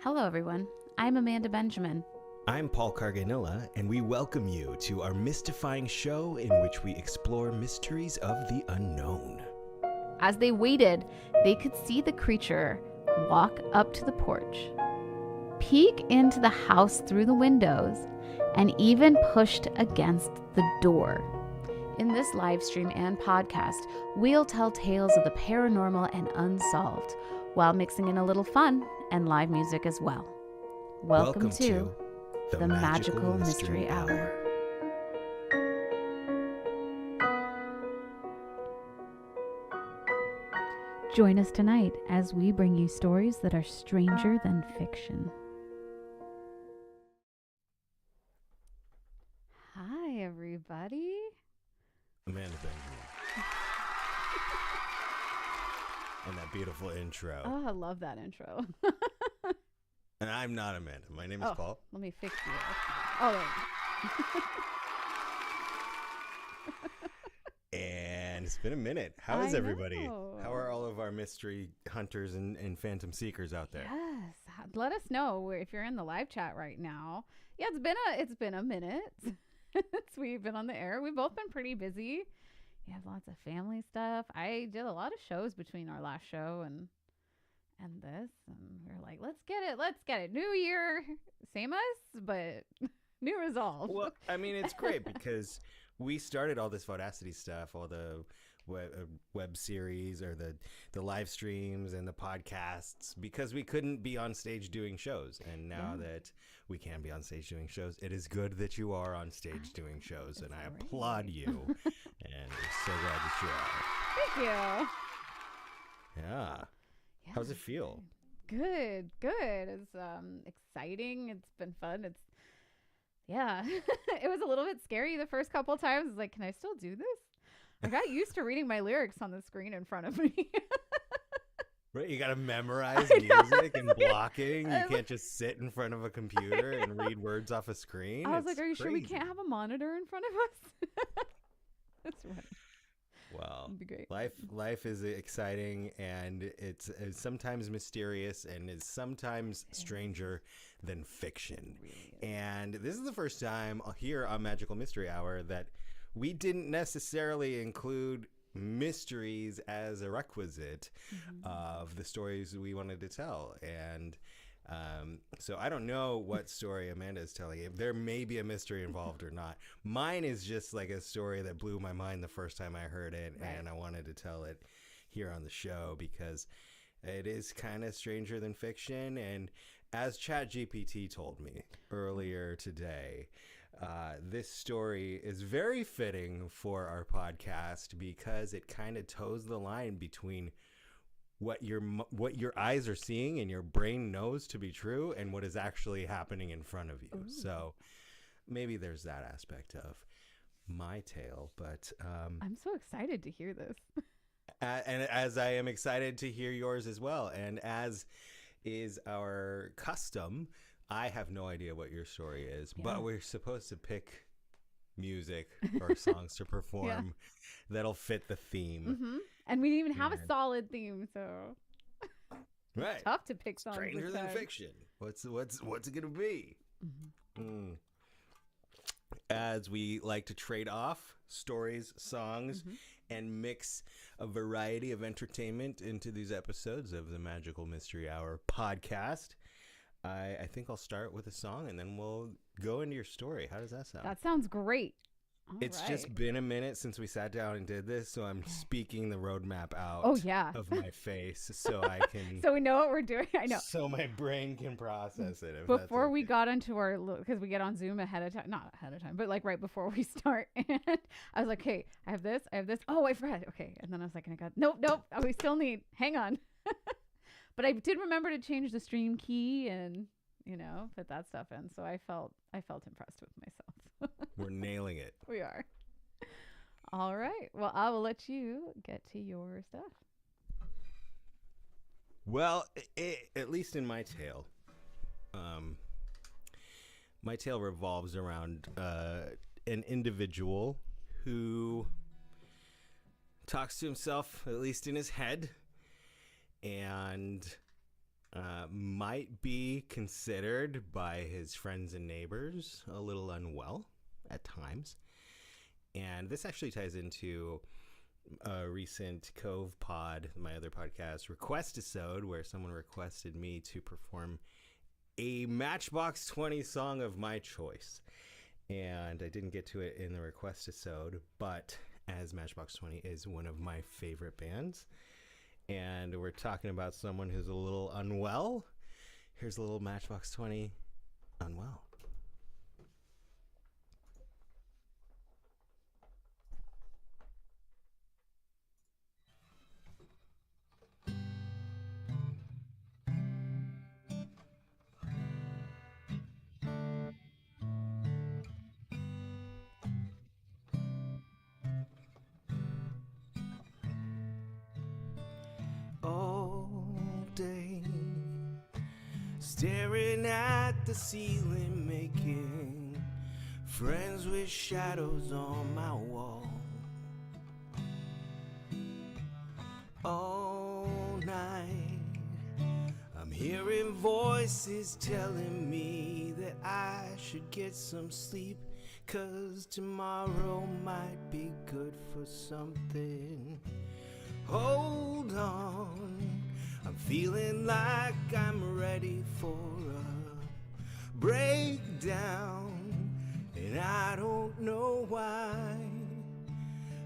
Hello, everyone. I'm Amanda Benjamin. I'm Paul Carganilla, and we welcome you to our mystifying show in which we explore mysteries of the unknown. As they waited, they could see the creature walk up to the porch, peek into the house through the windows, and even pushed against the door. In this live stream and podcast, we'll tell tales of the paranormal and unsolved, while mixing in a little fun and live music as well. Welcome to the Magical Mystery Hour. Join us tonight as we bring you stories that are stranger than fiction. Hi, everybody. Amanda Benjamin. And that beautiful intro. Oh, I love that intro. And I'm not Amanda. My name is Paul. Let me fix you. Oh, there you go. And it's been a minute. How is everybody? Know. How are all of our mystery hunters and phantom seekers out there? Yes. Let us know if you're in the live chat right now. Yeah, it's been a minute since we've been on the air. We've both been pretty busy. We have lots of family stuff. I did a lot of shows between our last show and this, and we were like, let's get it. New year, same us, but new resolve. Well, I mean, it's great because we started all this Vodacity stuff, all the web series or the live streams and the podcasts because we couldn't be on stage doing shows. And now that we can be on stage doing shows, it is good that you are on stage doing shows. And I applaud you. And we're so glad that you are. Thank you. Yeah. How's it feel? Good. It's exciting. It's been fun. It was a little bit scary the first couple of times. It's like, can I still do this? I got used to reading my lyrics on the screen in front of me. Right, you got to memorize music and blocking. You can't just sit in front of a computer and read words off a screen. I was like, are you sure we can't have a monitor in front of us? That's right. Well, it'd be great. Life is exciting, and it's sometimes mysterious, and is sometimes stranger than fiction. Really, and this is the first time here on Magical Mystery Hour that we didn't necessarily include mysteries as a requisite of the stories we wanted to tell. And so I don't know what story Amanda is telling. If there may be a mystery involved or not. Mine is just like a story that blew my mind the first time I heard it. Right. And I wanted to tell it here on the show because it is kind of stranger than fiction. And as ChatGPT told me earlier today, this story is very fitting for our podcast because it kind of toes the line between what your eyes are seeing and your brain knows to be true and what is actually happening in front of you. Ooh. So maybe there's that aspect of my tale, but I'm so excited to hear this. And as I am excited to hear yours as well. And as is our custom, I have no idea what your story is, but we're supposed to pick music or songs to perform that'll fit the theme. Mm-hmm. And we didn't even have a solid theme, so right. Tough to pick songs. Stranger than fiction. What's it gonna be? Mm-hmm. As we like to trade off stories, songs, and mix a variety of entertainment into these episodes of the Magical Mystery Hour podcast. I think I'll start with a song and then we'll go into your story. How does that sound? That sounds great. It's just been a minute since we sat down and did this, so I'm speaking the roadmap out of my face so I can... So we know what we're doing. I know. So my brain can process it. Before we got into our... Because we get on Zoom ahead of time. Not ahead of time, but like right before we start. And I was like, hey, I have this. Oh, I forgot. Okay. And then I was like, nope. Oh, we still need... Hang on. But I did remember to change the stream key and, put that stuff in. So I felt impressed with myself. We're nailing it. We are. All right. Well, I will let you get to your stuff. Well, at least in my tale, revolves around an individual who talks to himself, at least in his head, and might be considered by his friends and neighbors a little unwell at times. And this actually ties into a recent Cove Pod, my other podcast, request-isode, where someone requested me to perform a Matchbox 20 song of my choice. And I didn't get to it in the request-isode, but as Matchbox 20 is one of my favorite bands, and we're talking about someone who's a little unwell, here's a little Matchbox 20 Unwell. Day, staring at the ceiling, making friends with shadows on my wall. All night I'm hearing voices telling me that I should get some sleep, 'cause tomorrow might be good for something. Hold on, I'm feeling like I'm ready for a breakdown, and I don't know why,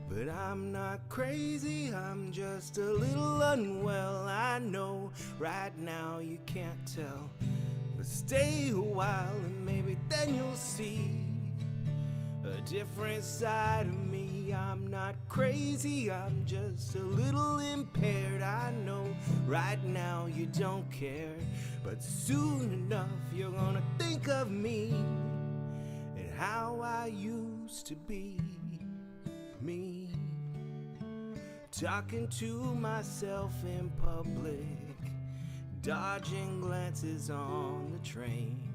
but I'm not crazy, I'm just a little unwell. I know right now you can't tell, but stay a while and maybe then you'll see a different side of me. I'm not crazy, I'm just a little impaired. I know right now you don't care, but soon enough you're gonna think of me and how I used to be me. Talking to myself in public, dodging glances on the train.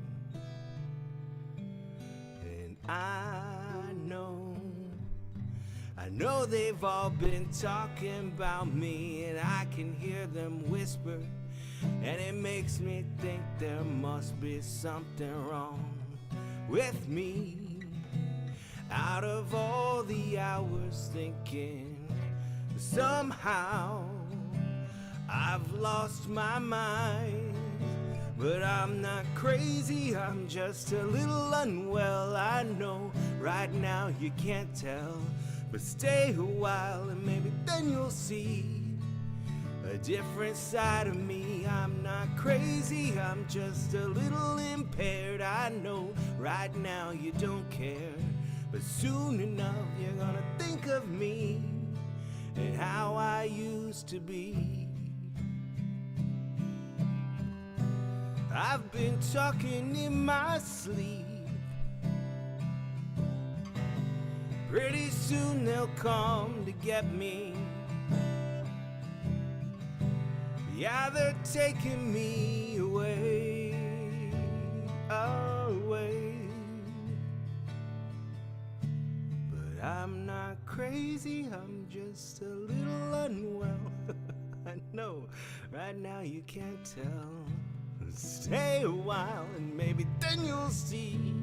And I know they've all been talking about me, and I can hear them whisper, and it makes me think there must be something wrong with me. Out of all the hours thinking, somehow I've lost my mind. But I'm not crazy, I'm just a little unwell. I know right now you can't tell, but stay a while and maybe then you'll see a different side of me. I'm not crazy, I'm just a little impaired. I know right now you don't care, but soon enough you're gonna think of me and how I used to be. I've been talking in my sleep. Pretty soon they'll come to get me. Yeah, they're taking me away, away. But I'm not crazy, I'm just a little unwell. I know, right now you can't tell. Stay a while and maybe then you'll see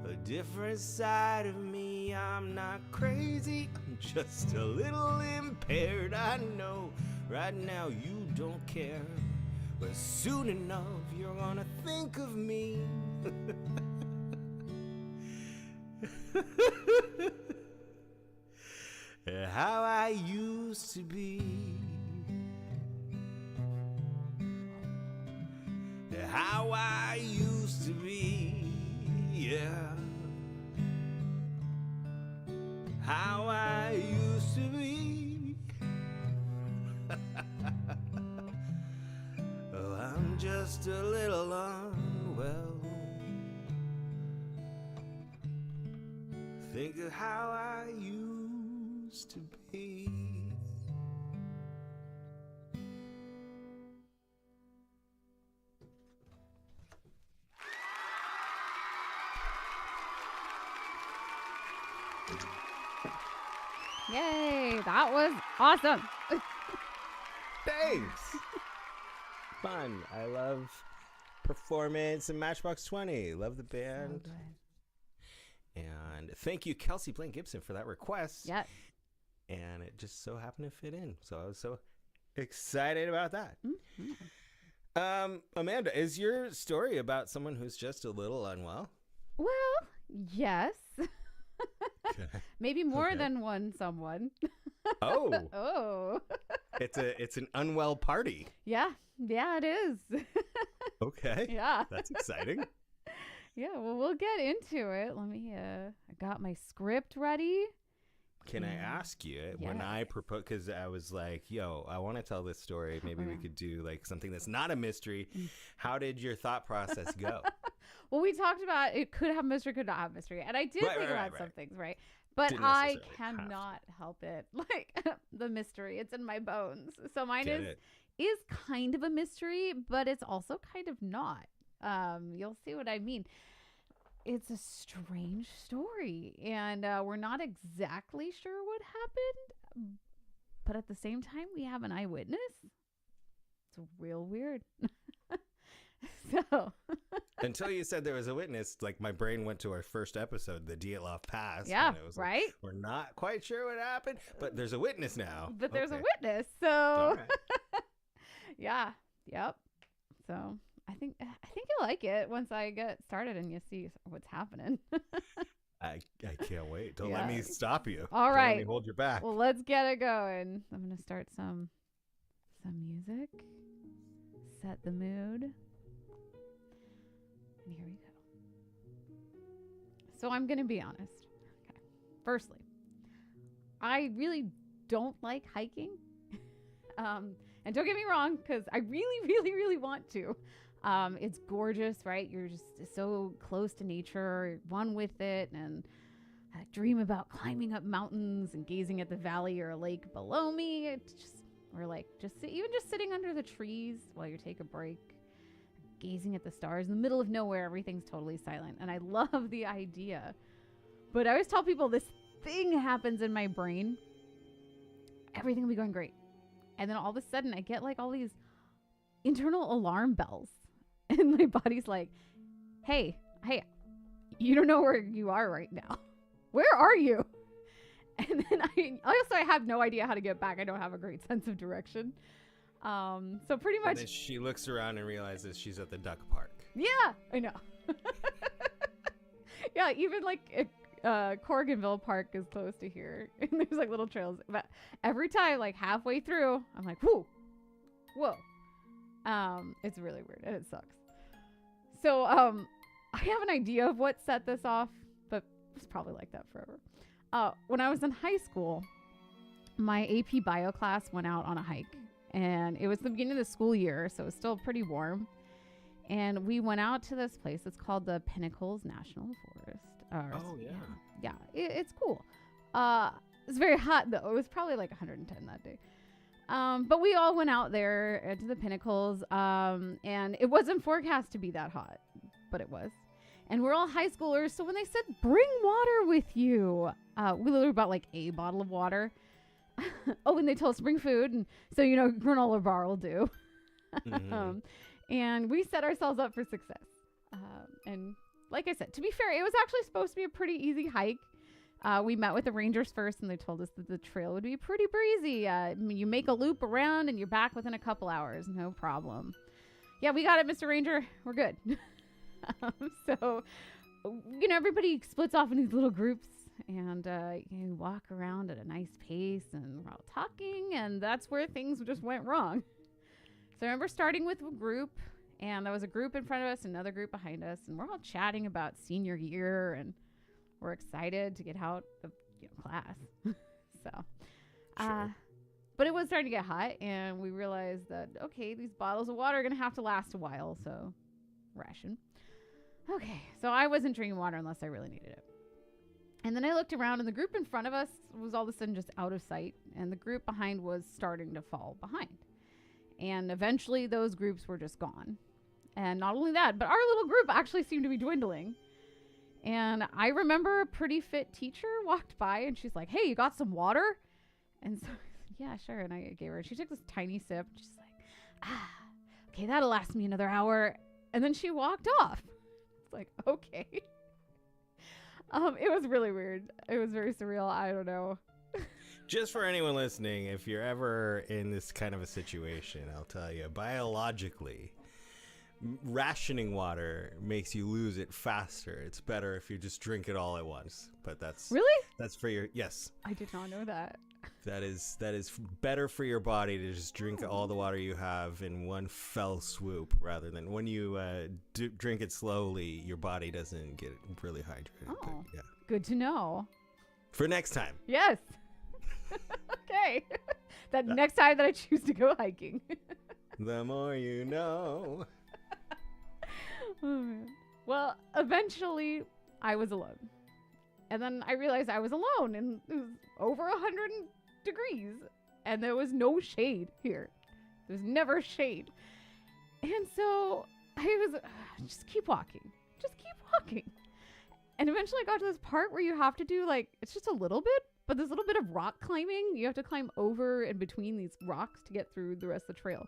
a different side of me. I'm not crazy, I'm just a little impaired. I know right now you don't care, but soon enough you're gonna think of me. How I used to be. How I used to be, yeah. How I used to be. Oh, I'm just a little unwell. Think of how I used to be. Yay, that was awesome. Thanks. fun. I love Performance and Matchbox 20. Love the band. So good. And thank you, Kelsey Blaine Gibson, for that request. Yes. And it just so happened to fit in. So I was so excited about that. Mm-hmm. Amanda, is your story about someone who's just a little unwell? Well, yes. Okay. Maybe more than one someone. Oh. Oh. It's an unwell party. Yeah. Yeah, it is. Okay. Yeah. That's exciting. Yeah, well, we'll get into it. Let me, I got my script ready. Can I ask you, when I proposed, because I was like, yo, I want to tell this story. Maybe we could do like something that's not a mystery. How did your thought process go? Well, we talked about it could have mystery, could not have mystery. And I did think about some things, right? But I cannot help it. Like the mystery, it's in my bones. So mine is kind of a mystery, but it's also kind of not. You'll see what I mean. It's a strange story, and we're not exactly sure what happened, but at the same time, we have an eyewitness. It's real weird. So until you said there was a witness, like my brain went to our first episode, the Dyatlov Pass. Yeah, it was right? Like, we're not quite sure what happened, but there's a witness now. But there's a witness, so right. Yeah, yep. So I think you'll like it once I get started and you see what's happening. I can't wait. Don't let me stop you. All right. Don't let me hold your back. Well, let's get it going. I'm gonna start some music. Set the mood. And here we go. So I'm gonna be honest. Okay. Firstly, I really don't like hiking. And don't get me wrong, because I really, really, really want to. It's gorgeous, right? You're just so close to nature, one with it, and I dream about climbing up mountains and gazing at the valley or a lake below me. It's just, or like even just sitting under the trees while you take a break, gazing at the stars in the middle of nowhere. Everything's totally silent, and I love the idea. But I always tell people this thing happens in my brain. Everything will be going great. And then all of a sudden I get like all these internal alarm bells and my body's like, hey, you don't know where you are right now. Where are you? And then I have no idea how to get back. I don't have a great sense of direction. So pretty much. And then she looks around and realizes she's at the duck park. Yeah, I know. Yeah, even like Corganville Park is close to here, and there's like little trails. But every time, like halfway through, I'm like, whoa. It's really weird and it sucks. So I have an idea of what set this off, but it's probably like that forever. When I was in high school, my AP bio class went out on a hike, and it was the beginning of the school year, so it was still pretty warm. And we went out to this place. It's called the Pinnacles National Forest. Oh, yeah. Yeah, it's cool. It's very hot, though. It was probably like 110 that day. But we all went out there to the Pinnacles, and it wasn't forecast to be that hot, but it was. And we're all high schoolers, so when they said, bring water with you, we literally bought like a bottle of water. Oh, and they told us to bring food, and so, granola bar will do. Mm-hmm. And we set ourselves up for success. And like I said, to be fair, it was actually supposed to be a pretty easy hike. We met with the rangers first, and they told us that the trail would be pretty breezy. You make a loop around, and you're back within a couple hours. No problem. Yeah, we got it, Mr. Ranger. We're good. So, everybody splits off in these little groups, and you walk around at a nice pace, and we're all talking, and that's where things just went wrong. So I remember starting with a group, and there was a group in front of us, another group behind us, and we're all chatting about senior year, and we're excited to get out of class. So, Sure. But it was starting to get hot, and we realized that, okay, these bottles of water are going to have to last a while, so ration. Okay, so I wasn't drinking water unless I really needed it. And then I looked around, and the group in front of us was all of a sudden just out of sight, and the group behind was starting to fall behind. And eventually those groups were just gone. And not only that, but our little group actually seemed to be dwindling. And I remember a pretty fit teacher walked by, and she's like, hey, you got some water? And so, yeah, sure. And I gave her, and she took this tiny sip. She's like, okay, that'll last me another hour. And then she walked off. It's like, okay. It was really weird. It was very surreal. I don't know. Just for anyone listening, if you're ever in this kind of a situation, I'll tell you, biologically, rationing water makes you lose it faster. It's better if you just drink it all at once. But that's for your yes. I did not know that. That is better for your body to just drink all the water you have in one fell swoop, rather than when you drink it slowly, your body doesn't get really hydrated. Oh, but, yeah. Good to know. For next time. Yes. Okay. That next time that I choose to go hiking. The more you know. Oh, man. Well, eventually I was alone. And then I realized I was alone, and it was over 100 degrees, and there was no shade here. There's never shade. And so I was, just keep walking. Just keep walking. And eventually I got to this part where you have to do, like, it's just a little bit, but there's a little bit of rock climbing. You have to climb over and between these rocks to get through the rest of the trail.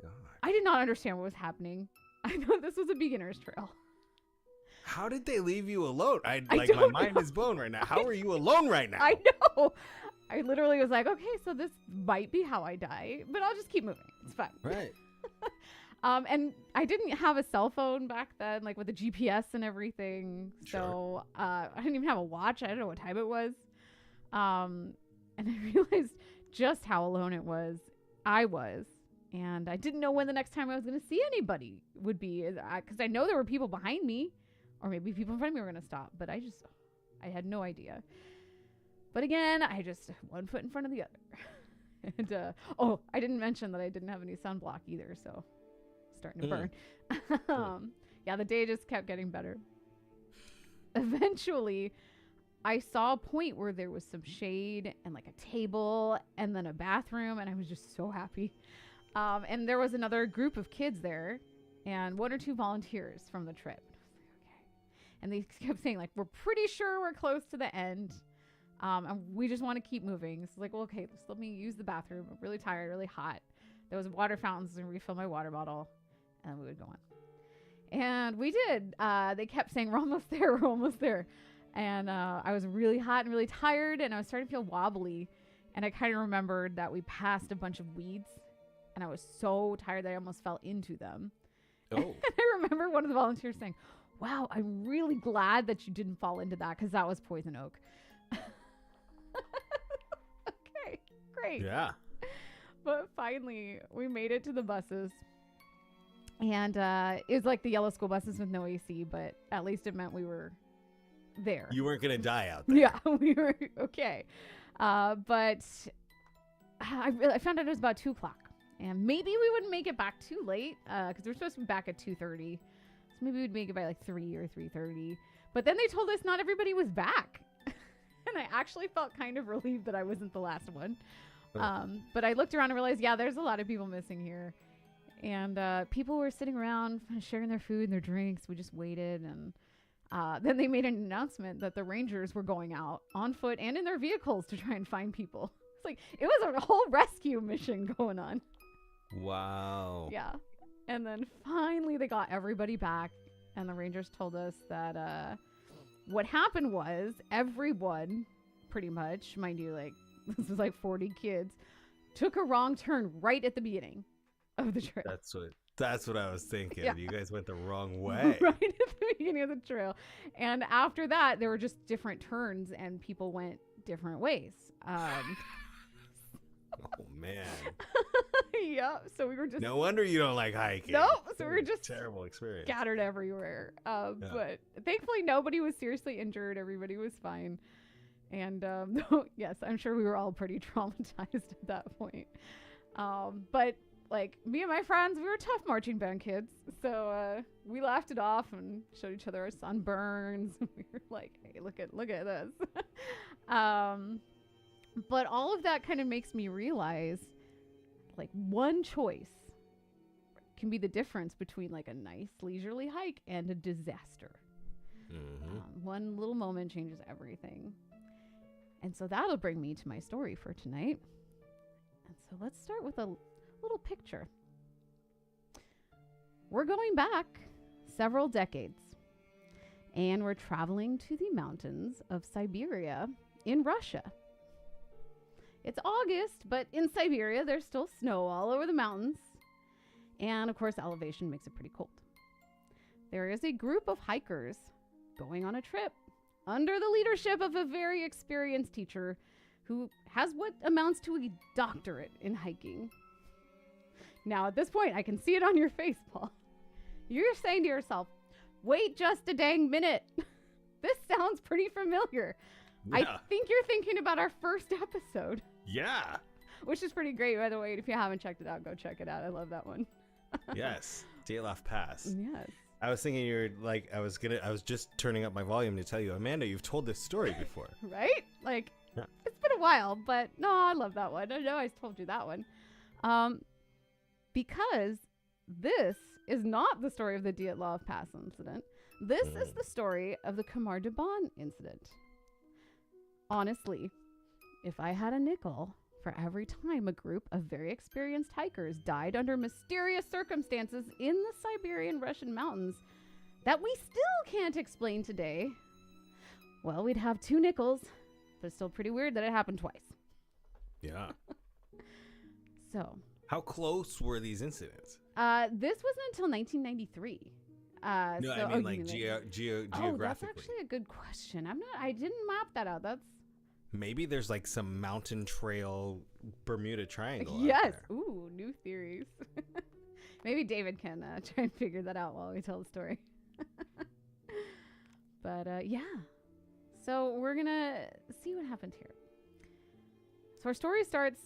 God. I did not understand what was happening. I thought this was a beginner's trail. How did they leave you alone? My mind is blown right now. How are you alone right now? I know. I literally was like, okay, so this might be how I die, but I'll just keep moving. It's fine. Right. And I didn't have a cell phone back then, like with the GPS and everything. Sure. So I didn't even have a watch. I don't know what time it was. And I realized just how alone I was. And I didn't know when the next time I was going to see anybody would be, because I know there were people behind me, or maybe people in front of me were going to stop, but I had no idea. But again, I just one foot in front of the other. And I didn't mention that I didn't have any sunblock either, so starting to burn. Yeah, the day just kept getting better. Eventually, I saw a point where there was some shade and like a table and then a bathroom, and I was just so happy. And there was another group of kids there and one or two volunteers from the trip. And they kept saying, like, we're pretty sure we're close to the end. And we just want to keep moving. So like, well, okay, just let me use the bathroom. I'm really tired, really hot. There was water fountains and refill my water bottle. And we would go on. And we did. They kept saying, we're almost there. We're almost there. And I was really hot and really tired. And I was starting to feel wobbly. And I kind of remembered that we passed a bunch of weeds. And I was so tired that I almost fell into them. Oh. And I remember one of the volunteers saying, wow, I'm really glad that you didn't fall into that, because that was poison oak. Okay, great. Yeah. But finally, we made it to the buses. And it was like the yellow school buses with no AC, but at least it meant we were there. You weren't going to die out there. Yeah, we were okay. But I found out it was about 2 o'clock. And maybe we wouldn't make it back too late, because we're supposed to be back at 2:30. So maybe we'd make it by like 3 or 3:30. But then they told us not everybody was back. And I actually felt kind of relieved that I wasn't the last one. But I looked around and realized, yeah, there's a lot of people missing here. And people were sitting around sharing their food and their drinks. We just waited. And then they made an announcement that the Rangers were going out on foot and in their vehicles to try and find people. It's like, it was a whole rescue mission going on. Wow. Yeah. And then finally they got everybody back, and the Rangers told us that what happened was everyone, pretty much, mind you, like this was like 40 kids, took a wrong turn right at the beginning of the trail. That's what I was thinking. Yeah. You guys went the wrong way. Right at the beginning of the trail. And after that, there were just different turns, and people went different ways. Oh, man. Yeah, so we were just... No wonder you don't like hiking. No, so we were just... Terrible experience. Scattered everywhere. Yeah. But thankfully, nobody was seriously injured. Everybody was fine. And yes, I'm sure we were all pretty traumatized at that point. But like me and my friends, we were tough marching band kids. So we laughed it off and showed each other our sunburns. We were like, hey, look at this. But all of that kind of makes me realize, like, one choice can be the difference between like a nice leisurely hike and a disaster. Mm-hmm. One little moment changes everything. And so that'll bring me to my story for tonight. And so let's start with a little picture. we're going back several decades, and we're traveling to the mountains of Siberia in Russia. It's August, but in Siberia, there's still snow all over the mountains. And of course, elevation makes it pretty cold. There is a group of hikers going on a trip under the leadership of a very experienced teacher who has what amounts to a doctorate in hiking. Now, at this point, I can see it on your face, Paul. You're saying to yourself, wait just a dang minute. This sounds pretty familiar. Yeah. I think you're thinking about our first episode. Yeah. Which is pretty great, by the way. If you haven't checked it out, go check it out. I love that one. Yes. Dyatlov Pass. Yes. I was thinking you're like, I was just turning up my volume to tell you, Amanda, you've told this story before. Right? Like, yeah. It's been a while, but no, I love that one. I know I told you that one. Because this is not the story of the Dyatlov Pass incident. This is the story of the Kamar-Daban incident. Honestly, if I had a nickel for every time a group of very experienced hikers died under mysterious circumstances in the Siberian Russian mountains that we still can't explain today, well, we'd have 2 nickels, but it's still pretty weird that it happened twice. Yeah. So. How close were these incidents? This wasn't until 1993. No, I mean like geographically. Oh, that's actually a good question. I didn't map that out. That's. Maybe there's like some mountain trail Bermuda Triangle. Yes. Out there. Ooh, new theories. Maybe David can try and figure that out while we tell the story. But yeah. So we're going to see what happened here. So our story starts,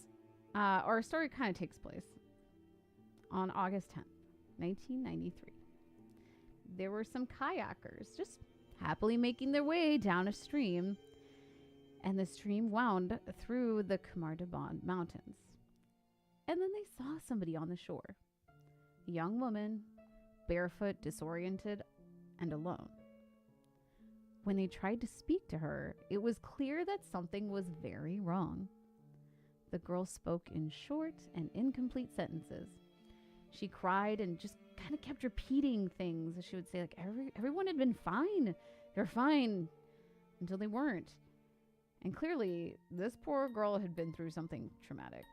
our story kind of takes place on August 10th, 1993. There were some kayakers just happily making their way down a stream, and the stream wound through the Kamar-Daban mountains. And then they saw somebody on the shore, a young woman, barefoot, disoriented, and alone. When they tried to speak to her, it was clear that something was very wrong. The girl spoke in short and incomplete sentences. She cried and just kind of kept repeating things. She would say, like, everyone had been fine. They're fine. Until they weren't. And clearly, this poor girl had been through something traumatic.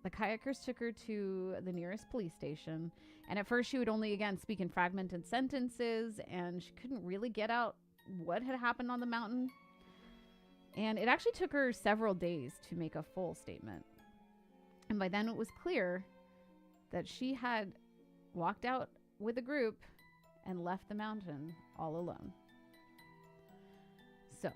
The kayakers took her to the nearest police station. And at first, she would only, again, speak in fragmented sentences. And she couldn't really get out what had happened on the mountain. And it actually took her several days to make a full statement. And by then, it was clear that she had walked out with a group and left the mountain all alone. So,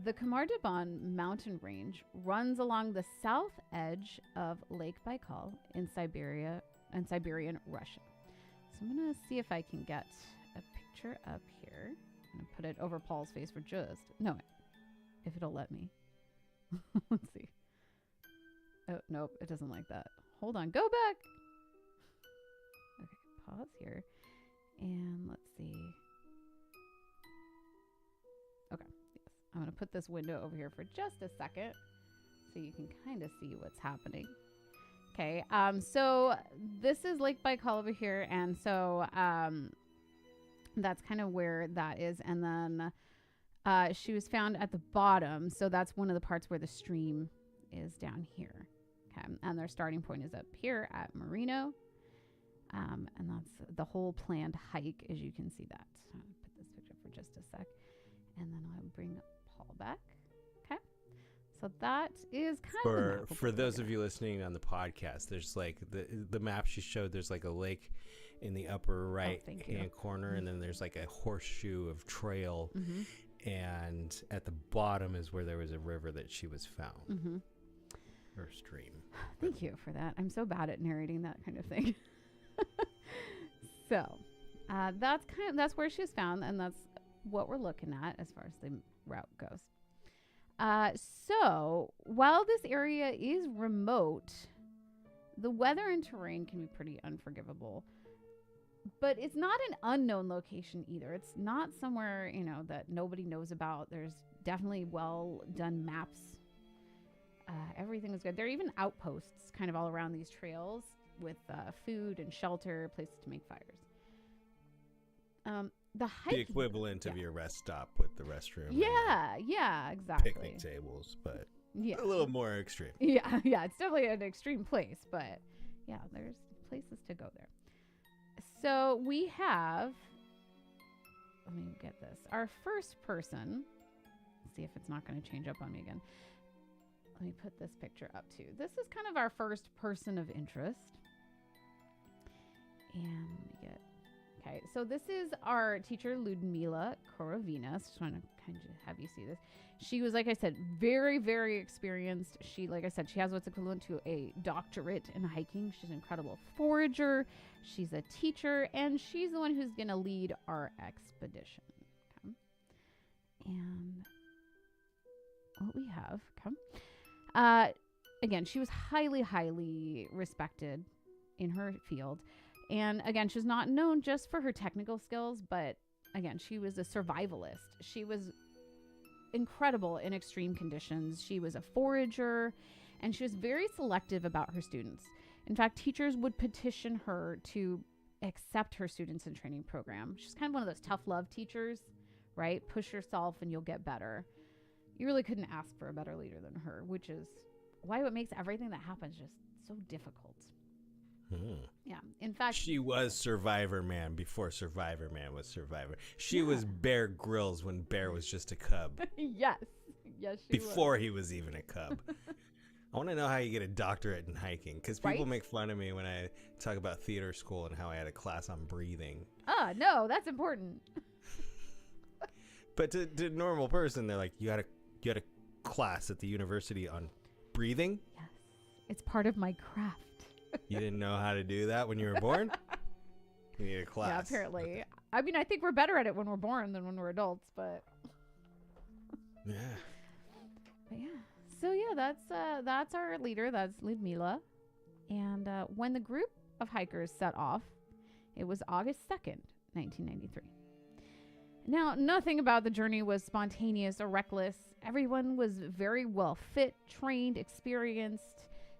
the Kamar-Daban mountain range runs along the south edge of Lake Baikal in Siberia and Siberian Russia. So I'm going to see if I can get a picture up here. I'm going to put it over Paul's face for if it'll let me. Let's see. Oh, nope, it doesn't like that. Hold on, go back. Okay, pause here. And let's see. Okay, yes. I'm going to put this window over here for just a second so you can kind of see what's happening. Okay, so this is Lake Baikal over here, and so that's kind of where that is. And then she was found at the bottom, so that's one of the parts where the stream is down here. Okay, and their starting point is up here at Merino, and that's the whole planned hike, as you can see that. So I'll put this picture for just a sec, and then I'll bring Paul back. Okay, so that is kind of the map for those of you listening on the podcast. There's like the map she showed. There's like a lake in the upper right hand corner, and then there's like a horseshoe of trail, and at the bottom is where there was a river that she was found. Or stream. Thank you for that. I'm so bad at narrating that kind of thing. So that's where she was found, and that's what we're looking at as far as the route goes. So while this area is remote, the weather and terrain can be pretty unforgivable. But it's not an unknown location either. It's not somewhere, that nobody knows about. There's definitely well done maps. Everything was good. There are even outposts kind of all around these trails with food and shelter, places to make fires. The The equivalent of your rest stop with the restroom. Yeah, exactly. Picnic tables, but yeah, a little more extreme. Yeah, it's definitely an extreme place, but yeah, there's places to go there. So we have, let me get this. Our first person, let's see if it's not going to change up on me again. Let me put this picture up too. This is kind of our first person of interest. And let me get, okay, so this is our teacher, Ludmila Korovina. Just want to kind of have you see this. She was, like I said, very, very experienced. She, like I said, she has what's equivalent to a doctorate in hiking. She's an incredible forager. She's a teacher, and she's the one who's going to lead our expedition. Okay. And what we have, again, she was highly, highly respected in her field. And again, she's not known just for her technical skills, but again, she was a survivalist. She was incredible in extreme conditions. She was a forager, and she was very selective about her students. In fact, teachers would petition her to accept her students in training program. She's kind of one of those tough love teachers, right? Push yourself and you'll get better. You really couldn't ask for a better leader than her, which is why it makes everything that happens just so difficult. Yeah. In fact, she was Survivor Man before Survivor Man was Survivor. She was Bear Grylls when Bear was just a cub. Yes, she before he was even a cub. I want to know how you get a doctorate in hiking, because people make fun of me when I talk about theater school and how I had a class on breathing. No, that's important. But to a normal person, they're like, you had a class at the university on breathing? Yes, it's part of my craft. You didn't know how to do that when you were born? You need a class. Yeah, apparently. I mean, I think we're better at it when we're born than when we're adults, but yeah. But yeah. So yeah, that's our leader. That's Ludmila. And when the group of hikers set off, it was August 2nd, 1993. Now, nothing about the journey was spontaneous or reckless. Everyone was very well fit, trained, experienced.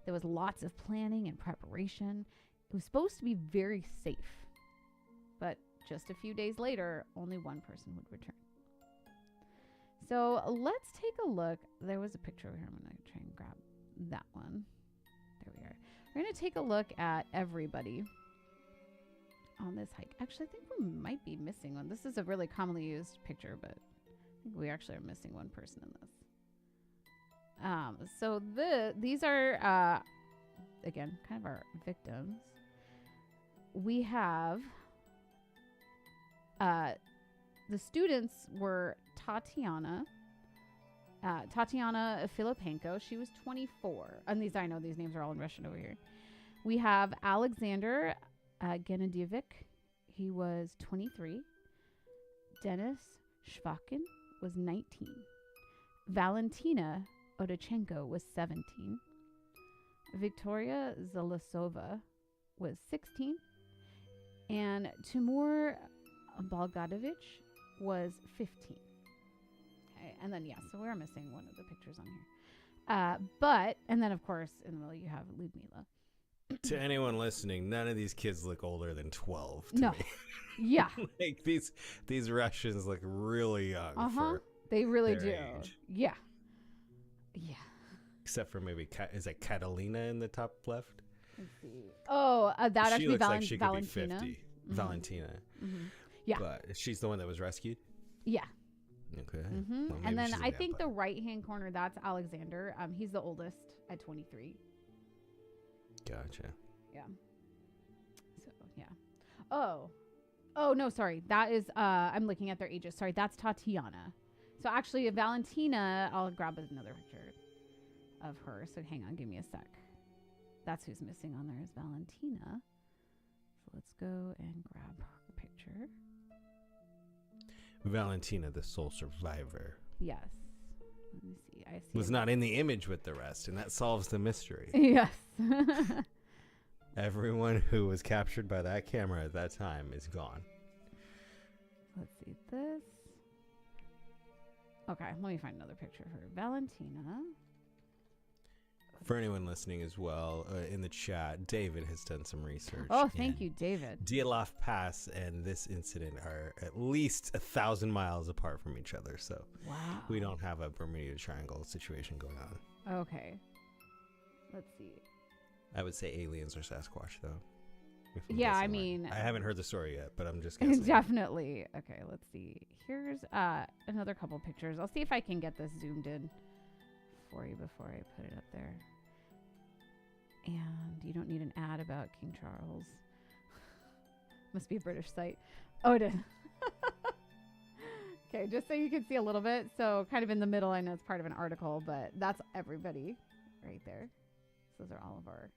There was lots of planning and preparation. It was supposed to be very safe. But just a few days later, only one person would return. So let's take a look. There was a picture over here. I'm going to try and grab that one. There we are. We're going to take a look at everybody on this hike. Actually, I think we might be missing one. This is a really commonly used picture, but I think we actually are missing one person in this. So these are, again, kind of our victims. We have, the students were Tatiana Filipenko. She was 24. And these, I know these names are all in Russian over here. We have Alexander Genadievic. He was 23. Denis Shvakin was 19. Valentina Odachenko was 17. Victoria Zalasova was 16. And Timur Balgadovich was 15. Okay, and then, so we're missing one of the pictures on here. And then, of course, in the middle you have Ludmila. To anyone listening, none of these kids look older than 12 to me. Yeah. Like these Russians look really young for they really their do. age. Yeah. Except for maybe, is that Catalina in the top left? Let's see. Oh, that she actually looks like she Valentina. could be 50. Mm-hmm. Valentina. Mm-hmm. Yeah. But she's the one that was rescued? Yeah. Okay. Mm-hmm. Well, and then I think the right-hand corner, that's Alexander. He's the oldest at 23. Gotcha. Yeah. So, yeah. Oh, no, sorry. That is, I'm looking at their ages. Sorry, that's Tatiana. So actually, Valentina, I'll grab another picture of her. So hang on, give me a sec. That's who's missing on there is Valentina. So let's go and grab her picture. Valentina, the sole survivor. Yes. Let me see. I see. Was not in the image with the rest, and that solves the mystery. Yes. Everyone who was captured by that camera at that time is gone. Let's see this. Okay, let me find another picture of her. Valentina For anyone listening as well, in the chat, David has done some research. Oh, thank you, David. Dyatlov Pass and this incident are at least 1,000 miles apart from each other. So Wow. we don't have a Bermuda Triangle situation going on. Okay. Let's see. I would say aliens or Sasquatch, though. Yeah, I mean... I haven't heard the story yet, but I'm just guessing. Definitely. Okay, let's see. Here's another couple pictures. I'll see if I can get this zoomed in for you before I put it up there. And you don't need an ad about King Charles. Must be a British site. Oh, it is. Okay, just so you can see a little bit. So kind of in the middle, I know it's part of an article, but that's everybody right there. So those are all of our...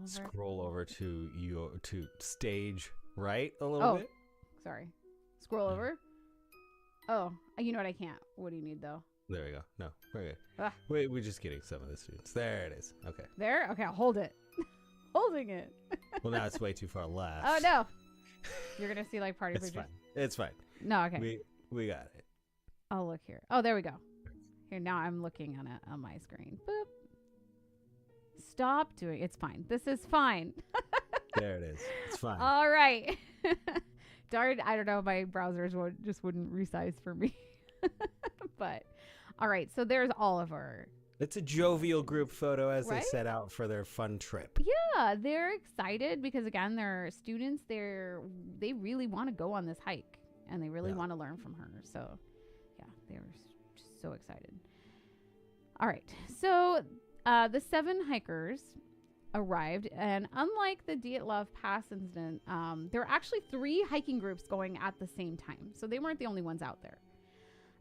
Scroll over to stage right a little bit. Sorry. Scroll over. Oh, you know what? I can't. What do you need though? There we go. No, we're good. Ah. Wait, we're just getting some of the students. There it is. Okay. There? Okay, I'll hold it. Holding it. Well, now it's way too far left. Oh no. You're gonna see like party It's pictures. fine. It's fine. No, okay. We got it. I'll look here. Oh, there we go. Here, now I'm looking on it on my screen. Boop. Stop doing it's fine. This is fine. There it is. It's fine. All right. Darn, I don't know. My browsers wouldn't resize for me. But all right. So there's Oliver. It's a jovial group photo as Right? they set out for their fun trip. Yeah, they're excited because again, they're students. They really want to go on this hike and they really want to learn from her. So yeah, they were just so excited. All right. So the 7 hikers arrived, and unlike the Dyatlov Pass incident, there were actually 3 hiking groups going at the same time. So they weren't the only ones out there.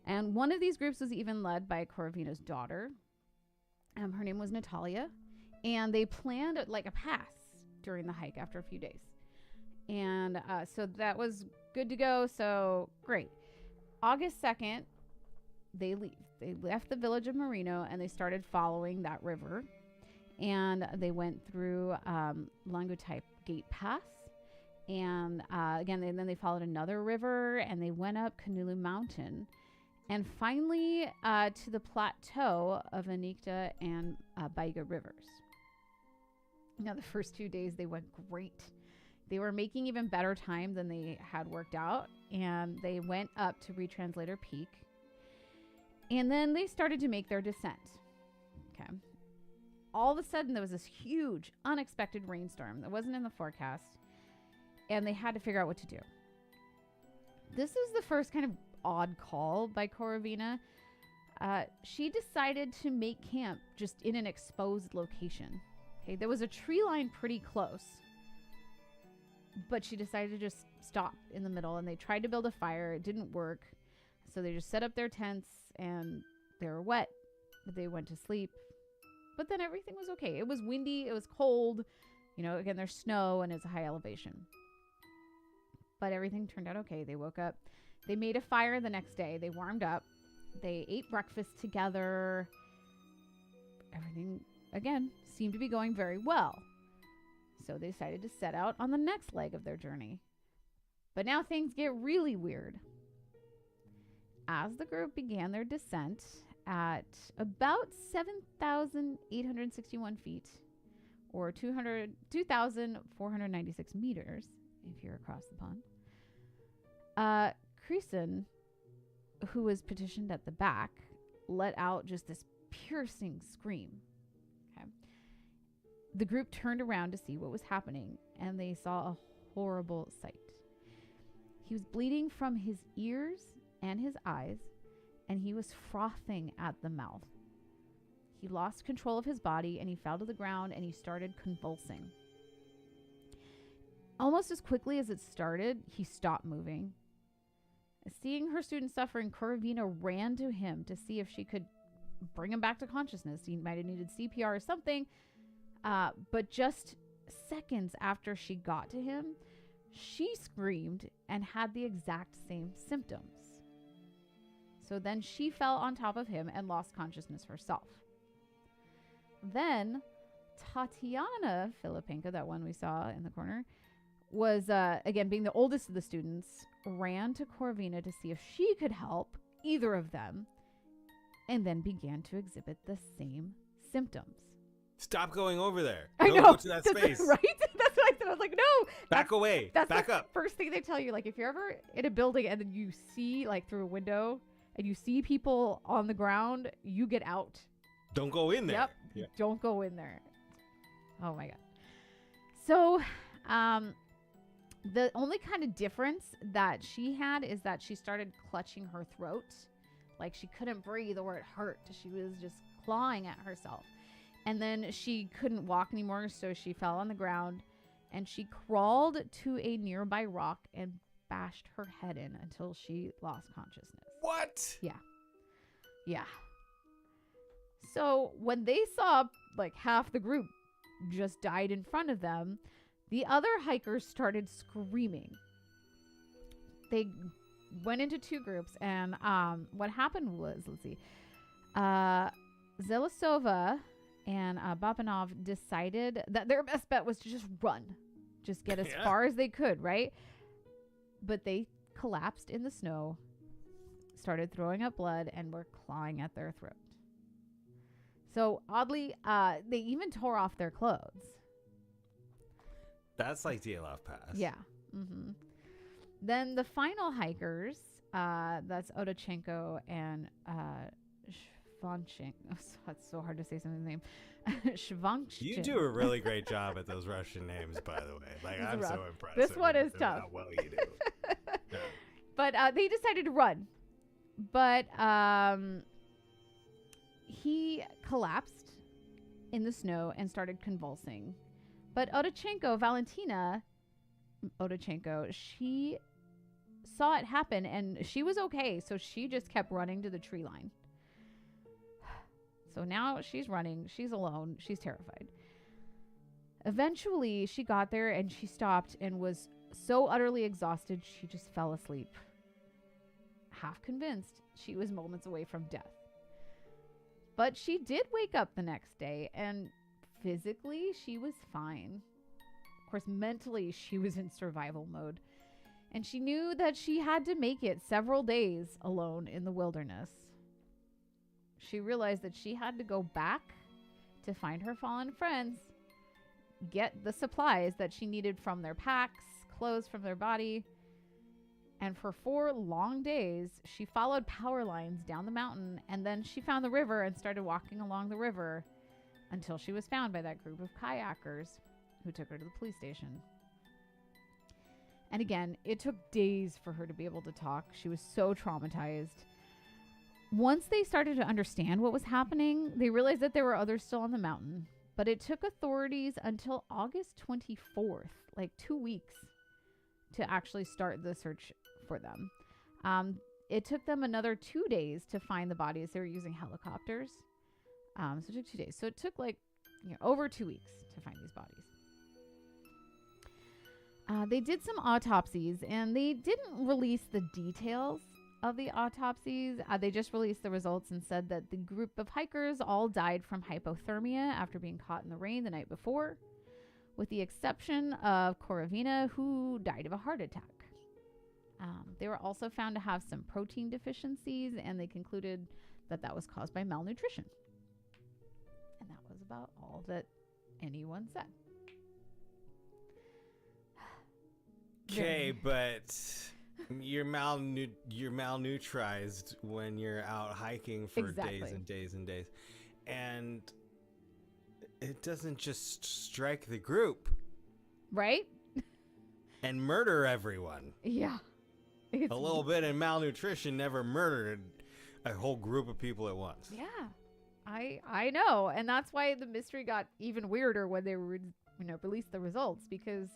And one of these groups was even led by Korovina's daughter. Her name was Natalia. And they planned like a pass during the hike after a few days. And so that was good to go. So great. August 2nd, they leave. They left the village of Marino and they started following that river. And they went through Langutype Gate Pass. And again, then they followed another river and they went up Canulu Mountain. And finally to the plateau of Anikta and Baiga rivers. Now, the first 2 days, they went great. They were making even better time than they had worked out. And they went up to Retranslator Peak. And then they started to make their descent. Okay. All of a sudden, there was this huge, unexpected rainstorm that wasn't in the forecast. And they had to figure out what to do. This is the first kind of odd call by Korovina. She decided to make camp just in an exposed location. Okay, there was a tree line pretty close, but she decided to just stop in the middle, and they tried to build a fire. It didn't work, so they just set up their tents, and they were wet, but they went to sleep. But then everything was okay. It was windy, it was cold, again, there's snow, and it's a high elevation. But everything turned out okay. They woke up. They made a fire the next day. They warmed up. They ate breakfast together. Everything, again, seemed to be going very well. So they decided to set out on the next leg of their journey. But now things get really weird. As the group began their descent at about 7,861 feet, or 2,496 meters, if you're across the pond, Creason, who was petitioned at the back, let out just this piercing scream. Okay. The group turned around to see what was happening, and they saw a horrible sight. He was bleeding from his ears and his eyes, and he was frothing at the mouth. He lost control of his body, and he fell to the ground, and he started convulsing. Almost as quickly as it started, he stopped moving. Seeing her student suffering, Korovina ran to him to see if she could bring him back to consciousness. He might have needed CPR or something. But just seconds after she got to him, she screamed and had the exact same symptoms. So then she fell on top of him and lost consciousness herself. Then Tatiana Filipenko, that one we saw in the corner, was, again, being the oldest of the students, ran to Korovina to see if she could help either of them. and then began to exhibit the same symptoms. Stop going over there. I Don't know. go to that space. Right? That's what I said. I was like, no. Back away. That's Back the up. first thing they tell you. Like, if you're ever in a building and then you see, like, through a window and you see people on the ground, you get out. Don't go in there. Yep. Yeah. Don't go in there. Oh, my God. So, the only kind of difference that she had is that she started clutching her throat. Like, she couldn't breathe or it hurt. She was just clawing at herself. And then she couldn't walk anymore, so she fell on the ground. And she crawled to a nearby rock and bashed her head in until she lost consciousness. What? Yeah. So when they saw like half the group just died in front of them, the other hikers started screaming. They went into two groups, and what happened was, let's see, Zelisova and Babanov decided that their best bet was to just run, just get as far as they could, right? But they collapsed in the snow, started throwing up blood, and were clawing at their throat. So oddly, they even tore off their clothes. That's like DLF pass. Yeah. Mm-hmm. Then the final hikers, that's Odachenko and Shvanchenko. Oh, it's so hard to say something's name. Shvanchenko. You do a really great job at those Russian names, by the way. Like, I'm rough. so impressed. This one is tough. How well you do. Yeah. But they decided to run. But he collapsed in the snow and started convulsing. But Valentina Odachenko, she saw it happen and she was okay. So she just kept running to the tree line. So now she's running. She's alone. She's terrified. Eventually, she got there and she stopped and was so utterly exhausted, she just fell asleep. Half convinced she was moments away from death. But she did wake up the next day, and physically, she was fine. Of course, mentally, she was in survival mode. And she knew that she had to make it several days alone in the wilderness. She realized that she had to go back to find her fallen friends, get the supplies that she needed from their packs, clothes from their body. And for 4 long days, she followed power lines down the mountain, and then she found the river and started walking along the river until she was found by that group of kayakers who took her to the police station. And again, it took days for her to be able to talk. She was so traumatized. Once they started to understand what was happening, they realized that there were others still on the mountain. But it took authorities until August 24th, like 2 weeks, to actually start the search for them. It took them another 2 days to find the bodies. They were using helicopters. So it took 2 days. So it took over 2 weeks to find these bodies. They did some autopsies, and they didn't release the details of the autopsies. They just released the results and said that the group of hikers all died from hypothermia after being caught in the rain the night before, with the exception of Korovina, who died of a heart attack. They were also found to have some protein deficiencies, and they concluded that that was caused by malnutrition. And that was about all that anyone said. Okay, but you're malnutrized when you're out hiking for days and days and days. And it doesn't just strike the group. Right? And murder everyone. Yeah. A little bit of malnutrition never murdered a whole group of people at once. Yeah. I know. And that's why the mystery got even weirder when they released the results, because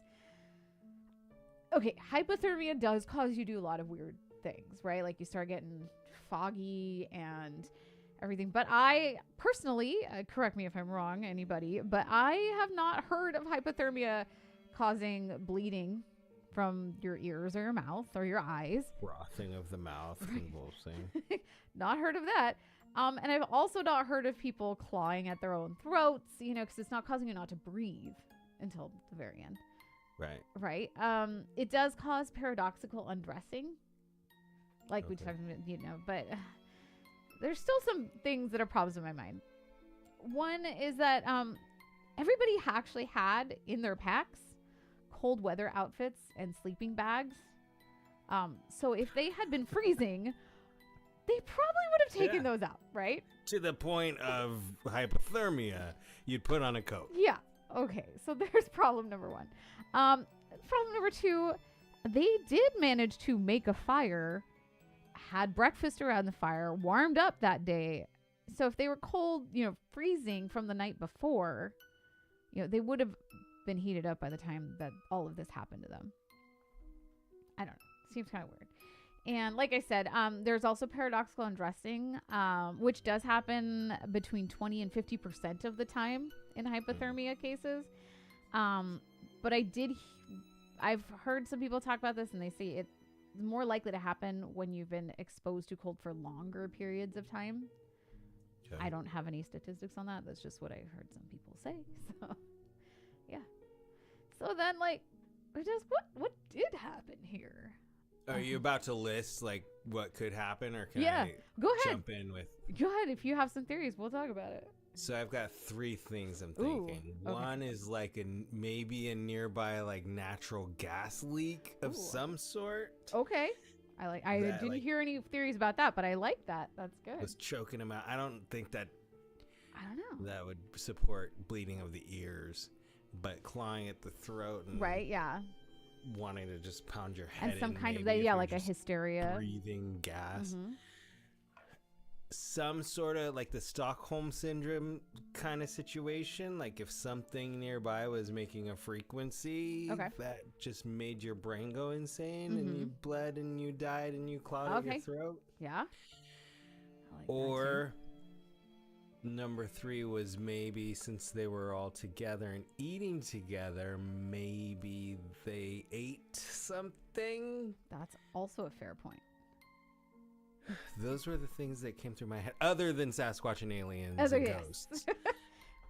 okay, hypothermia does cause you to do a lot of weird things, right? Like you start getting foggy and everything. But I personally, correct me if I'm wrong, anybody, but I have not heard of hypothermia causing bleeding from your ears or your mouth or your eyes. Frothing of the mouth, convulsing. Not heard of that. And I've also not heard of people clawing at their own throats, because it's not causing you not to breathe until the very end. Right. It does cause paradoxical undressing, like we talked about, but there's still some things that are problems in my mind. One is that everybody actually had in their packs cold weather outfits and sleeping bags. So if they had been freezing, they probably would have taken those out, right? To the point of hypothermia, you'd put on a coat. Yeah. Okay. So there's problem number one. Problem number two, they did manage to make a fire, had breakfast around the fire, warmed up that day. So if they were cold, freezing from the night before, they would have been heated up by the time that all of this happened to them. I don't know. Seems kind of weird. And like I said, there's also paradoxical undressing, which does happen between 20 and 50% of the time in hypothermia cases. But I've heard some people talk about this, and they say it's more likely to happen when you've been exposed to cold for longer periods of time. Okay. I don't have any statistics on that. That's just what I heard some people say. So, yeah. So then, what did happen here? Are you about to list what could happen, or can I go ahead. jump in with? Go ahead. If you have some theories, we'll talk about it. So I've got 3 things I'm thinking. Ooh, okay. One is maybe a nearby natural gas leak of some sort. Okay. I didn't hear any theories about that, but I like that. That's good. Was choking him out. I don't think that. I don't know. That would support bleeding of the ears, but clawing at the throat and right, yeah. Wanting to just pound your head and some in, kind of like a hysteria, breathing gas. Mm-hmm. Some sort of the Stockholm syndrome kind of situation, if something nearby was making a frequency that just made your brain go insane, and you bled and you died and you clawed at your throat. Yeah. Or number 3 was maybe since they were all together and eating together, maybe they ate something. That's also a fair point. Those were the things that came through my head, other than Sasquatch and aliens and ghosts.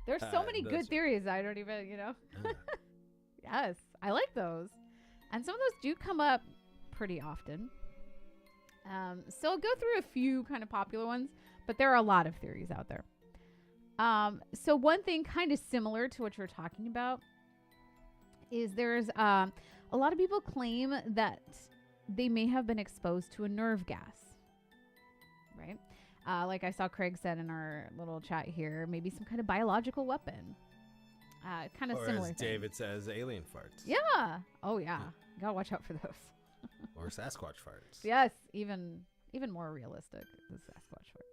There's so many good theories. I don't even, Yes, I like those. And some of those do come up pretty often. So I'll go through a few kind of popular ones, but there are a lot of theories out there. So one thing kind of similar to what you're talking about is there's a lot of people claim that they may have been exposed to a nerve gas. Right? Like I saw Craig said in our little chat here, maybe some kind of biological weapon. Kind of similar. Or as David says, alien farts. Yeah. Oh, yeah. Gotta watch out for those. Or Sasquatch farts. Yes. Even more realistic, the Sasquatch fart.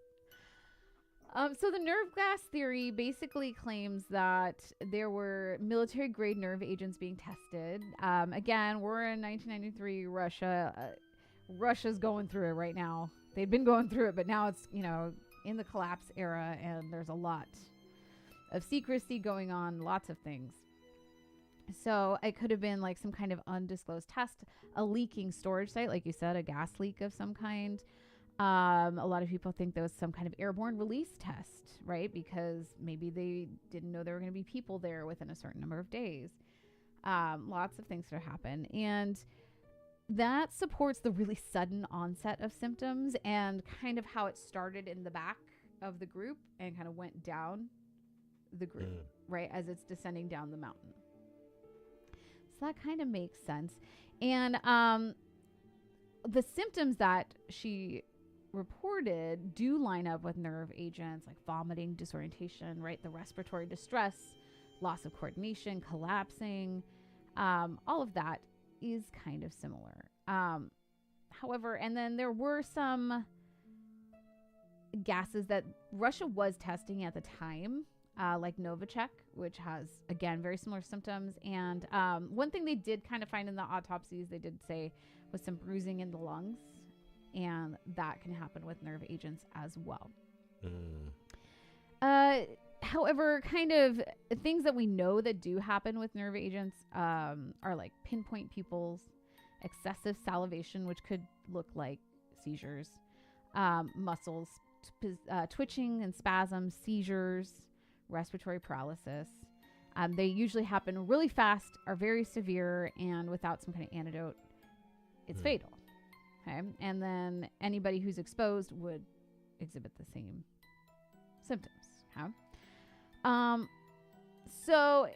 So the nerve gas theory basically claims that there were military-grade nerve agents being tested. Again, we're in 1993 Russia. Russia's going through it right now. They've been going through it, but now it's, in the collapse era, and there's a lot of secrecy going on, lots of things. So it could have been some kind of undisclosed test, a leaking storage site, like you said, a gas leak of some kind. A lot of people think there was some kind of airborne release test, right? Because maybe they didn't know there were going to be people there within a certain number of days. Lots of things could happen. And that supports the really sudden onset of symptoms and kind of how it started in the back of the group and kind of went down the group, right, as it's descending down the mountain. So that kind of makes sense. And the symptoms that she reported do line up with nerve agents like vomiting, disorientation, right, the respiratory distress, loss of coordination, collapsing, all of that is kind of similar. However, and then there were some gases that Russia was testing at the time, like Novichok, which has, again, very similar symptoms. And one thing they did kind of find in the autopsies, they did say, was some bruising in the lungs. And that can happen with nerve agents as well. However, kind of things that we know that do happen with nerve agents are like pinpoint pupils, excessive salivation, which could look like seizures, muscles, twitching and spasms, seizures, respiratory paralysis. They usually happen really fast, are very severe, and without some kind of antidote, it's fatal. Okay. And then anybody who's exposed would exhibit the same symptoms. Okay? So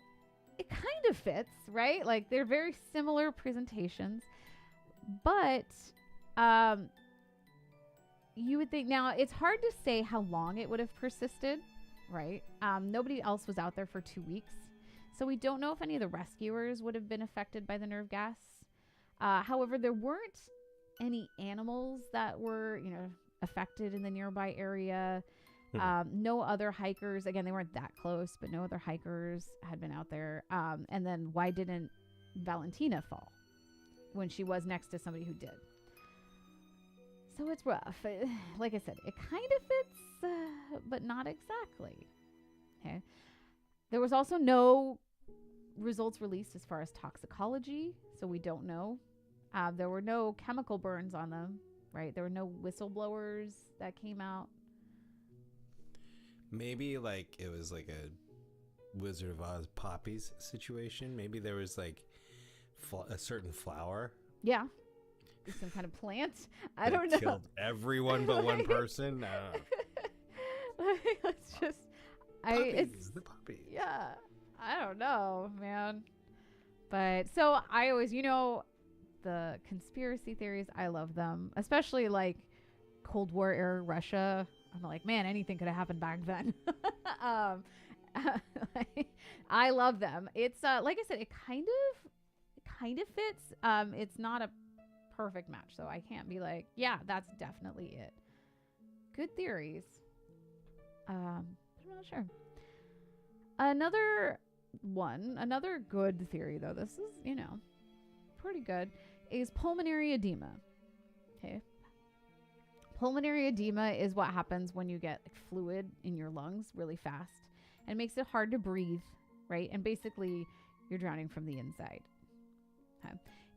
it kind of fits, right? Like they're very similar presentations, but you would think, now it's hard to say how long it would have persisted, right? Nobody else was out there for 2 weeks. So we don't know if any of the rescuers would have been affected by the nerve gas. However, there weren't any animals that were, affected in the nearby area. No other hikers. Again, they weren't that close, but no other hikers had been out there. And then why didn't Valentina fall when she was next to somebody who did? So it's rough. Like I said, it kind of fits, but not exactly. Okay. There was also no results released as far as toxicology, so we don't know. There were no chemical burns on them, right? There were no whistleblowers that came out. Maybe like it was like a Wizard of Oz poppies situation. Maybe there was like a certain flower. Yeah. Some kind of plant. I don't know. Killed everyone but one person. It's just, it's the puppies. Yeah, I don't know, man. But so I always, the conspiracy theories, I love them, especially like Cold War era Russia. I'm like, man, anything could have happened back then. I love them. It's like I said, it kind of fits. It's not a perfect match, so I can't be like, yeah, that's definitely it. Good theories. I'm not sure. Another good theory, though, this is, pretty good, is pulmonary edema. Okay. Pulmonary edema is what happens when you get fluid in your lungs really fast, and it makes it hard to breathe, right? And basically, you're drowning from the inside. Okay.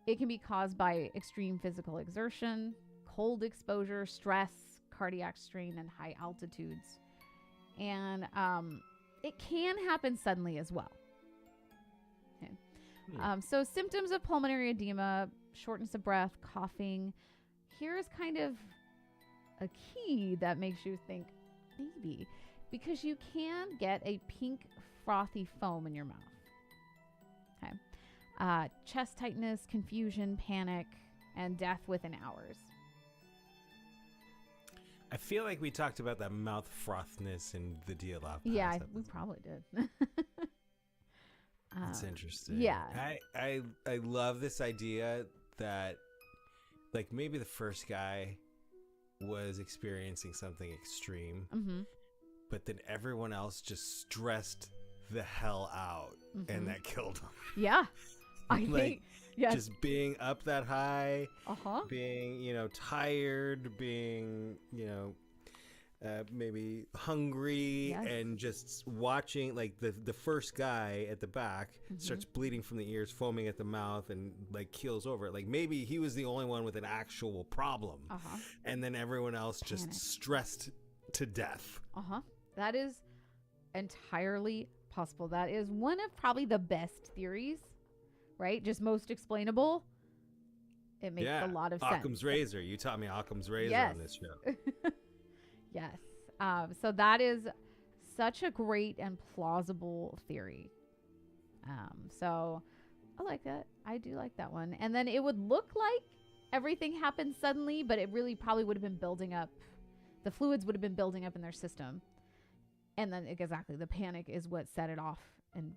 It can be caused by extreme physical exertion, cold exposure, stress, cardiac strain, and high altitudes. And it can happen suddenly as well. Okay. So symptoms of pulmonary edema: shortness of breath, coughing. Here's kind of a key that makes you think maybe, because you can get a pink frothy foam in your mouth. Okay. Chest tightness, confusion, panic, and death within hours. I feel like we talked about that mouth frothness in the Dialog. Yeah, we probably did. That's interesting. Yeah. I love this idea that like maybe the first guy was experiencing something extreme, but then everyone else just stressed the hell out, and that killed him. Yeah. I think, yes. Just being up that high, being, tired, being, maybe hungry, and just watching, like the first guy at the back starts bleeding from the ears, foaming at the mouth, and like keels over. Like maybe he was the only one with an actual problem, and then everyone else just stressed to death. That is entirely possible. That is one of probably the best theories. Right? Just most explainable. It makes a lot of sense. Occam's razor. You taught me Occam's razor on this show. Yes. So that is such a great and plausible theory. So I like that. I do like that one. And then it would look like everything happened suddenly, but it really probably would have been building up. The fluids would have been building up in their system. And then exactly, the panic is what set it off and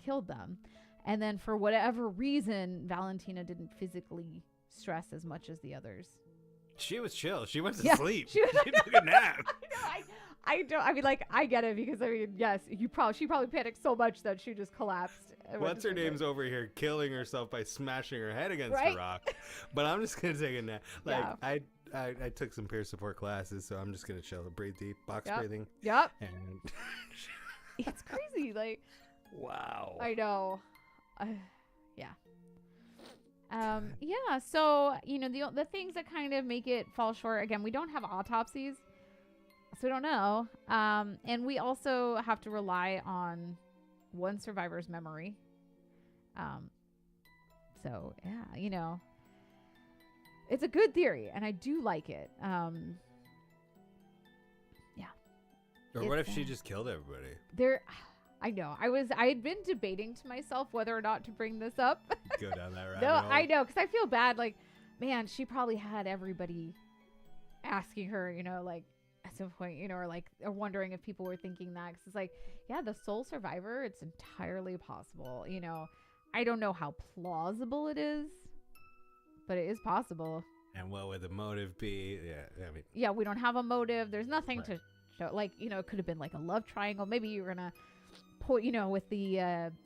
killed them. And then for whatever reason, Valentina didn't physically stress as much as the others. She was chill. She went to sleep. She took a nap. I get it, because yes, she probably panicked so much that she just collapsed. What's her name's over here killing herself by smashing her head against the rock. But I'm just gonna take a nap. I took some peer support classes, so I'm just gonna chill, breathe deep, box breathing. Yep. And it's crazy, like. Wow. I know. So the things that kind of make it fall short, again, we don't have autopsies, so we don't know, and we also have to rely on one survivor's memory. So yeah, it's a good theory, and I do like it. Or what if she just killed everybody? I know. I had been debating to myself whether or not to bring this up. Go down that rabbit No, hole. I know, because I feel bad. Like, man, she probably had everybody asking her, like at some point, or wondering if people were thinking that. Because it's like, yeah, the sole survivor, it's entirely possible. I don't know how plausible it is, but it is possible. And what would the motive be? Yeah, I mean. Yeah, we don't have a motive. There's nothing to show. Like, it could have been like a love triangle. Maybe you were going to with the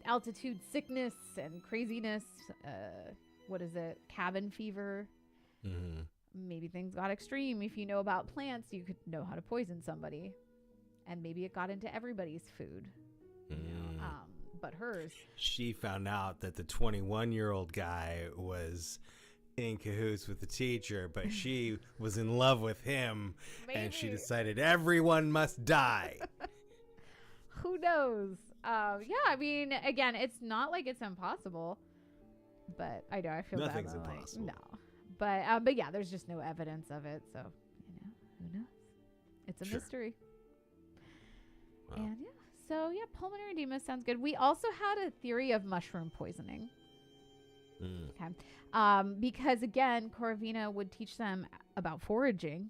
altitude sickness and craziness, what is it? Cabin fever. Mm-hmm. Maybe things got extreme. If you know about plants, you could know how to poison somebody. And maybe it got into everybody's food. But hers. She found out that the 21-year-old guy was in cahoots with the teacher, but she was in love with him. Maybe. And she decided everyone must die. Who knows? Yeah, I mean, again, it's not like it's impossible, but I know I feel nothing's bad. Impossible. No, but yeah, there's just no evidence of it, so who knows? It's a mystery. Wow. And yeah, pulmonary edema sounds good. We also had a theory of mushroom poisoning. Okay, because again, Corvina would teach them about foraging,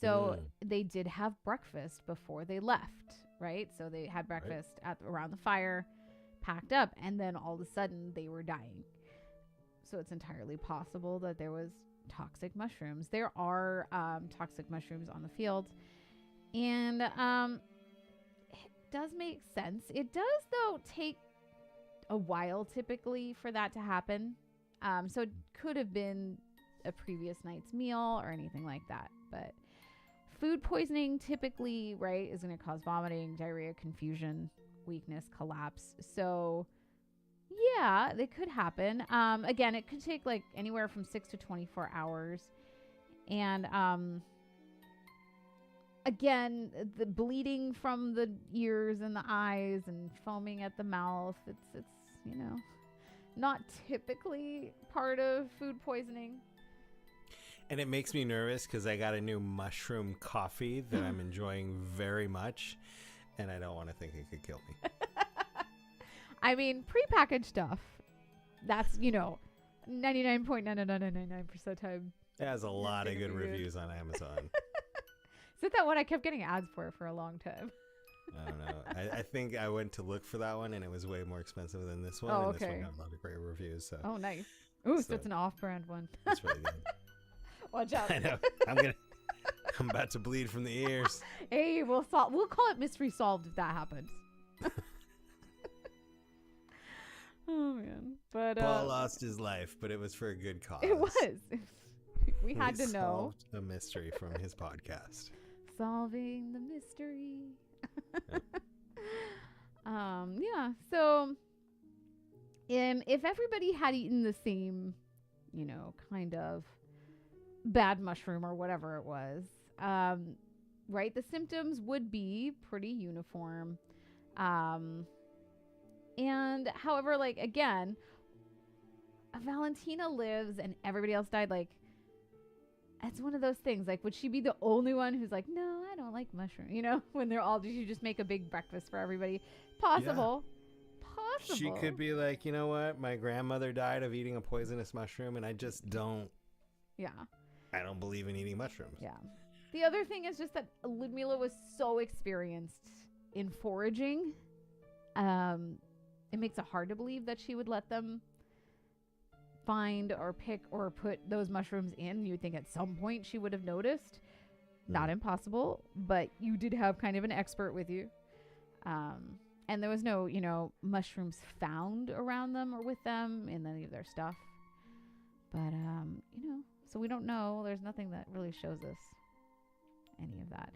so they did have breakfast before they left. Right? So they had breakfast around the fire, packed up, and then all of a sudden they were dying. So it's entirely possible that there was toxic mushrooms. There are toxic mushrooms on the field. And it does make sense. It does, though, take a while typically for that to happen. So it could have been a previous night's meal or anything like that. But food poisoning typically, is going to cause vomiting, diarrhea, confusion, weakness, collapse. So, yeah, they could happen. Again, it could take like anywhere from 6 to 24 hours. And again, the bleeding from the ears and the eyes and foaming at the mouth, it's not typically part of food poisoning. And it makes me nervous because I got a new mushroom coffee that I'm enjoying very much, and I don't want to think it could kill me. I mean, prepackaged stuff, that's, 99.99999% time. It has a lot of good reviews on Amazon. Is it that one I kept getting ads for a long time? I don't know. I think I went to look for that one, and it was way more expensive than this one. Oh, and okay. This one got a lot of great reviews. So. Oh, nice. Ooh, so it's an off-brand one. It's really good. Watch out. I know. I'm about to bleed from the ears. Hey, we'll call it mystery solved if that happens. Oh man. But Paul lost his life, but it was for a good cause. It was. We had to know. Solved a mystery from his podcast. Solving the mystery. Yeah. So if everybody had eaten the same, kind of bad mushroom or whatever it was, the symptoms would be pretty uniform. And however, again, Valentina lives and everybody else died. It's one of those things. Would she be the only one who's like, no, I don't like mushroom, when they're all, you just make a big breakfast for everybody? Possible. Yeah. Possible. She could be like, you know what? My grandmother died of eating a poisonous mushroom, and I just don't. Yeah. I don't believe in eating mushrooms. Yeah. The other thing is just that Ludmila was so experienced in foraging. It makes it hard to believe that she would let them find or pick or put those mushrooms in. You'd think at some point she would have noticed. Not impossible, but you did have kind of an expert with you. And there was no, mushrooms found around them or with them in any of their stuff. But, so we don't know. There's nothing that really shows us any of that.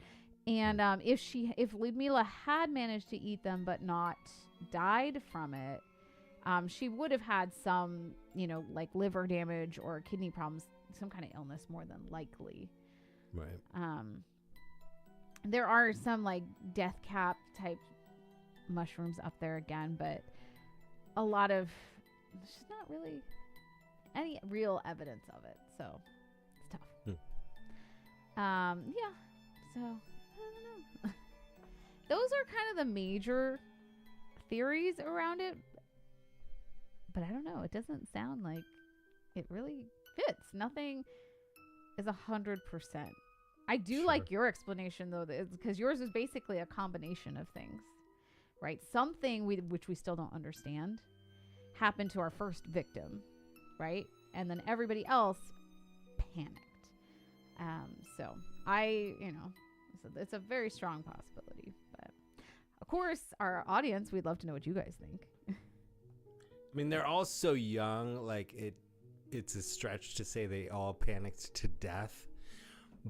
And if Ludmila had managed to eat them but not died from it, she would have had some, liver damage or kidney problems, some kind of illness more than likely. Right. There are some death cap type mushrooms up there again, but a lot of there's just not really any real evidence of it, so it's tough. Yeah, so I don't know. kind of the major theories around it. But I don't know. It doesn't sound like it really fits. Nothing is 100%. I do like your explanation, though, because yours is basically a combination of things, right? Something which we still don't understand happened to our first victim, right? And then everybody else panicked. So it's a very strong possibility. But of course, our audience, we'd love to know what you guys think. I mean, they're all so young. Like it's a stretch to say they all panicked to death,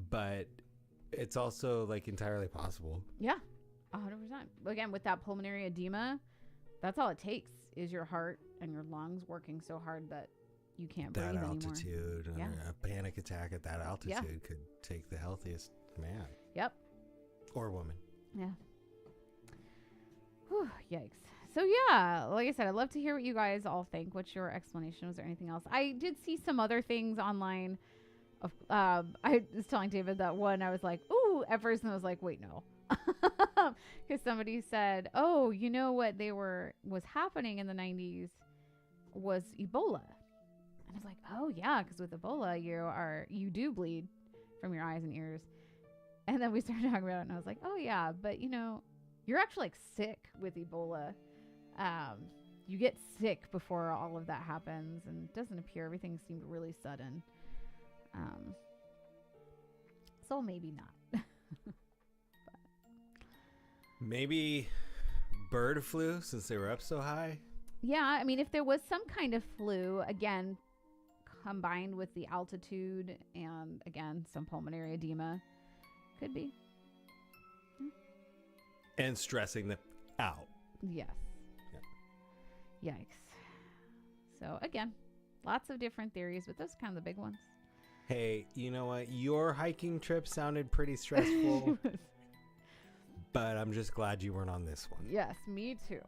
but it's also like entirely possible. Yeah, 100%. Again, with that pulmonary edema, that's all it takes is your heart and your lungs working so hard that you can't breathe anymore. That altitude, a panic attack at that altitude could take the healthiest man. Yep. Or woman. Yeah. Whew, yikes. So yeah, like I said, I'd love to hear what you guys all think. What's your explanation? Was there anything else? I did see some other things online. I was telling David that one. I was like, ooh, at first, and I was like, wait, no. Because somebody said, oh, you know what was happening in the 90s was Ebola. And I was like, oh yeah, because with Ebola, you do bleed from your eyes and ears. And then we started talking about it, and I was like, oh yeah, but you're actually like sick with Ebola. You get sick before all of that happens, and it doesn't appear. Everything seemed really sudden. So maybe not. Maybe bird flu, since they were up so high. Yeah, I mean, if there was some kind of flu, again, combined with the altitude and, again, some pulmonary edema, could be. And stressing them out. Yes. Yep. Yikes. So, again, lots of different theories, but those are kind of the big ones. Hey, you know what? Your hiking trip sounded pretty stressful. But I'm just glad you weren't on this one. Yes, me too.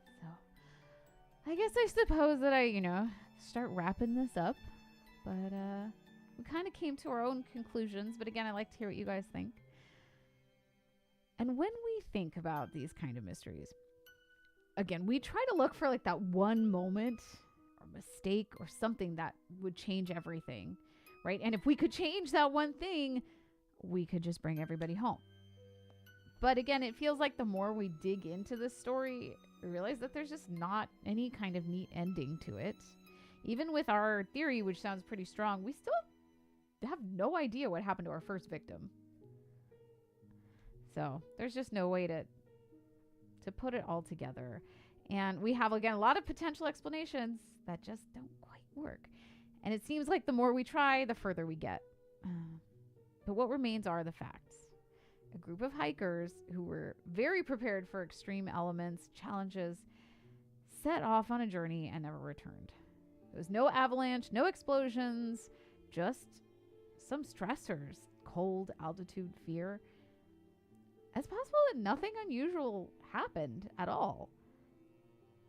So, I guess I suppose that I, start wrapping this up. But we kind of came to our own conclusions. But again, I'd like to hear what you guys think. And when we think about these kind of mysteries, again, we try to look for like that one moment or mistake or something that would change everything, right? And if we could change that one thing, we could just bring everybody home. But again, it feels like the more we dig into this story, we realize that there's just not any kind of neat ending to it. Even with our theory, which sounds pretty strong, we still have no idea what happened to our first victim. So there's just no way to put it all together. And we have, again, a lot of potential explanations that just don't quite work. And it seems like the more we try, the further we get. But what remains are the facts. A group of hikers who were very prepared for extreme elements, challenges, set off on a journey and never returned. There was no avalanche, no explosions, just some stressors, cold, altitude, fear. It's possible that nothing unusual happened at all.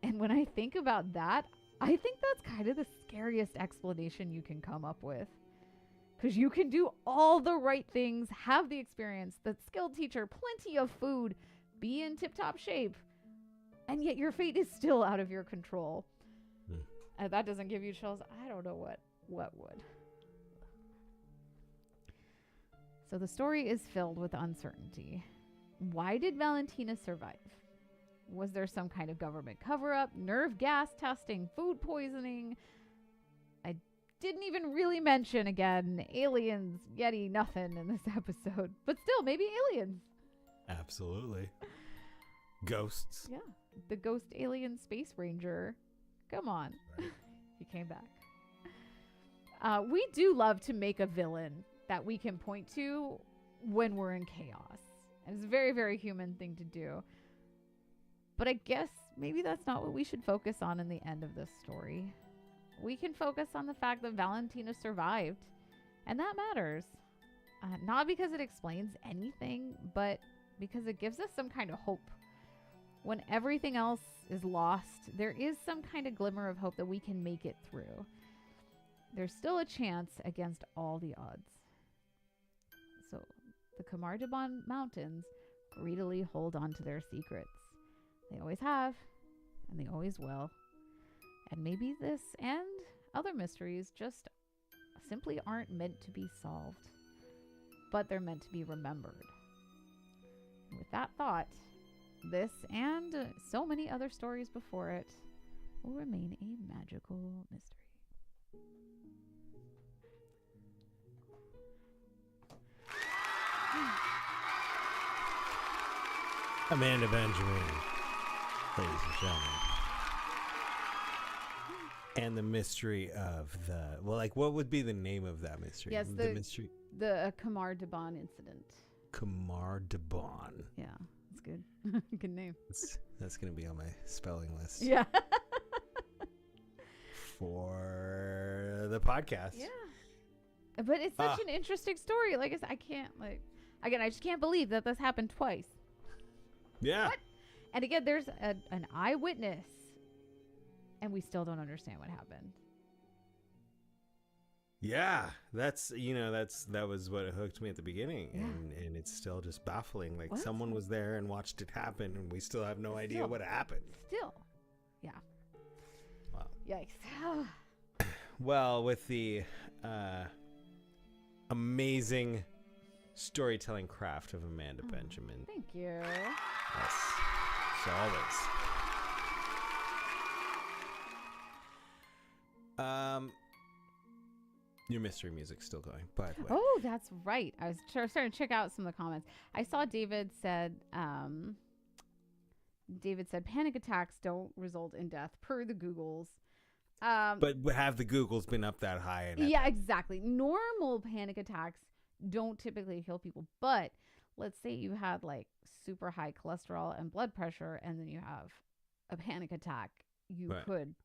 And when I think about that, I think that's kind of the scariest explanation you can come up with. Because you can do all the right things, have the experience, the skilled teacher, plenty of food, be in tip-top shape, and yet your fate is still out of your control. And that doesn't give you chills. I don't know what would. So the story is filled with uncertainty. Why did Valentina survive? Was there some kind of government cover-up, nerve gas testing, food poisoning? I didn't even really mention, again, aliens, Yeti, nothing in this episode. But still, maybe aliens. Absolutely. Ghosts. Yeah. The ghost alien space ranger. Come on. Right. He came back. We do love to make a villain that we can point to when we're in chaos. And it's a very, very human thing to do. But I guess maybe that's not what we should focus on in the end of this story. We can focus on the fact that Valentina survived. And that matters. Not because it explains anything, but because it gives us some kind of hope. When everything else is lost, there is some kind of glimmer of hope that we can make it through. There's still a chance against all the odds. So the Kamardabon Mountains greedily hold on to their secrets. They always have, and they always will. And maybe this and other mysteries just simply aren't meant to be solved, but they're meant to be remembered. With that thought, this and so many other stories before it will remain a magical mystery. Amanda Benjamin, ladies and gentlemen. And the mystery of the, well, like, what would be the name of that mystery? Yes, the mystery. The Kamar Daban incident. Kamar Daban. Yeah, that's good. Good name. That's going to be on my spelling list. Yeah. For the podcast. Yeah. But it's such an interesting story. Like I said, I just can't believe that this happened twice. Yeah. What? And again, there's an eyewitness, and we still don't understand what happened. Yeah, that was what hooked me at the beginning, and it's still just baffling. Like, someone was there and watched it happen, and we still have no idea what happened. Still, yeah. Wow. Yikes. Well, with the amazing storytelling craft of Amanda Benjamin. Thank you. Yes, as always. Your mystery music's still going, by the way. Oh, that's right. I was starting to check out some of the comments. I saw David said panic attacks don't result in death per the Googles. But have the Googles been up that high? Yeah, exactly. Normal panic attacks don't typically kill people, but let's say you had like super high cholesterol and blood pressure, and then you have a panic attack, you could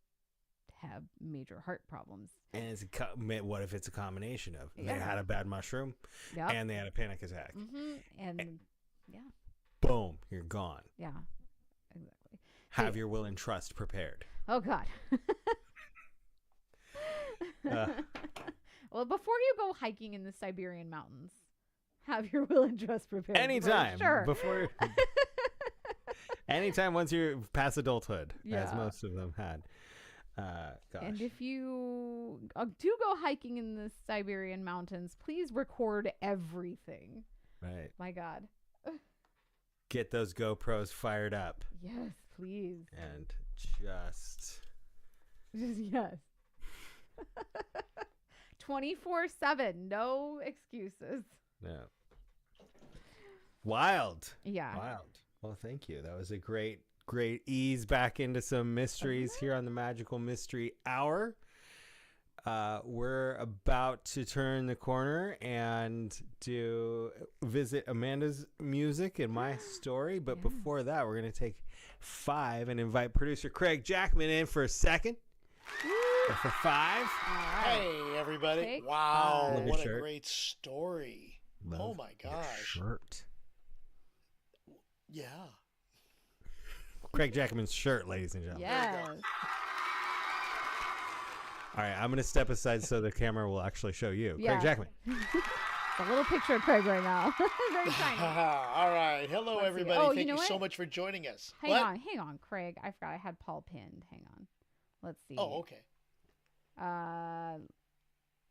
have major heart problems. And what if it's a combination of they had a bad mushroom and they had a panic attack? And boom, you're gone. Yeah, exactly. Have your will and trust prepared. Oh, God. Well, before you go hiking in the Siberian mountains, have your will and trust prepared. Anytime. Sure. Before. Anytime once you're past adulthood, as most of them had. Gosh. And if you do go hiking in the Siberian mountains, please record everything. Right. My God. Get those GoPros fired up. Yes, please. And just yes. 24/7. No excuses. No. Wild. Yeah. Wild. Well, thank you. That was a great ease back into some mysteries here on the Magical Mystery Hour. We're about to turn the corner and to visit Amanda's music and my story. But before that, we're going to take 5 and invite producer Craig Jackman in for a second. For 5. Right. Hey, everybody. Wow. What a great story. Oh, my gosh. Shirt. Yeah. Craig Jackman's shirt, ladies and gentlemen. Yes. All right, I'm going to step aside so the camera will actually show you. Craig Jackman. A little picture of Craig right now. Very tiny. All right. Hello, everybody. Thank you so much for joining us. Hang on, Craig. I forgot I had Paul pinned. Hang on. Let's see. Oh, okay.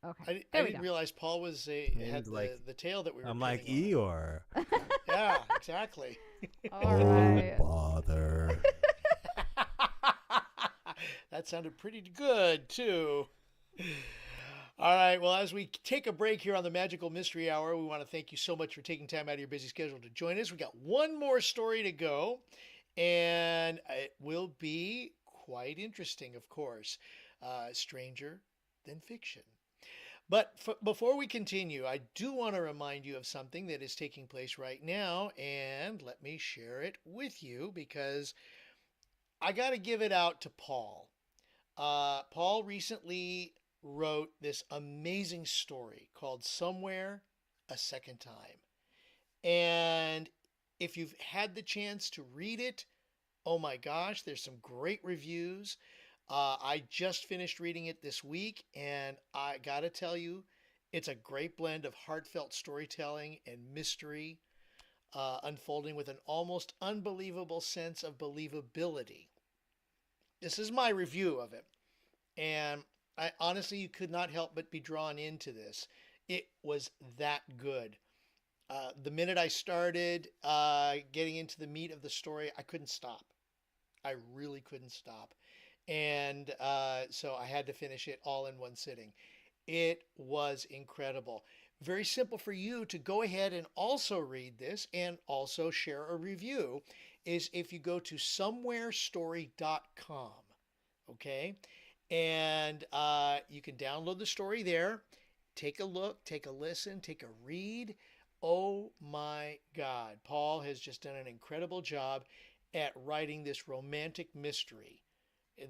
Okay. I didn't realize Paul had the tail that we were. I'm like Eeyore. Yeah, exactly. All right. Bother. That sounded pretty good too. All right. Well, as we take a break here on the Magical Mystery Hour, we want to thank you so much for taking time out of your busy schedule to join us. We got one more story to go, and it will be quite interesting, of course. Stranger than fiction. But before we continue, I do want to remind you of something that is taking place right now, and let me share it with you because I got to give it out to Paul. Paul recently wrote this amazing story called Somewhere a Second Time. And if you've had the chance to read it, oh my gosh, there's some great reviews. I just finished reading it this week, and I got to tell you, it's a great blend of heartfelt storytelling and mystery. unfolding with an almost unbelievable sense of believability. This is my review of it. And I honestly, you could not help but be drawn into this. It was that good. The minute I started getting into the meat of the story, I couldn't stop. I really couldn't stop. And so I had to finish it all in one sitting. It was incredible. Very simple for you to go ahead and also read this and also share a review is if you go to somewherestory.com. Okay. And you can download the story there. Take a look, take a listen, take a read. Oh my God. Paul has just done an incredible job at writing this romantic mystery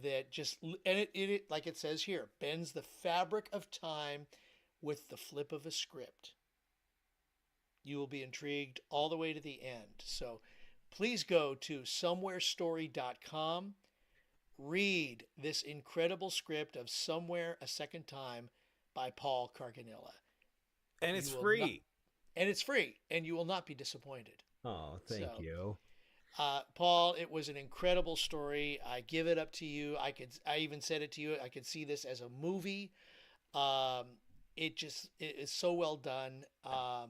that just, and it like it says here, bends the fabric of time with the flip of a script. You will be intrigued all the way to the end. So please go to somewherestory.com. Read this incredible script of Somewhere a Second Time by Paul Carganilla. And it's free. And it's free, and you will not be disappointed. Oh, thank you. Paul, it was an incredible story. I give it up to you. I even said it to you. I could see this as a movie. It is so well done. Wow.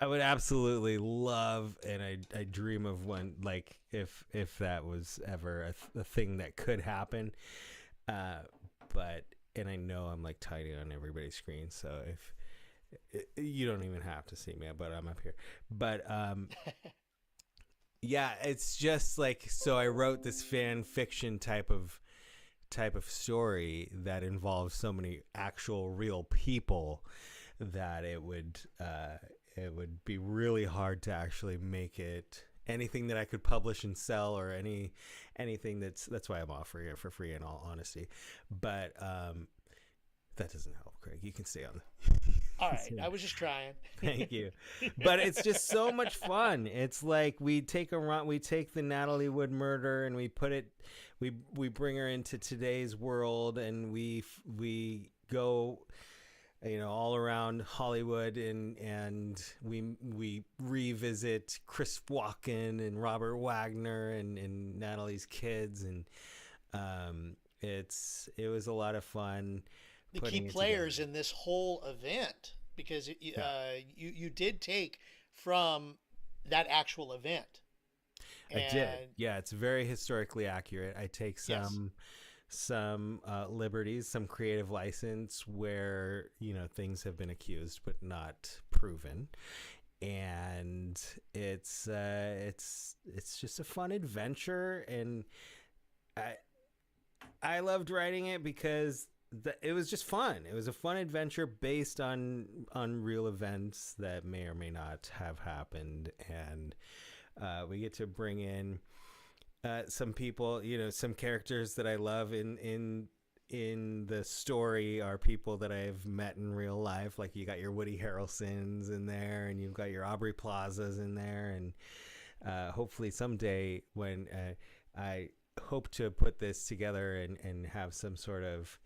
I would absolutely love, and I dream of one, like if that was ever a thing that could happen. But I know I'm like tiny on everybody's screen, so if you don't even have to see me, but I'm up here. But yeah, it's just like, so I wrote this fan fiction type of story that involves so many actual real people that it would be really hard to actually make it anything that I could publish and sell, or anything that's why I'm offering it for free, in all honesty. But that doesn't help, Craig. You can stay on. All right, I was just trying. Thank you. But it's just so much fun. It's like we take the Natalie Wood murder and we bring her into today's world, and we go, all around Hollywood, and we revisit Chris Walken and Robert Wagner and Natalie's kids, and it was a lot of fun. The key players in this whole event, because you did take from that actual event. I did. Yeah, it's very historically accurate. I take some liberties, some creative license where things have been accused but not proven, and it's just a fun adventure, and I loved writing it because it was just fun. It was a fun adventure based on real events that may or may not have happened, and we get to bring in some people, some characters that I love in the story are people that I've met in real life. Like you got your Woody Harrelsons in there, and you've got your Aubrey Plazas in there, and hopefully someday when I hope to put this together and have some sort of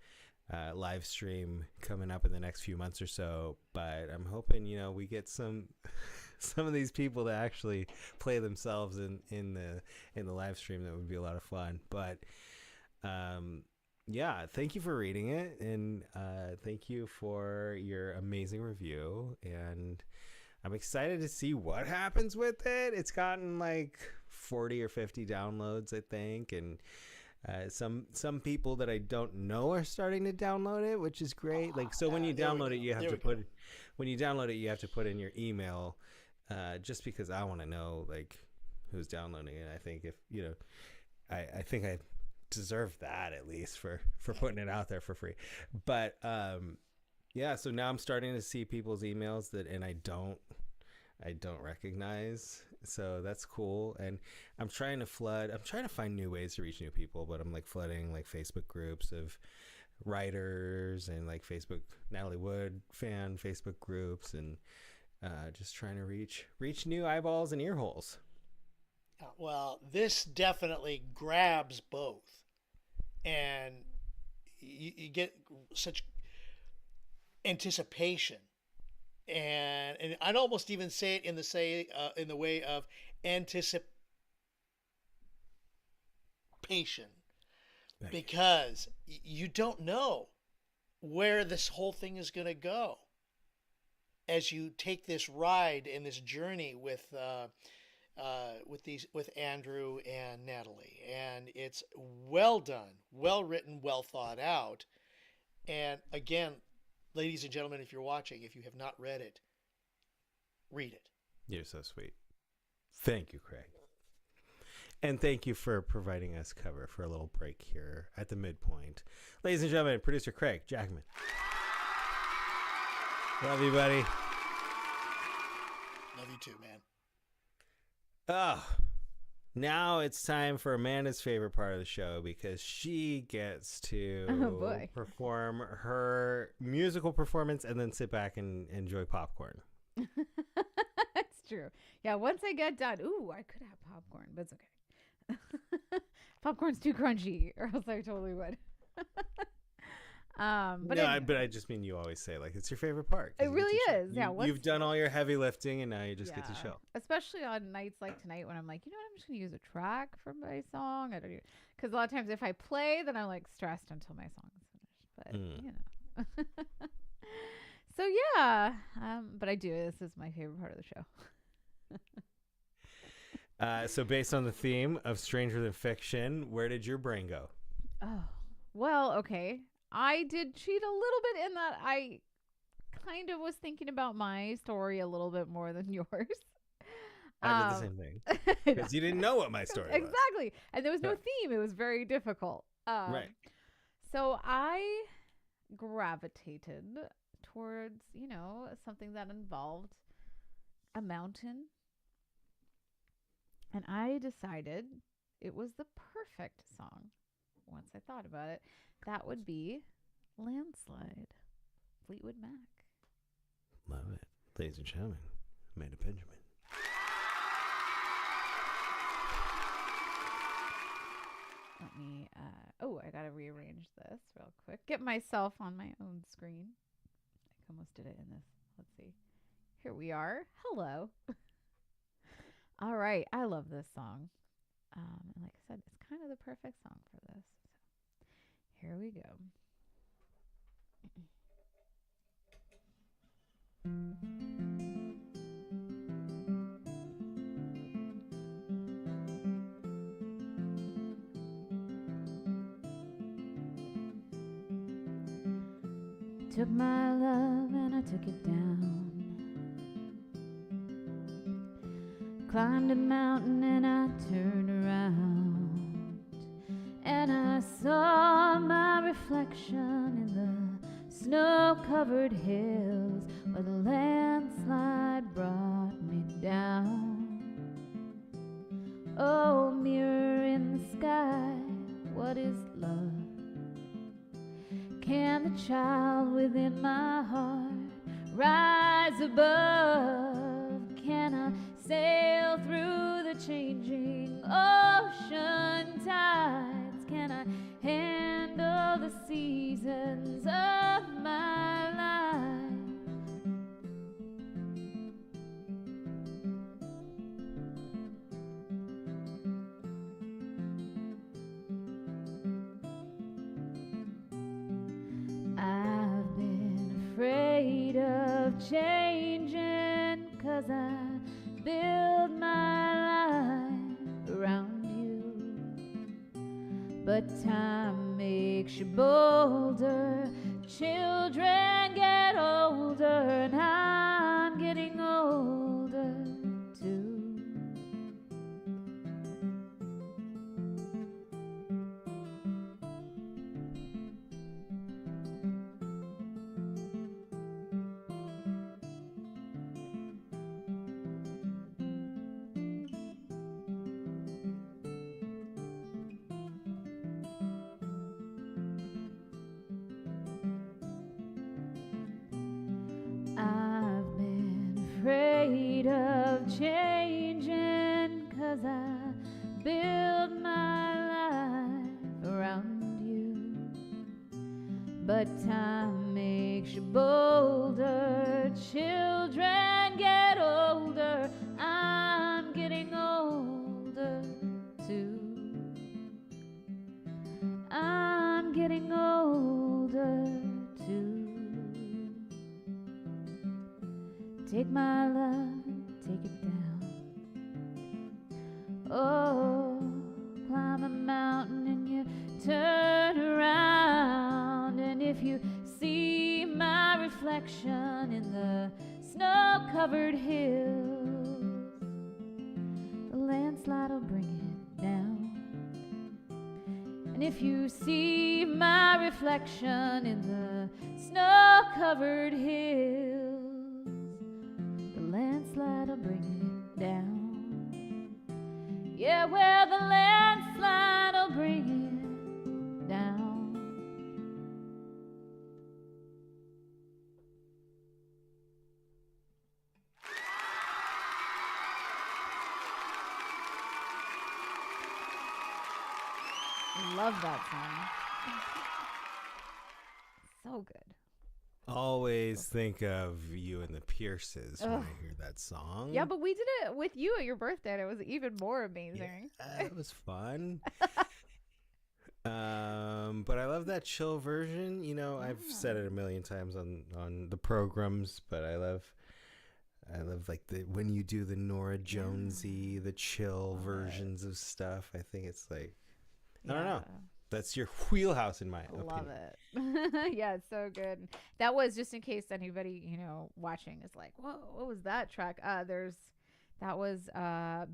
live stream coming up in the next few months or so, but I'm hoping we get some of these people to actually play themselves in the live stream. That would be a lot of fun. But yeah, thank you for reading it, and thank you for your amazing review, and I'm excited to see what happens with it. It's gotten like 40 or 50 downloads, I think, and some people that I don't know are starting to download it, which is great. Like, so when you download it, you have to put in your email, just because I want to know like who's downloading it. I think if I think I deserve that at least for putting it out there for free. But yeah, so now I'm starting to see people's emails and I don't recognize. So that's cool. And I'm trying to find new ways to reach new people, but I'm like flooding like Facebook groups of writers and like Facebook Natalie Wood fan Facebook groups, and just trying to reach new eyeballs and ear holes. Well, this definitely grabs both, and you get such anticipation and I'd almost even say it in the way of anticipation, Right. because you don't know where this whole thing is going to go as you take this ride and this journey with Andrew and Natalie. And it's well done, well written, well thought out. And again, ladies and gentlemen, if you're watching, if you have not read it, read it. You're so sweet. Thank you, Craig. And thank you for providing us cover for a little break here at the midpoint. Ladies and gentlemen, producer Craig Jackman. Love you, buddy. Love you too, man. Oh, now it's time for Amanda's favorite part of the show, because she gets to perform her musical performance and then sit back and enjoy popcorn. That's true. Yeah, once I get done, I could have popcorn, but it's okay. Popcorn's too crunchy, or else I totally would. But no, but I just mean, you always say, like, it's your favorite part. It really is. You've done all your heavy lifting, and now you just get to show. Especially on nights like tonight, when I'm like, you know what, I'm just gonna use a track for my song. I don't, because a lot of times if I play, then I'm like stressed until my song is finished. But you know. So yeah, but I do. This is my favorite part of the show. So based on the theme of Stranger Than Fiction, where did your brain go? Oh, well, okay. I did cheat a little bit in that I kind of was thinking about my story a little bit more than yours. I did the same thing. Because you didn't know what my story was. Exactly. And there was no theme. It was very difficult. Right. So I gravitated towards, something that involved a mountain. And I decided it was the perfect song. Once I thought about it, that would be Landslide, Fleetwood Mac. Love it. Ladies and gentlemen, Amanda Benjamin. Let me, I got to rearrange this real quick. Get myself on my own screen. I almost did it in this. Let's see. Here we are. Hello. All right. I love this song. And like I said, it's kind of the perfect song for this. So here we go. Took my love and I took it down. Climbed a mountain and I turned around, and I saw my reflection in the snow-covered hills where the landslide brought me down. Oh, mirror in the sky, what is love? Can the child within my heart rise above? Can I sail through the changing ocean tides? Can I handle the seasons of my life? I've been afraid of changing, 'cause I build my life around you, but time makes you bolder. Children get older, and I'm getting older too. I've been afraid of changing, 'cause I build my life around you, but time makes you bolder. children get older, I'm getting older too. I'm getting older too. Take my love and take it down. Oh, climb a mountain and you turn around, and if you see my reflection in the snow-covered hills, the landslide will bring it down. And if you see my reflection in the snow-covered hills, the landslide will bring it down. Yeah, well, the landslide will bring it down. I love that song. So good. Always think of you and the Pierces when I hear that song. Yeah, but we did it with you at your birthday, and it was even more amazing. Yeah, it was fun. But I love that chill version. You know, I've said it a million times on the programs, but I love like when you do the Nora Jonesy, the chill versions of stuff. I think it's like, I don't know. That's your wheelhouse in my opinion. Love it. Yeah, it's so good. That was, just in case anybody, watching is like, whoa, what was that track? That was, let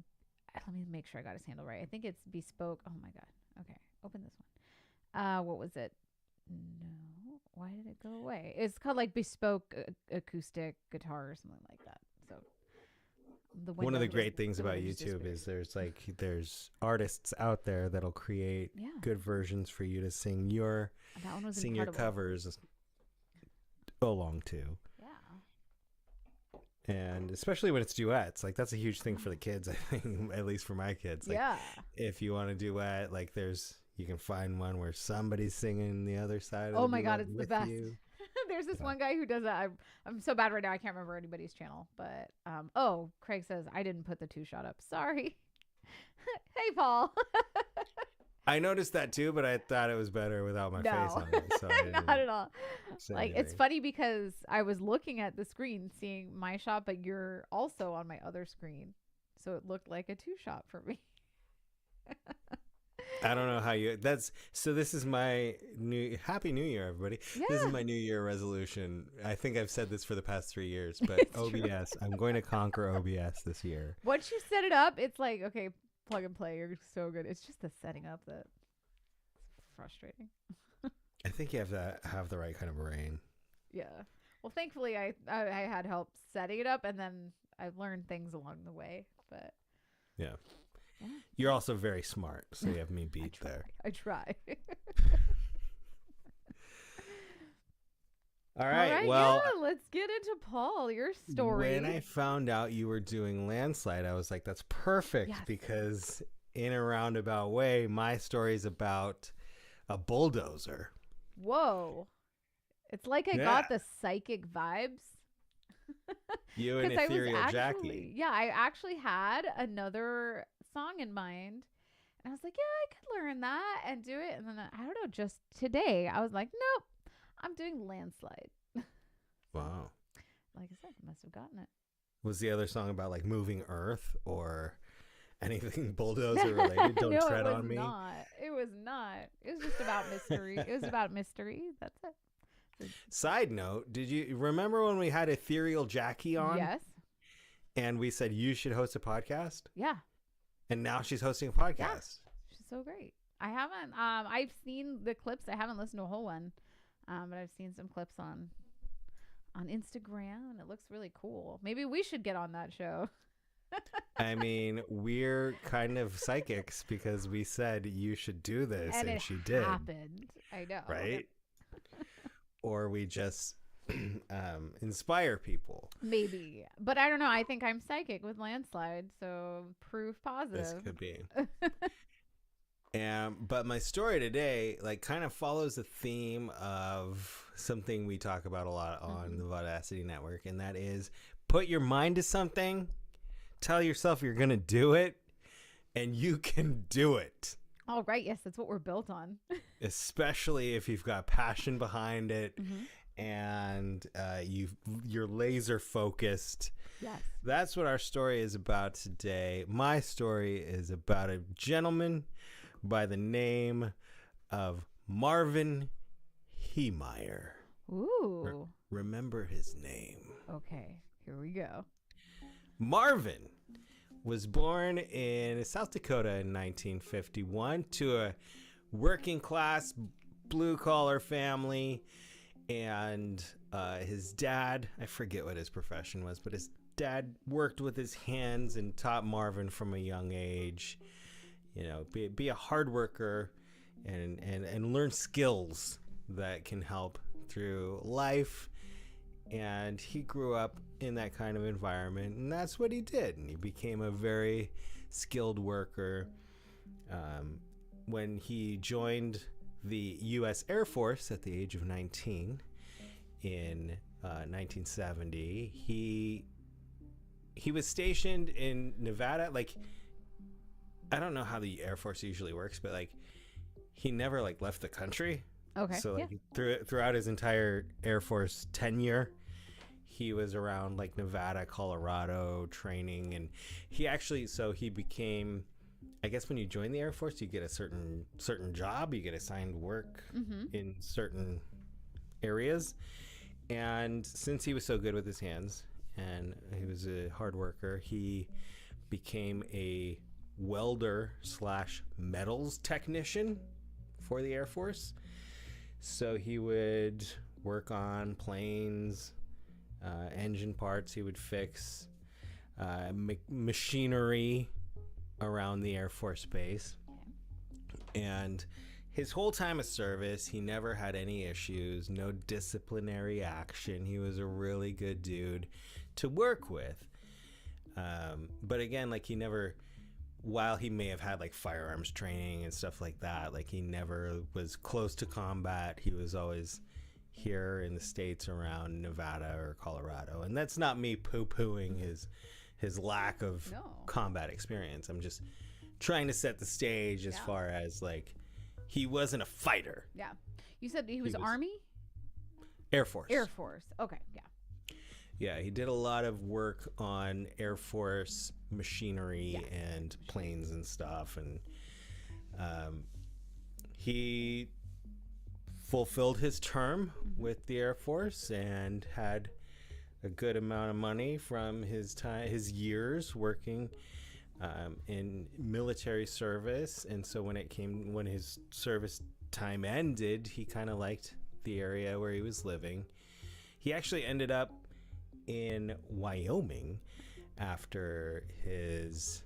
me make sure I got his handle right. I think it's Bespoke. Oh my God. Okay. Open this one. What was it? No. Why did it go away? It's called like Bespoke Acoustic Guitar or something like that. So one of the great things about YouTube is there's artists out there that'll create good versions for you to sing your covers along to. Yeah. And especially when it's duets, like that's a huge thing for the kids, I think, at least for my kids. Like, if you want to duet, like you can find one where somebody's singing the other side. Oh my God, it's the best. There's this one guy who does that. I'm so bad right now. I can't remember anybody's channel, but Craig says I didn't put the 2-shot up. Sorry. Hey, Paul. I noticed that too, but I thought it was better without my face on it. So not at all. Like, it's funny because I was looking at the screen, seeing my shot, but you're also on my other screen, so it looked like a 2-shot for me. I don't know how this is my Happy New Year, everybody. Yeah. This is my New Year resolution. I think I've said this for the past 3 years, but OBS, I'm going to conquer OBS this year. Once you set it up, it's like, okay, plug and play. You're so good. It's just the setting up that's frustrating. I think you have to have the right kind of brain. Yeah. Well, thankfully, I had help setting it up, and then I've learned things along the way, but yeah. You're also very smart, so you have me beat there. I try. All right, well, let's get into Paul, your story. When I found out you were doing Landslide, I was like, that's perfect, because in a roundabout way, my story is about a bulldozer. Whoa. It's like I got the psychic vibes. You and Ethereal Jackie. Yeah, I actually had another song in mind, and I was like, I could learn that and do it. And then I don't know, just today I was like, nope, I'm doing Landslide. Wow. Like I said, I must have gotten it. Was the other song about like moving Earth or anything bulldozer related? Don't tread on me. It was not. It was just about mystery. It was about mystery. That's it. Side note, did you remember when we had Ethereal Jackie on? Yes. And we said you should host a podcast? Yeah. And now she's hosting a podcast. Yeah. She's so great. I haven't I've seen the clips. I haven't listened to a whole one. But I've seen some clips on Instagram, and it looks really cool. Maybe we should get on that show. I mean, we're kind of psychics because we said you should do this, and she did. Happened. I know. Right? Or we just inspire people. Maybe. But I don't know. I think I'm psychic with Landslide, so proof positive. This could be. But my story today kind of follows the theme of something we talk about a lot on the Audacity Network, and that is put your mind to something, tell yourself you're going to do it, and you can do it. All right. Yes, that's what we're built on. Especially if you've got passion behind it and you're laser focused. Yes. That's what our story is about today. My story is about a gentleman by the name of Marvin Heemeyer. Ooh. Remember his name. Okay. Here we go. Marvin was born in South Dakota in 1951 to a working class blue collar family, and his dad, I forget what his profession was, but his dad worked with his hands and taught Marvin from a young age, you know, be a hard worker and learn skills that can help through life. And he grew up in that kind of environment, and that's what he did. And he became a very skilled worker. When he joined the U.S. Air Force at the age of 19 in 1970, he was stationed in Nevada. Like, I don't know how the Air Force usually works, but like, he never like left the country. Okay. So like throughout his entire Air Force tenure, he was around like Nevada, Colorado training, and he became, I guess when you join the Air Force, you get a certain job, you get assigned work in certain areas. And since he was so good with his hands and he was a hard worker, he became a welder / metals technician for the Air Force. So he would work on planes, engine parts. He would fix machinery around the Air Force Base. And his whole time of service, he never had any issues, no disciplinary action. He was a really good dude to work with. But again, like, he never, while he may have had like firearms training and stuff like that, like, he never was close to combat. He was always here in the States around Nevada or Colorado. And that's not me poo-pooing his lack of combat experience. I'm just trying to set the stage as far as like, he wasn't a fighter. Yeah. You said he was Army? Air Force. Air Force. Okay. Yeah. Yeah, he did a lot of work on Air Force machinery and planes and stuff. And he fulfilled his term with the Air Force and had a good amount of money from his years working in military service. And so when his service time ended, he kind of liked the area where he was living. He actually ended up in Wyoming after his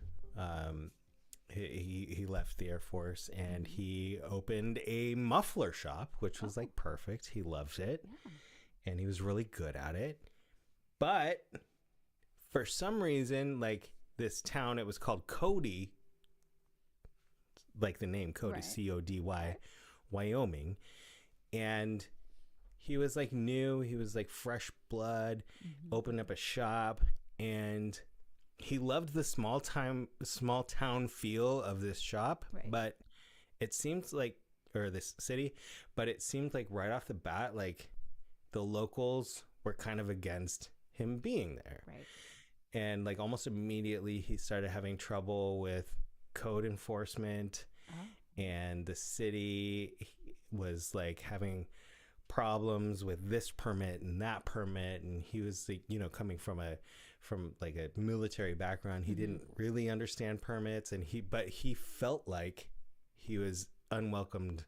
he left the Air Force, and he opened a muffler shop, which was like perfect. He loved it, and he was really good at it. But for some reason, like, this town, it was called Cody, like the name Cody, Cody, Wyoming. And he was like new, he was like fresh blood, opened up a shop, and he loved the small town feel of this shop. But it seems like, or this city, but it seemed like right off the bat, like, the locals were kind of against him being there. And like almost immediately he started having trouble with code enforcement, and the city was like having problems with this permit and that permit. And he was like, you know, coming from like a military background, he didn't really understand permits, and but he felt like he was unwelcomed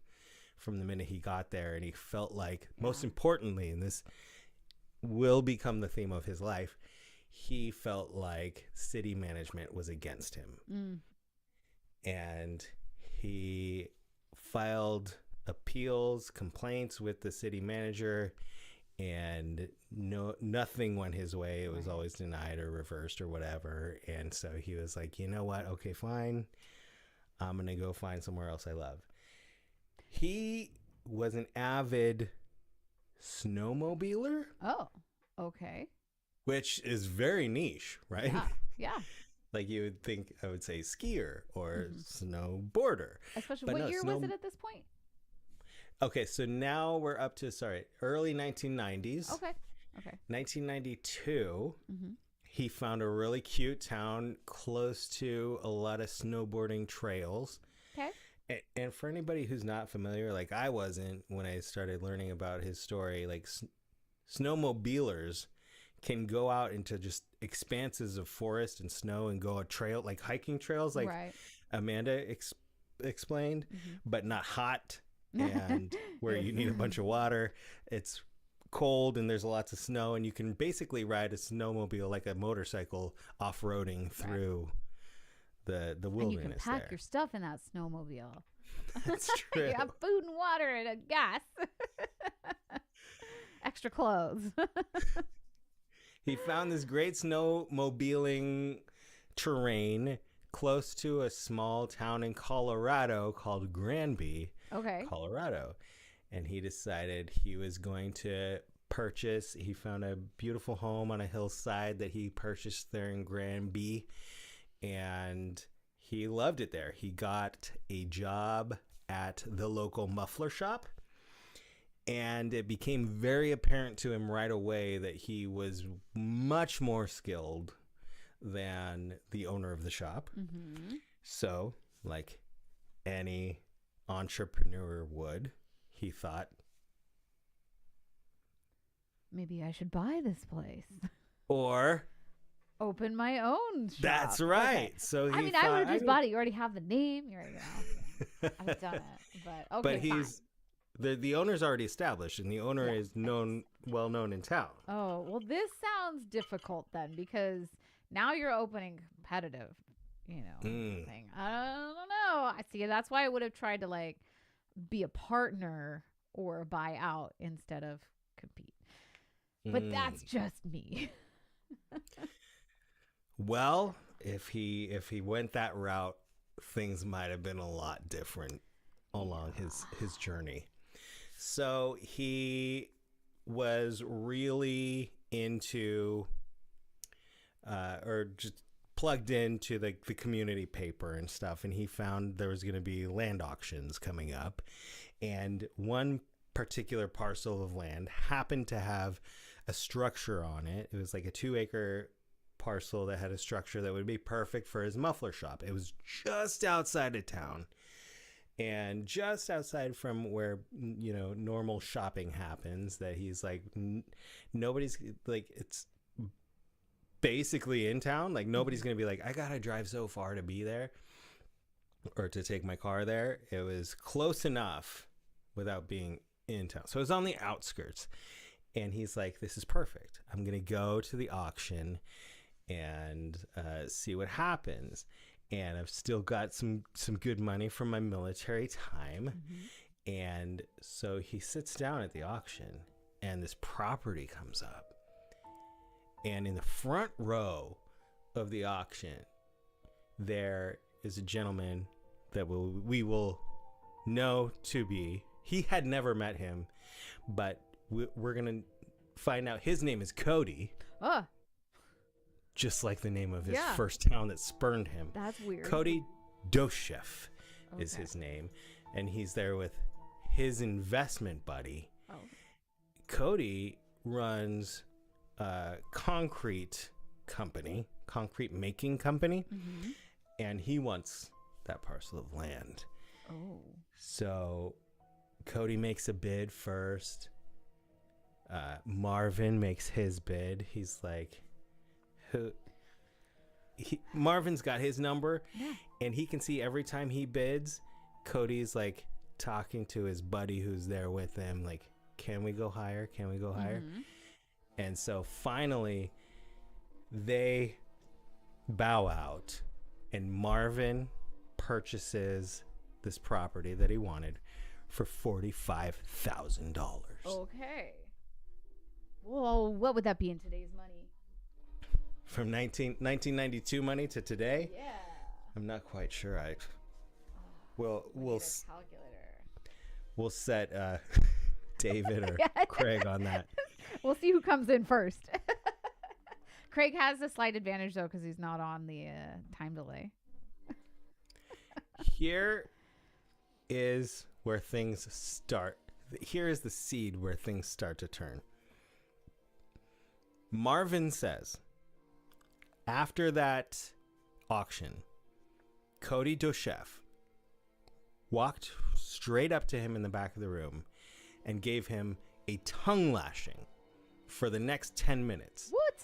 from the minute he got there. And he felt like, most importantly, and this will become the theme of his life, he felt like city management was against him. And he filed complaints with the city manager, and nothing went his way. It was always denied or reversed or whatever. And so he was like, you know what? Okay, fine. I'm going to go find somewhere else I love. He was an avid snowmobiler, Oh, okay. which is very niche, right? Yeah. Yeah. Like you would think I would say skier or snowboarder. Especially, But what no, year was it at this point? Okay, so now we're up to, early 1990s. Okay. Okay. 1992, Mm-hmm. he found a really cute town close to a lot of snowboarding trails. Okay. And for anybody who's not familiar, like I wasn't when I started learning about his story, like snowmobilers can go out into just expanses of forest and snow and go a trail, like hiking trails, like Right. Amanda explained, but not hot and where you need a bunch of water. It's cold and there's lots of snow, and you can basically ride a snowmobile like a motorcycle off-roading through the wilderness. And you can pack there. your stuff in that snowmobile. That's true. You have food and water and a gas. Extra clothes. He found this great snowmobiling terrain close to a small town in Colorado called Granby, Okay. Colorado. And he decided he was going to purchase. He found a beautiful home on a hillside that he purchased there in Granby. And he loved it there. He got a job at the local muffler shop. And it became very apparent to him right away that he was much more skilled than the owner of the shop. Mm-hmm. So, like any entrepreneur would, he thought, Maybe I should buy this place. or Open my own shop. that's right. Okay. So he I mean, thought, I would have just bought it. You already have the name. You already know. I've done it. But okay, but he's the owner's already established, and the owner is well known in town. Oh, well, this sounds difficult then, because now you're opening competitive, thing. I don't know. I see. That's why I would have tried to like be a partner or buy out instead of compete. But that's just me. Well, if he went that route, things might have been a lot different along his journey. So he was really into or just plugged into the community paper and stuff, and he found there was going to be land auctions coming up, and one particular parcel of land happened to have a structure on it. It was like a 2-acre parcel that had a structure that would be perfect for his muffler shop. It was just outside of town and just outside from where normal shopping happens, that he's like nobody's like, it's basically in town, like nobody's gonna be like, I gotta drive so far to be there or to take my car there. It was close enough without being in town, so it was on the outskirts. And he's like, this is perfect. I'm gonna go to the auction and see what happens. And I've still got some good money from my military time. And so he sits down at the auction, and this property comes up. And in the front row of the auction, there is a gentleman that we will know to be, he had never met him, but we're going to find out his name is Cody. Oh, Just like the name of his first town that spurned him. that's weird. Cody Dosheff is his name. And he's there with his investment buddy. Oh. Cody runs a concrete making company. And he wants that parcel of land. Oh. So Cody makes a bid first. Marvin makes his bid. He's like, Marvin's got his number, and he can see every time he bids, Cody's like talking to his buddy who's there with him, like, can we go higher? Can we go higher? And so finally they bow out, and Marvin purchases this property that he wanted for $45,000. Okay. Well, what would that be in today's money? From 1992 money to today? Yeah. I'm not quite sure. We'll Calculator. we'll set David or Yeah. Craig on that. We'll see who comes in first. Craig has a slight advantage, though, because he's not on the time delay. Here is where things start. Here is the seed where things start to turn. Marvin says, after that auction, Cody Dochef walked straight up to him in the back of the room and gave him a tongue lashing for the next 10 minutes. What?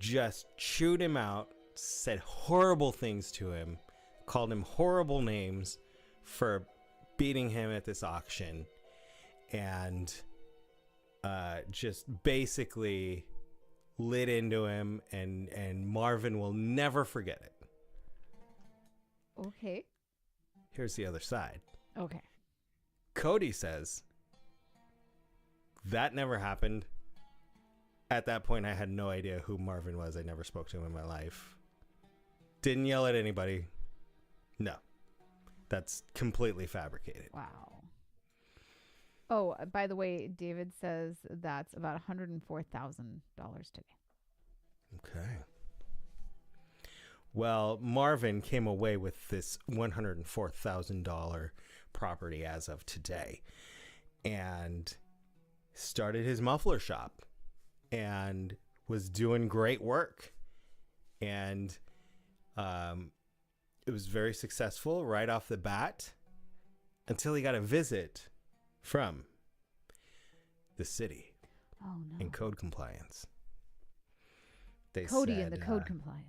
Just chewed him out, said horrible things to him, called him horrible names for beating him at this auction, and just basically lit into him, and Marvin will never forget it. Okay. Here's the other side. Okay. Cody says that never happened. At that point, I had no idea who Marvin was. I never spoke to him in my life. Didn't yell at anybody. No. That's completely fabricated. Wow. Oh, by the way, David says that's about $104,000 today. Okay. Well, Marvin came away with this $104,000 property as of today and started his muffler shop and was doing great work. And it was very successful right off the bat until he got a visit from the city and code compliance. They Cody said, and the code compliance.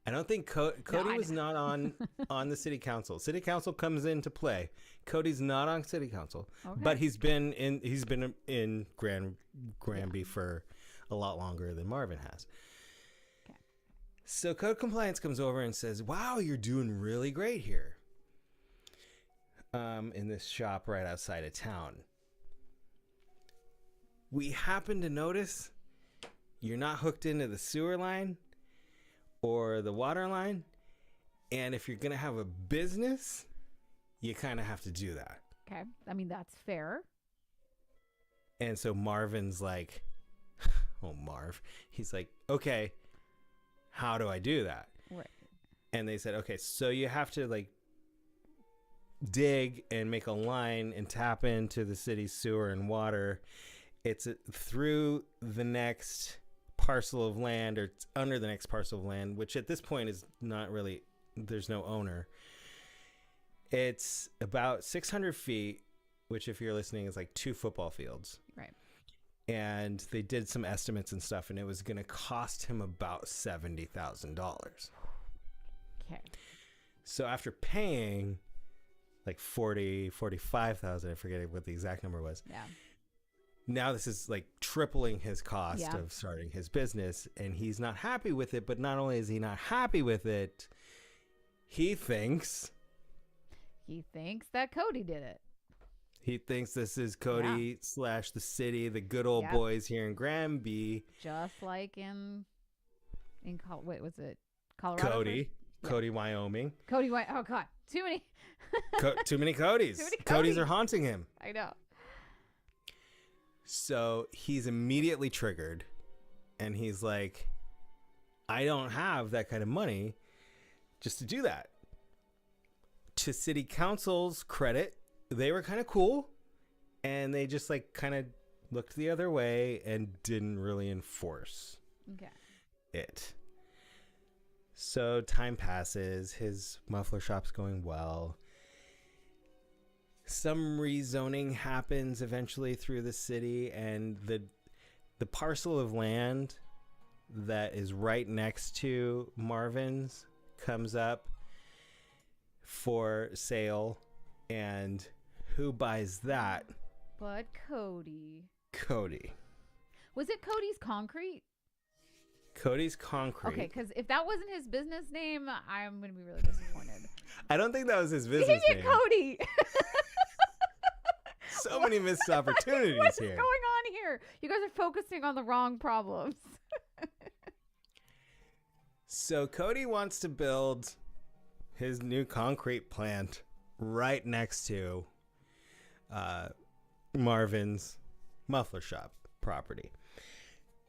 I don't think Cody was not on the city council. City council comes into play. Cody's not on city council, but he's been in Granby for a lot longer than Marvin has. Okay. So code compliance comes over and says, "Wow, you're doing really great here. In this shop right outside of town. We happen to notice you're not hooked into the sewer line or the water line. And if you're going to have a business, you kind of have to do that." Okay. I mean, that's fair. And so Marvin's like, oh, Marv. He's like, okay, how do I do that? Right. And they said, okay, so you have to like dig and make a line and tap into the city's sewer and water. It's through the next parcel of land, or it's under the next parcel of land, which at this point is not really, there's no owner. It's about 600 feet, which if you're listening is like 2 football fields. Right. And they did some estimates and stuff, and it was going to cost him about $70,000. Okay. So after paying like 45,000, I forget what the exact number was. Yeah. Now this is like tripling his cost of starting his business, and he's not happy with it. But not only is he not happy with it, he thinks that Cody did it. He thinks this is Cody / the city, the good old boys here in Granby. Just like in wait, was it Colorado? Cody, Wyoming. Oh God, too many. Too many Codys. Too many Codys are haunting him. I know. So he's immediately triggered, and he's like, I don't have that kind of money just to do that. To city council's credit, they were kind of cool, and they just like kind of looked the other way and didn't really enforce it. So time passes, his muffler shop's going well. Some rezoning happens eventually through the city, and the parcel of land that is right next to Marvin's comes up for sale. And who buys that? But Cody. Was it Cody's Concrete? Cody's Concrete. Okay, because if that wasn't his business name, I'm going to be really disappointed. I don't think that was his business name. Cody. So many missed opportunities What's here. What's going on here? You guys are focusing on the wrong problems. So Cody wants to build his new concrete plant right next to Marvin's muffler shop property.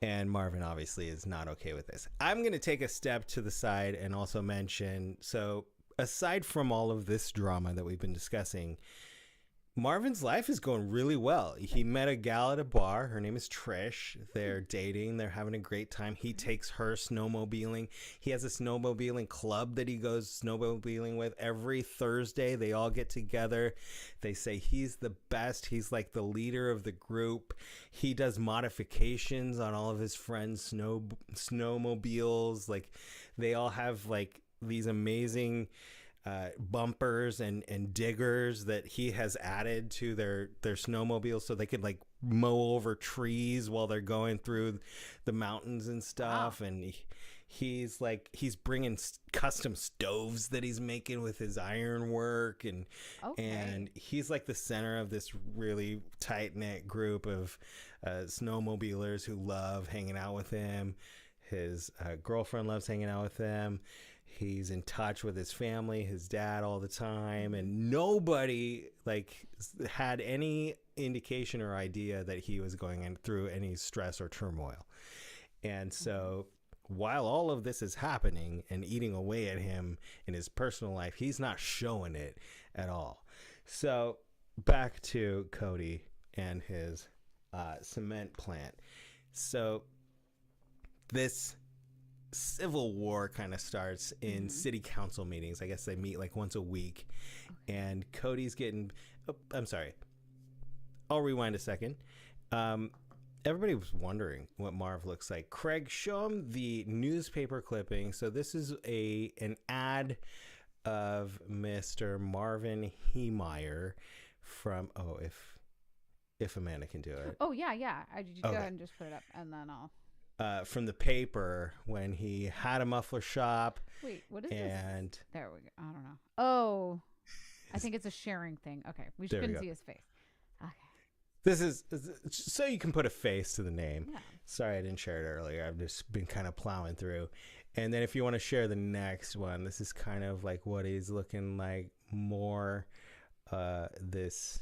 And Marvin obviously is not okay with this. I'm going to take a step to the side and also mention, so aside from all of this drama that we've been discussing, Marvin's life is going really well. He met a gal at a bar. Her name is Trish. They're dating. They're having a great time. He takes her snowmobiling. He has a snowmobiling club that he goes snowmobiling with every Thursday. They all get together. They say he's the best. He's like the leader of the group. He does modifications on all of his friends' snowmobiles. Like, they all have like these amazing bumpers and diggers that he has added to their snowmobiles so they could like mow over trees while they're going through the mountains and stuff. Wow. And he's bringing custom stoves that he's making with his iron work, and he's like the center of this really tight-knit group of snowmobilers who love hanging out with him. His girlfriend loves hanging out with him. He's in touch with his family, his dad, all the time, and nobody like had any indication or idea that he was going through any stress or turmoil. And so while all of this is happening and eating away at him in his personal life, he's not showing it at all. So back to Cody and his cement plant. So this civil war kind of starts in city council meetings. I guess they meet like once a week, and Cody's getting I'm sorry, I'll rewind a second. Everybody was wondering what Marv looks like. Craig, show him the newspaper clipping. So this is an ad of Mr. Marvin Heemeyer from if Amanda can do it. Oh yeah, I just go ahead and just put it up, and then I'll from the paper when he had a muffler shop. Wait, what is this? There we go. I don't know. Oh, I think it's a sharing thing. Okay, we just couldn't see his face. Okay. This is so you can put a face to the name. Yeah. Sorry, I didn't share it earlier. I've just been kind of plowing through. And then if you want to share the next one, this is kind of like what he's looking like more this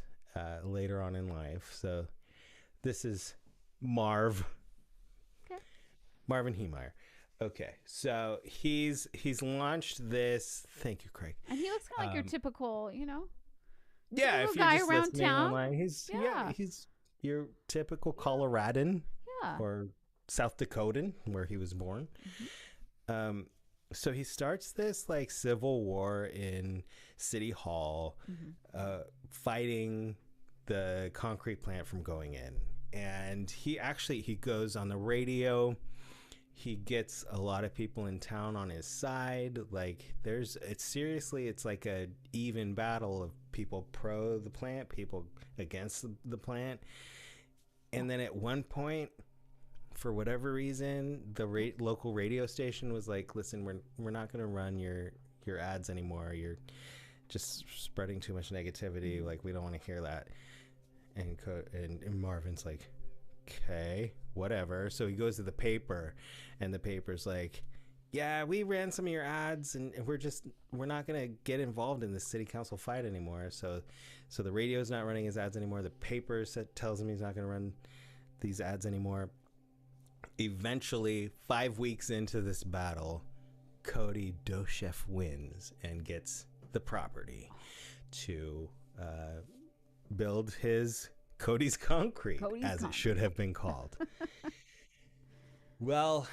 later on in life. So this is Marvin Heemeyer. Okay, so he's launched this. Thank you, Craig. And he looks kind of like your typical, yeah, if you're guy just around town. Online, he's your typical Coloradan, or South Dakotan, where he was born. So he starts this like civil war in City Hall, fighting the concrete plant from going in, and he goes on the radio. He gets a lot of people in town on his side. Like it's like a even battle of people pro the plant, people against the plant. And then at one point, for whatever reason, the local radio station was like, "Listen, we're not going to run your ads anymore. You're just spreading too much negativity. Like, we don't want to hear that." And Marvin's like, "Okay, whatever." So he goes to the paper, and the paper's like, "Yeah, we ran some of your ads, and we're not going to get involved in this city council fight anymore." So the radio's not running his ads anymore. The paper tells him he's not going to run these ads anymore. Eventually, 5 weeks into this battle, Cody Dochef wins and gets the property to build his Cody's Concrete, it should have been called. Well,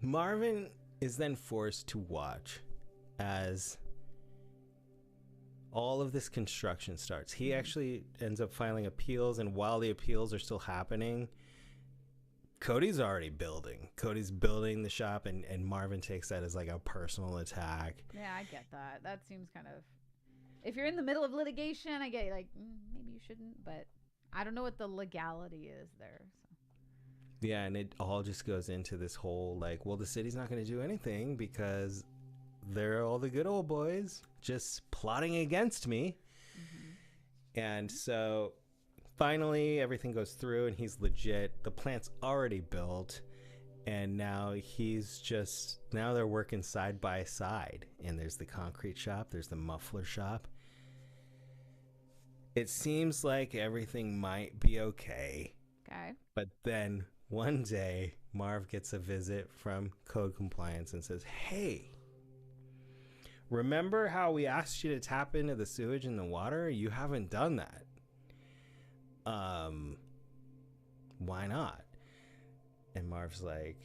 Marvin is then forced to watch as all of this construction starts. He actually ends up filing appeals, and while the appeals are still happening, Cody's already building. Cody's building the shop, and Marvin takes that as like a personal attack. Yeah, I get that. That seems kind of... If you're in the middle of litigation, I get like, maybe you shouldn't, but I don't know what the legality is there. So. Yeah, and it all just goes into this whole like, well, the city's not going to do anything because they're all the good old boys just plotting against me. And so finally everything goes through and he's legit. The plant's already built, and now they're working side by side. And there's the concrete shop, there's the muffler shop. it seems like everything might be okay. Okay. But then one day, Marv gets a visit from code compliance and says, hey, remember how we asked you to tap into the sewage and the water? You haven't done that. Why not? And Marv's like,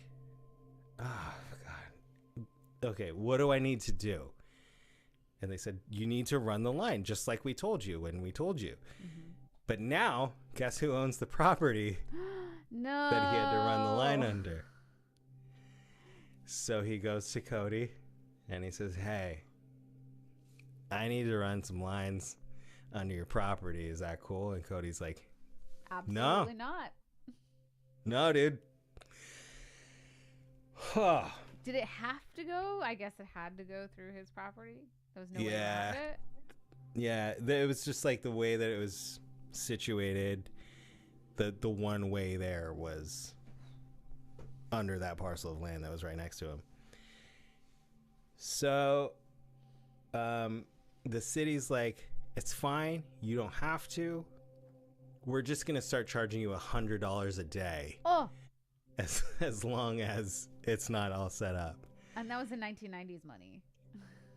oh, God. Okay, what do I need to do? And they said, you need to run the line, just like we told you when we told you. Mm-hmm. But now, guess who owns the property No. that he had to run the line under? So he goes to Cody and he says, hey, I need to run some lines under your property. Is that cool? And Cody's like, Absolutely not. No, dude. Did it have to go? I guess it had to go through his property. There was no way around it. Yeah, it was just like the way that it was situated. The one way there was under that parcel of land that was right next to him. So, the city's like, it's fine. You don't have to. We're just gonna start charging you $100 a day. Oh. As long as it's not all set up. And that was the 1990s money.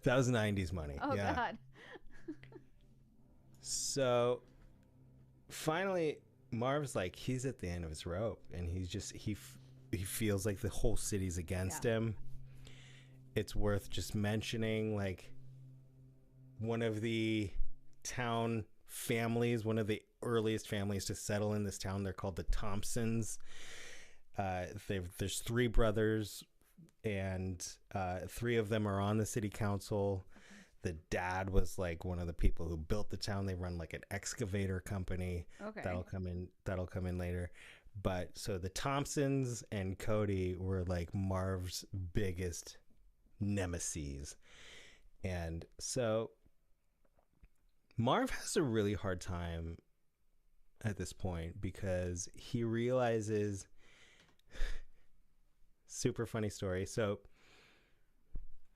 That was 90s money. Oh, yeah. God. So finally, Marv's like, he's at the end of his rope, and he's just he feels like the whole city's against him. It's worth just mentioning, like, one of the town families, one of the earliest families to settle in this town, they're called the Thompsons. There's 3 brothers, and 3 of them are on the city council. The dad was like one of the people who built the town. They run like an excavator company. Okay. That'll come in later. But so the Thompsons and Cody were like Marv's biggest nemesis. And so Marv has a really hard time at this point because he realizes, super funny story. So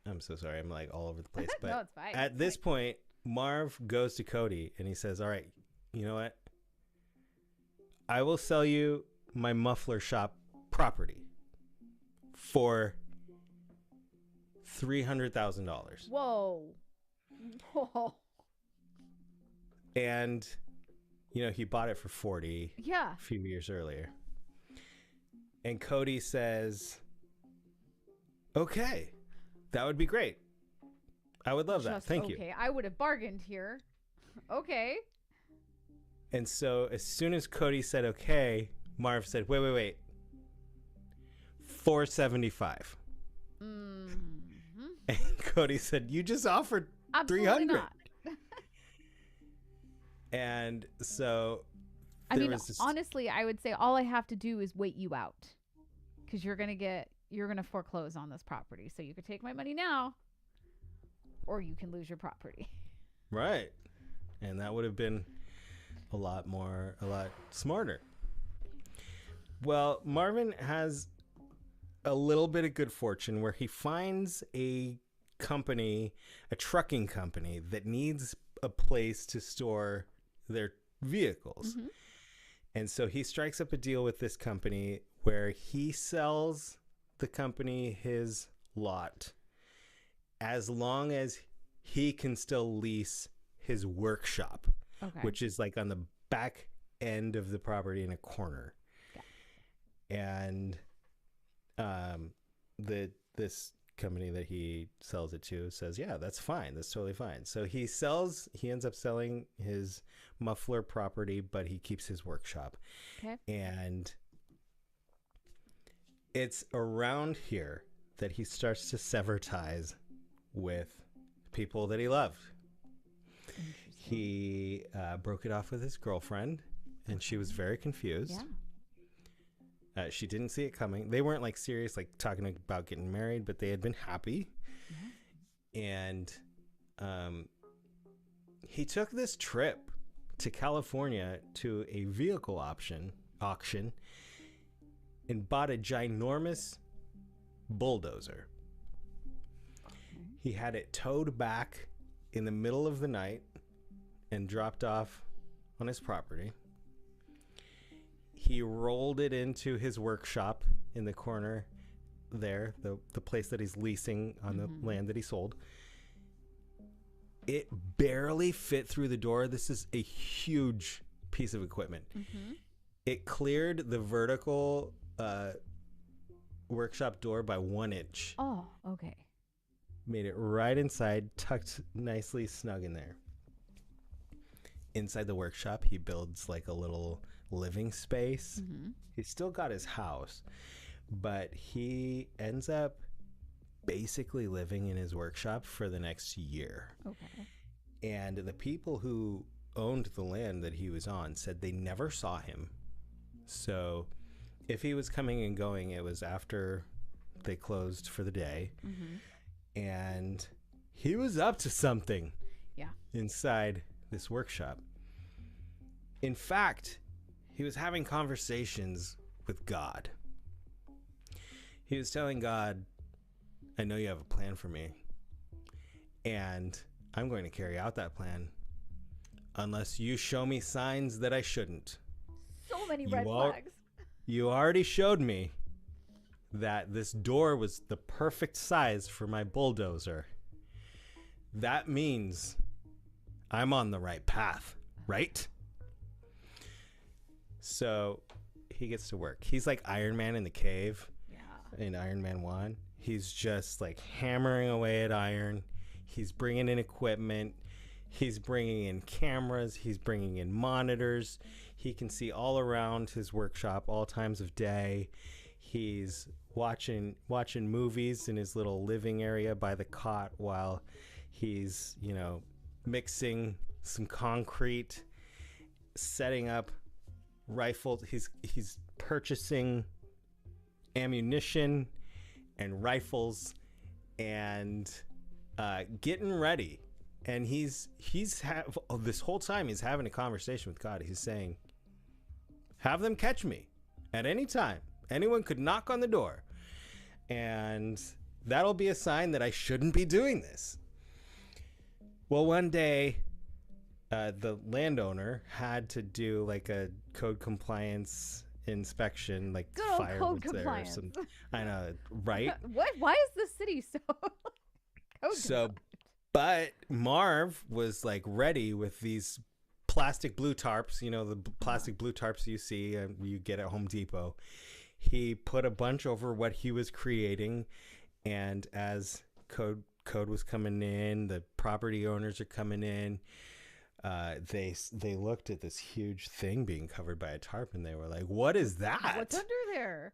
I'm so sorry. I'm like all over the place. But no, it's fine. At this point, Marv goes to Cody and he says, all right, you know what? I will sell you my muffler shop property for $300,000. Whoa. Whoa. And, you know, he bought it for 40 Yeah. a few years earlier. And Cody says, okay, that would be great. I would love that. Thank you. Okay, I would have bargained here. Okay. And so as soon as Cody said okay, Marv said, wait. $475. Mm-hmm. And Cody said, you just offered Absolutely $300. not. And so I mean, honestly, I would say all I have to do is wait you out, because you're gonna foreclose on this property. So you could take my money now, or you can lose your property. Right. And that would have been a lot smarter. Well, Marvin has a little bit of good fortune where he finds a trucking company that needs a place to store their vehicles. Mm-hmm. And so he strikes up a deal with this company where he sells the company his lot as long as he can still lease his workshop, which is like on the back end of the property in a corner. Yeah. And this company that he sells it to says, yeah, that's fine. That's totally fine. So he ends up selling his muffler property, but he keeps his workshop. Okay. And it's around here that he starts to sever ties with people that he loved. He broke it off with his girlfriend, and she was very confused. Yeah. She didn't see it coming. They weren't like serious, like talking about getting married, but they had been happy. Mm-hmm. And he took this trip to California to a vehicle auction and bought a ginormous bulldozer. Okay. He had it towed back in the middle of the night and dropped off on his property. He rolled it into his workshop in the corner there, the place that he's leasing on the land that he sold. It barely fit through the door. This is a huge piece of equipment. It cleared the vertical workshop door by 1 inch. Oh, okay. Made it right inside, tucked nicely snug in there. Inside the workshop, he builds like a little living space. He's still got his house, but he ends up basically living in his workshop for the next year. Okay. And the people who owned the land that he was on said they never saw him. So if he was coming and going, it was after they closed for the day. And he was up to something inside this workshop. In fact, he was having conversations with God. He was telling God, I know you have a plan for me, and I'm going to carry out that plan unless you show me signs that I shouldn't. So many red flags. You already showed me that this door was the perfect size for my bulldozer. That means I'm on the right path, right? So he gets to work. He's like Iron Man in the cave in Iron Man 1. He's just like hammering away at iron. He's bringing in equipment. He's bringing in cameras. He's bringing in monitors. He can see all around his workshop all times of day. He's watching movies in his little living area by the cot while he's, mixing some concrete, setting up rifles. He's purchasing ammunition and rifles and getting ready. And this whole time he's having a conversation with God. He's saying, have them catch me at any time. Anyone could knock on the door, and that'll be a sign that I shouldn't be doing this. Well, one day, the landowner had to do like a code compliance inspection, like good old fire code was there or compliance. something. I know, right? What? Why is the city so So, but Marv was like ready with these plastic blue tarps, the plastic blue tarps you see you get at Home Depot. He put a bunch over what he was creating, and as code was coming in, the property owners are coming in. They looked at this huge thing being covered by a tarp, and they were like, "What is that? What's under there?"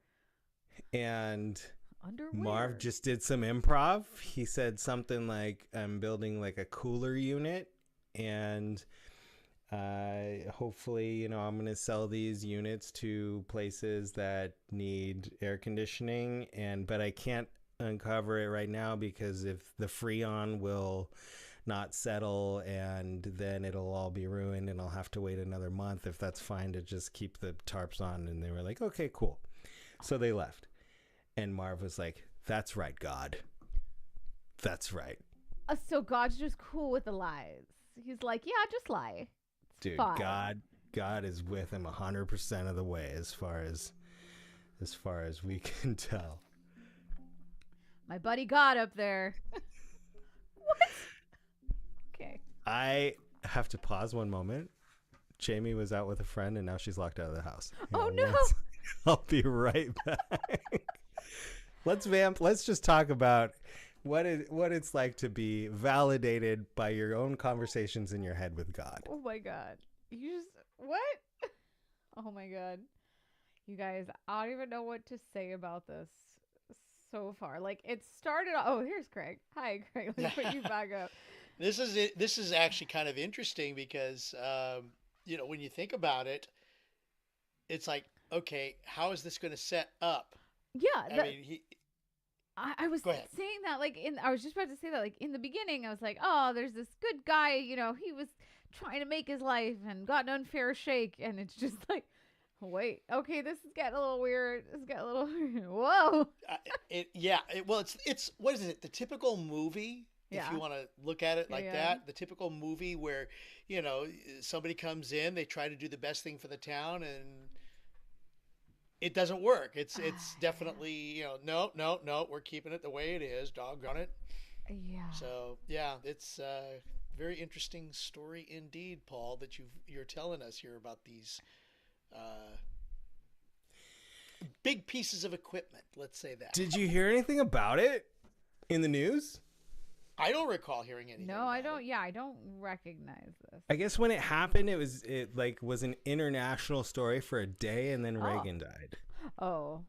And Underwear. Marv just did some improv. He said something like, I'm building like a cooler unit, and hopefully, I'm going to sell these units to places that need air conditioning, but I can't uncover it right now because if the Freon will not settle, and then it'll all be ruined, and I'll have to wait another month if that's fine to just keep the tarps on. And they were like, okay, cool. So they left. And Marv was like, that's right, God. That's right. So God's just cool with the lies. He's like, yeah, just lie. It's Dude, fine. God is with him 100% of the way as far as we can tell. My buddy God up there. What? Okay. I have to pause one moment. Jamie was out with a friend, and now she's locked out of the house. Oh, no. I'll be right back. Let's just talk about what it's like to be validated by your own conversations in your head with God. Oh my God. What? Oh my God. You guys, I don't even know what to say about this so far. Like, it started. Oh, here's Craig. Hi, Craig. Let me put you back up. This is actually kind of interesting because, when you think about it, it's like, okay, how is this going to set up? Yeah. I I was saying that, I was just about to say that, in the beginning, I was like, oh, there's this good guy, he was trying to make his life and got an unfair shake. And it's just like, wait, okay, this is getting a little weird. It's getting a little, whoa. It's what is it? The typical movie if you want to look at it like Yeah. that. The typical movie where, somebody comes in, they try to do the best thing for the town, and it doesn't work. It's definitely, no, we're keeping it the way it is. Doggone it. Yeah. So yeah, it's a very interesting story indeed, Paul, that you're telling us here about these big pieces of equipment. Let's say that. Did you hear anything about it in the news? I don't recall hearing anything. No, I don't. Yeah, I don't recognize this. I guess when it happened, it was an international story for a day, and then Reagan died, Oh.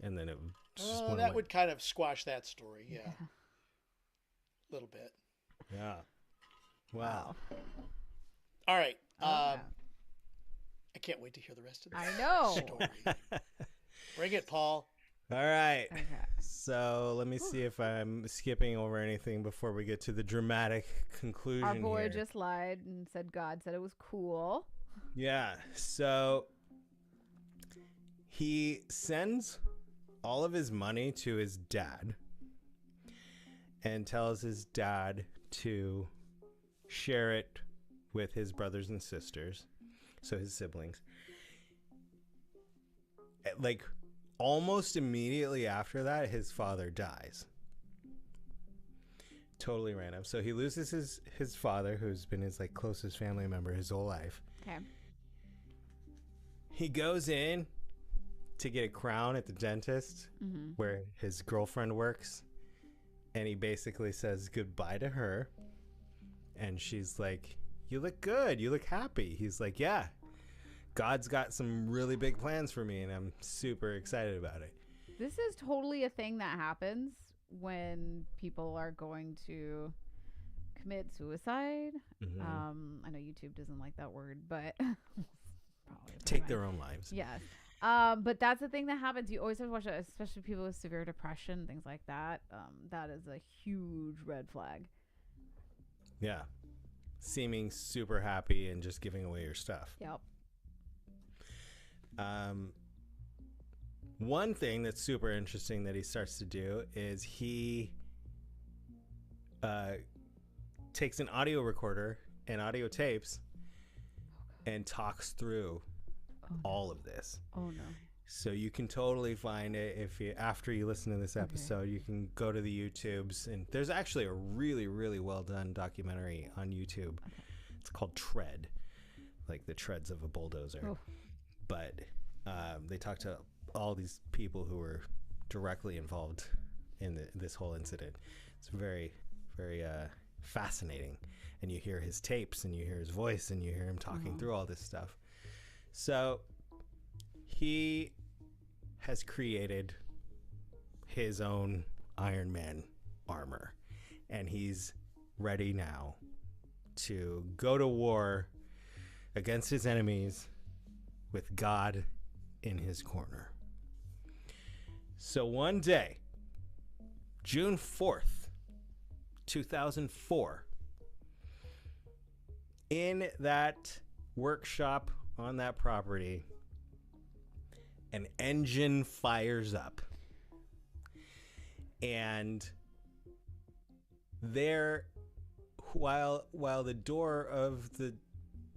and then it just Oh, went that away. would kind of squash that story. Yeah. A little bit. Yeah. Wow. All right. Yeah. I can't wait to hear the rest of this I know. story. Bring it, Paul. All right. Okay. So let me see if I'm skipping over anything before we get to the dramatic conclusion. Our boy here. just lied and said God said it was cool. Yeah. So he sends all of his money to his dad and tells his dad to share it with his brothers and sisters, so his siblings. Like almost immediately after that, his father dies. Totally random. So he loses his father, who's been his closest family member his whole life. Okay. He goes in to get a crown at the dentist where his girlfriend works, and he basically says goodbye to her, and she's like, "You look good, you look happy." He's like, "Yeah, God's got some really big plans for me, and I'm super excited about it." This is totally a thing that happens when people are going to commit suicide. I know YouTube doesn't like that word, but probably Take their own lives. Yes. But that's the thing that happens. You always have to watch it, especially people with severe depression, things like that. That is a huge red flag. Yeah. Seeming super happy and just giving away your stuff. Yep. One thing that's super interesting that he starts to do is he takes an audio recorder and audio tapes and talks through all of this. Oh no. So you can totally find it after you listen to this episode. You can go to the YouTubes, and there's actually a really, really well done documentary on YouTube. Okay. It's called Tread, like the treads of a bulldozer. Oh. But they talk to all these people who were directly involved in this whole incident. It's very, very fascinating. And you hear his tapes, and you hear his voice, and you hear him talking through all this stuff. So he has created his own Iron Man armor, and he's ready now to go to war against his enemies with God in his corner. So one day, June 4th, 2004, in that workshop on that property, an engine fires up. And there, while the door of the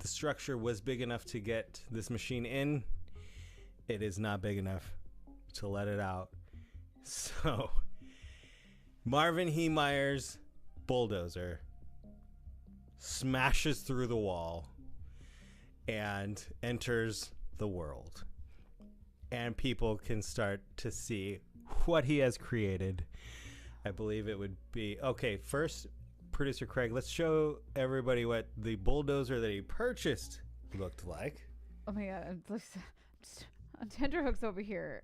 structure was big enough to get this machine in, it is not big enough to let it out. So Marvin Heemeyer's bulldozer smashes through the wall and enters the world. And people can start to see what he has created. I believe it would be... Okay, first, Producer Craig, let's show everybody what the bulldozer that he purchased looked like. Oh my god, tenterhooks over here.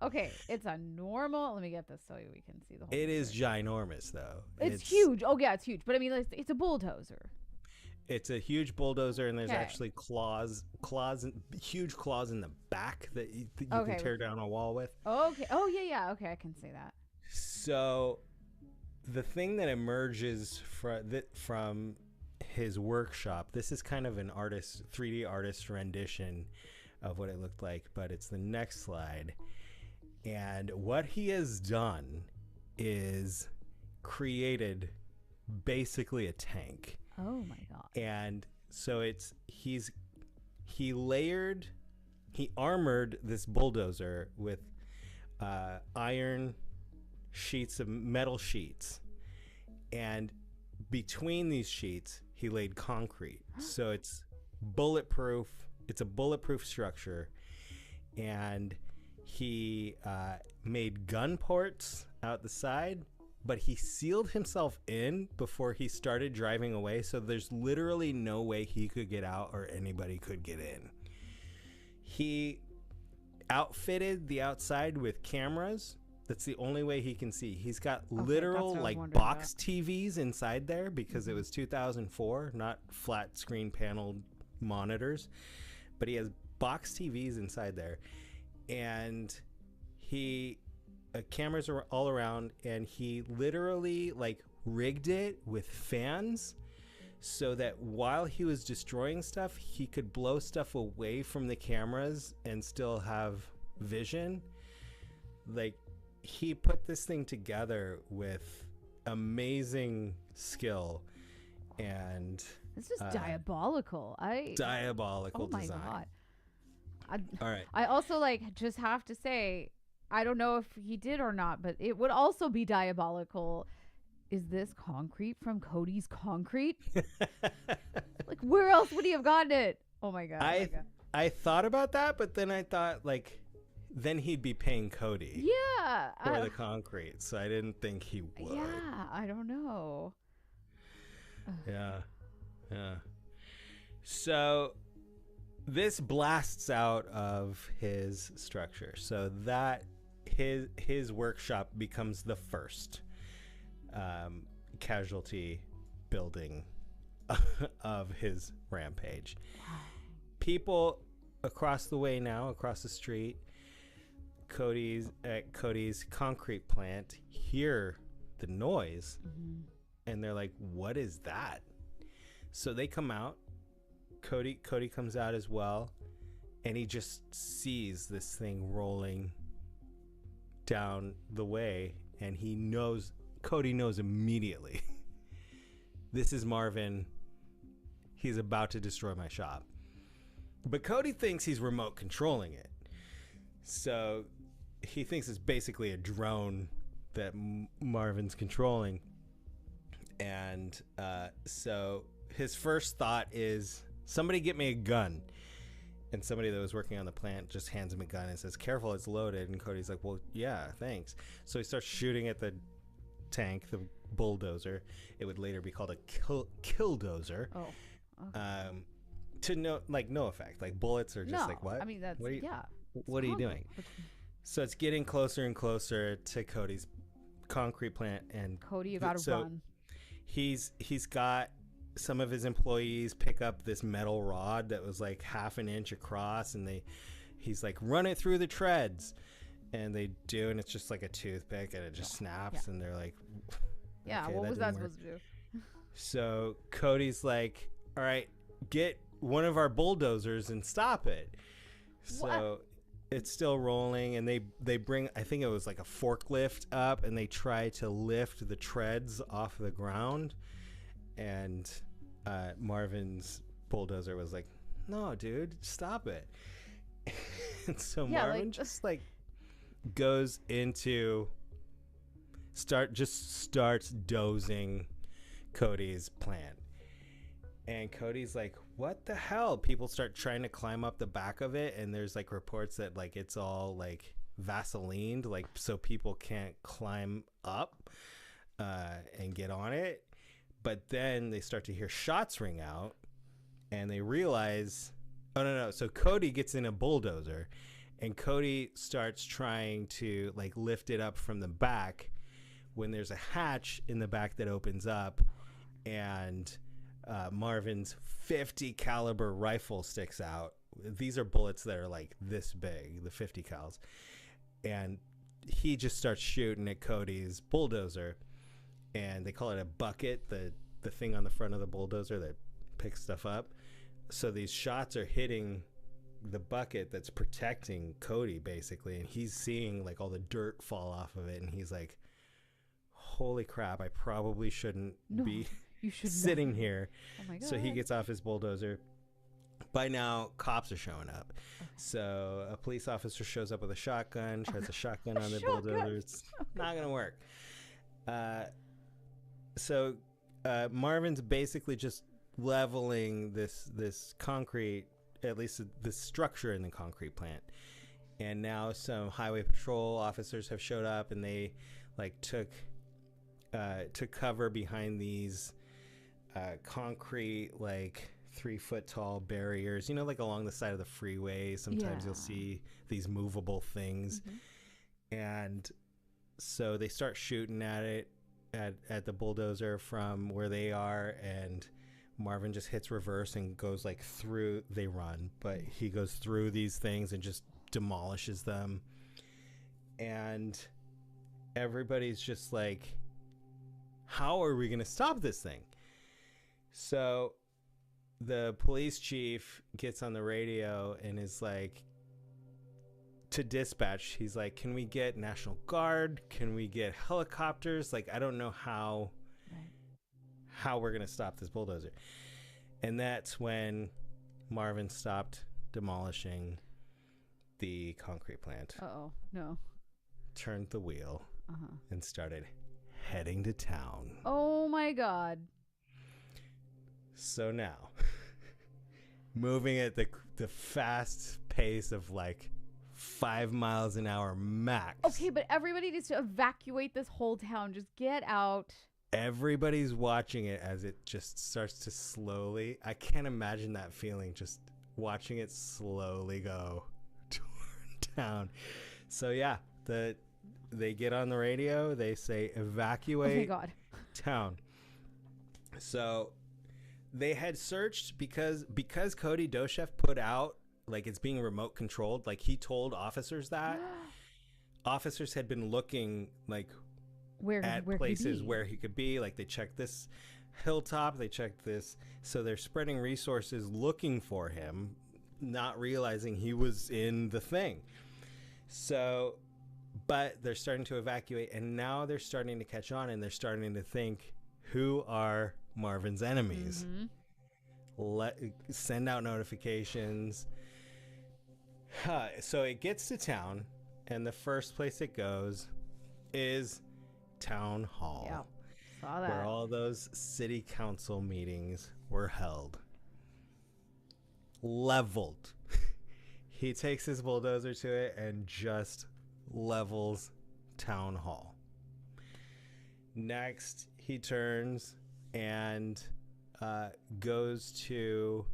Okay, it's a normal. Let me get this so we can see the whole. It is picture. ginormous, though. It's huge. Oh yeah, it's huge. But I mean, it's a bulldozer. It's a huge bulldozer, and there's Okay. actually huge claws in the back that you Okay. can tear down a wall with. Okay. Oh yeah. Okay, I can see that. So the thing that emerges from his workshop, this is kind of an 3D artist rendition of what it looked like, but it's the next slide. And what he has done is created basically a tank. Oh my God. And so he armored this bulldozer with iron sheets of metal sheets, and between these sheets he laid concrete. So it's bulletproof. It's a bulletproof structure, and he made gun ports out the side, but he sealed himself in before he started driving away, so there's literally no way he could get out or anybody could get in. He outfitted the outside with cameras. That's the only way he can see. He's got literal like box TVs inside there because it was 2004, not flat screen paneled monitors, but he has box TVs inside there, and cameras are all around, and he literally like rigged it with fans so that while he was destroying stuff, he could blow stuff away from the cameras and still have vision. Like, he put this thing together with amazing skill, and this is diabolical. Diabolical design. Oh my God. All right. I also just have to say, I don't know if he did or not, but it would also be diabolical. Is this concrete from Cody's Concrete? Like, where else would he have gotten it? Oh my God. I thought about that, but then I thought, like, then he'd be paying Cody for the concrete, so I didn't think he would. Yeah, I don't know. Yeah. So this blasts out of his structure, so that his workshop becomes the first casualty building of his rampage. People across the way now, across the street, Cody's concrete plant, hear the noise, and they're like, "What is that?" So they come out. Cody comes out as well, and he just sees this thing rolling down the way, and Cody knows immediately. This is Marvin. He's about to destroy my shop. But Cody thinks he's remote controlling it. So he thinks it's basically a drone that Marvin's controlling. And so his first thought is, somebody get me a gun. And somebody that was working on the plant just hands him a gun and says, "Careful, it's loaded." And Cody's like, "Well, yeah, thanks." So he starts shooting at the tank, the bulldozer. It would later be called a killdozer. Oh. Okay. To no effect. Like, bullets are just like, what? I mean, that's, what are you doing? So it's getting closer and closer to Cody's concrete plant, and Cody, you gotta run. He's got some of his employees pick up this metal rod that was like half an inch across, and he's like, "Run it through the treads," and they do, and it's just like a toothpick, and it just snaps, and they're like, "Yeah, okay, what was that supposed to do?" So Cody's like, "All right, get one of our bulldozers and stop it." So it's still rolling, and they bring, I think it was like a forklift up, and they try to lift the treads off the ground, and Marvin's bulldozer was like, "No, dude, stop it." And so Marvin just goes into starts dozing Cody's plant. And Cody's like, "What the hell?" People start trying to climb up the back of it, and there's like reports that like it's all like Vaselined, like so people can't climb up and get on it. But then they start to hear shots ring out, and they realize, oh no. So Cody gets in a bulldozer, and Cody starts trying to like lift it up from the back, when there's a hatch in the back that opens up, and Marvin's .50 caliber rifle sticks out. These are bullets that are like this big, the 50 cals, and he just starts shooting at Cody's bulldozer. And they call it a bucket, the thing on the front of the bulldozer that picks stuff up. So these shots are hitting the bucket that's protecting Cody, basically, and he's seeing like all the dirt fall off of it, and he's like, holy crap, I probably shouldn't be You should sitting not. here. Oh my god. So he gets off his bulldozer. By now, cops are showing up. So a police officer shows up with a shotgun, tries a shotgun on the bulldozer. It's not going to work. So Marvin's basically just leveling this concrete, at least the structure in the concrete plant. And now some highway patrol officers have showed up, and they like took cover behind these concrete, like 3-foot tall barriers, you know, like along the side of the freeway. Sometimes you'll see these movable things. And so they start shooting at it, at the bulldozer from where they are, and Marvin just hits reverse and goes like through. They run, but he goes through these things and just demolishes them. And everybody's just like, how are we gonna stop this thing? So the police chief gets on the radio and is like, to dispatch, he's like, can we get National Guard? Can we get helicopters? Like, I don't know how we're gonna stop this bulldozer. And that's when Marvin stopped demolishing the concrete plant, No. turned the wheel, and started heading to town. Oh my god. So now, moving at the fast pace of like 5 miles an hour max. Okay, but everybody needs to evacuate this whole town. Just get out. Everybody's watching it as it just starts to slowly. I can't imagine that feeling, just watching it slowly go toward town. So yeah, they get on the radio. They say evacuate town. So they had searched because Cody Doshev put out, like, it's being remote controlled. Like, he told officers that. Officers had been looking, like, where places where he could be. Like, they checked this hilltop, they checked this. So they're spreading resources looking for him, not realizing he was in the thing. So, but they're starting to evacuate, and now they're starting to catch on, and they're starting to think, who are Marvin's enemies? Send out notifications. So it gets to town, and the first place it goes is town hall. Yeah, saw that. Where all those city council meetings were held. Leveled. He takes his bulldozer to it and just levels town hall. Next, he turns and goes to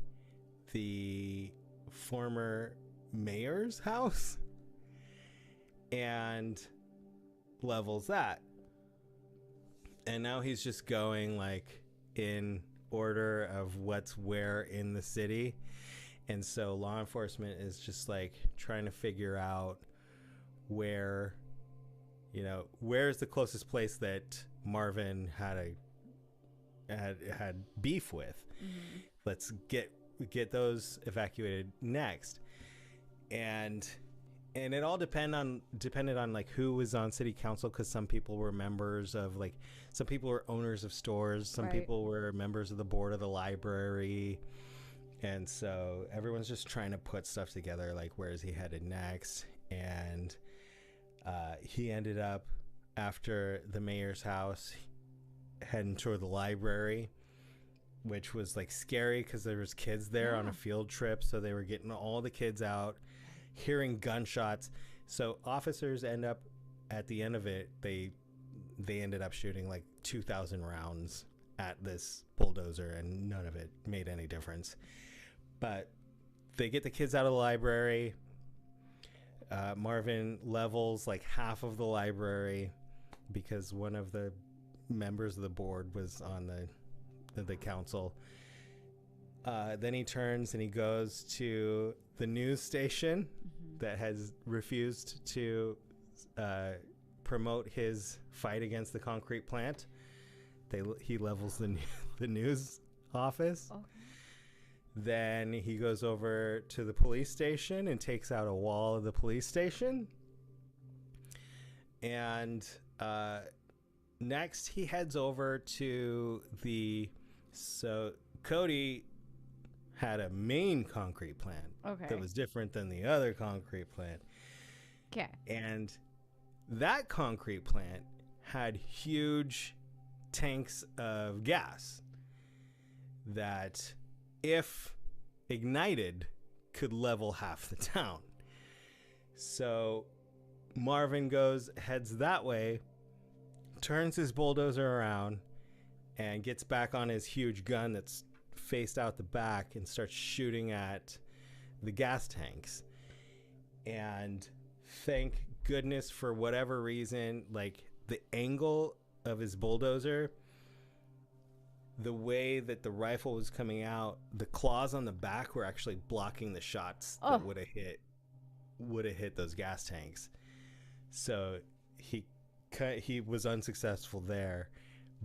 the former mayor's house and levels that. And now he's just going like in order of what's where in the city. And so law enforcement is just like trying to figure out where, you know, where's the closest place that Marvin had beef with. Let's get those evacuated next. And it all depended on like who was on city council, because some people were members of, like, some people were owners of stores, some people were members of the board of the library, and so everyone's just trying to put stuff together, like where is he headed next. And he ended up, after the mayor's house, heading toward the library, which was like scary because there was kids there on a field trip, so they were getting all the kids out, hearing gunshots. So officers end up, at the end of it, they ended up shooting like 2,000 rounds at this bulldozer, and none of it made any difference. But they get the kids out of the library. Marvin levels like half of the library because one of the members of the board was on the council. Then he turns and he goes to the news station that has refused to promote his fight against the concrete plant. He levels the news office. Okay. Then he goes over to the police station and takes out a wall of the police station. And next he heads over to so Cody had a main concrete plant that was different than the other concrete plant. Okay. And that concrete plant had huge tanks of gas that, if ignited, could level half the town. So Marvin heads that way, turns his bulldozer around, and gets back on his huge gun that's faced out the back and starts shooting at the gas tanks. And thank goodness, for whatever reason, like the angle of his bulldozer, the way that the rifle was coming out, the claws on the back were actually blocking the shots that would have hit those gas tanks. So he was unsuccessful there,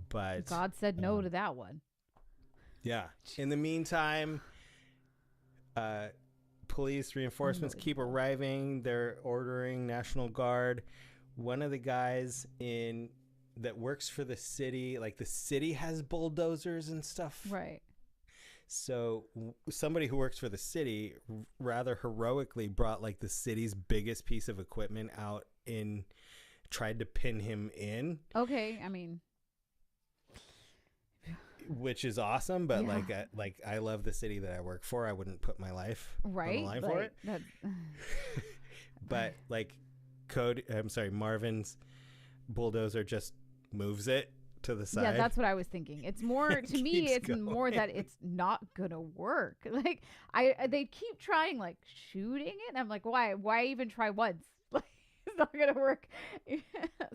but God said no to that one. Yeah. In the meantime, police reinforcements keep arriving. They're ordering National Guard. One of the guys that works for the city, like the city has bulldozers and stuff. Right. So somebody who works for the city rather heroically brought like the city's biggest piece of equipment out tried to pin him in. Okay. I mean, which is awesome, but I love the city that I work for. I wouldn't put my life on the line for it. But like Marvin's bulldozer just moves it to the side. Yeah, that's what I was thinking. It's more to me. It's going. More that it's not gonna work. Like they keep trying, like shooting it. And I'm like, why? Why even try once? Like it's not gonna work.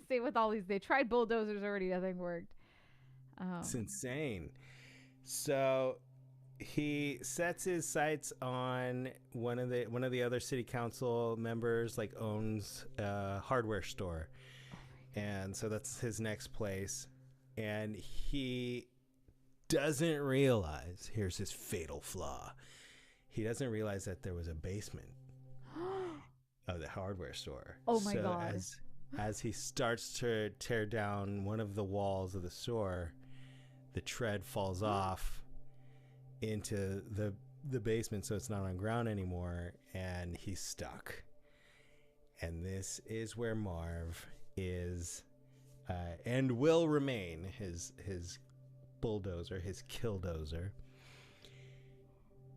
Same with all these. They tried bulldozers already. Nothing worked. It's insane. So he sets his sights on one of the other city council members, like owns a hardware store. And so that's his next place. And he doesn't realize, here's his fatal flaw. He doesn't realize that there was a basement of the hardware store. Oh my God. As he starts to tear down one of the walls of the store, the tread falls off into the basement, so it's not on ground anymore, and he's stuck. And this is where Marv is and will remain, his bulldozer, his killdozer.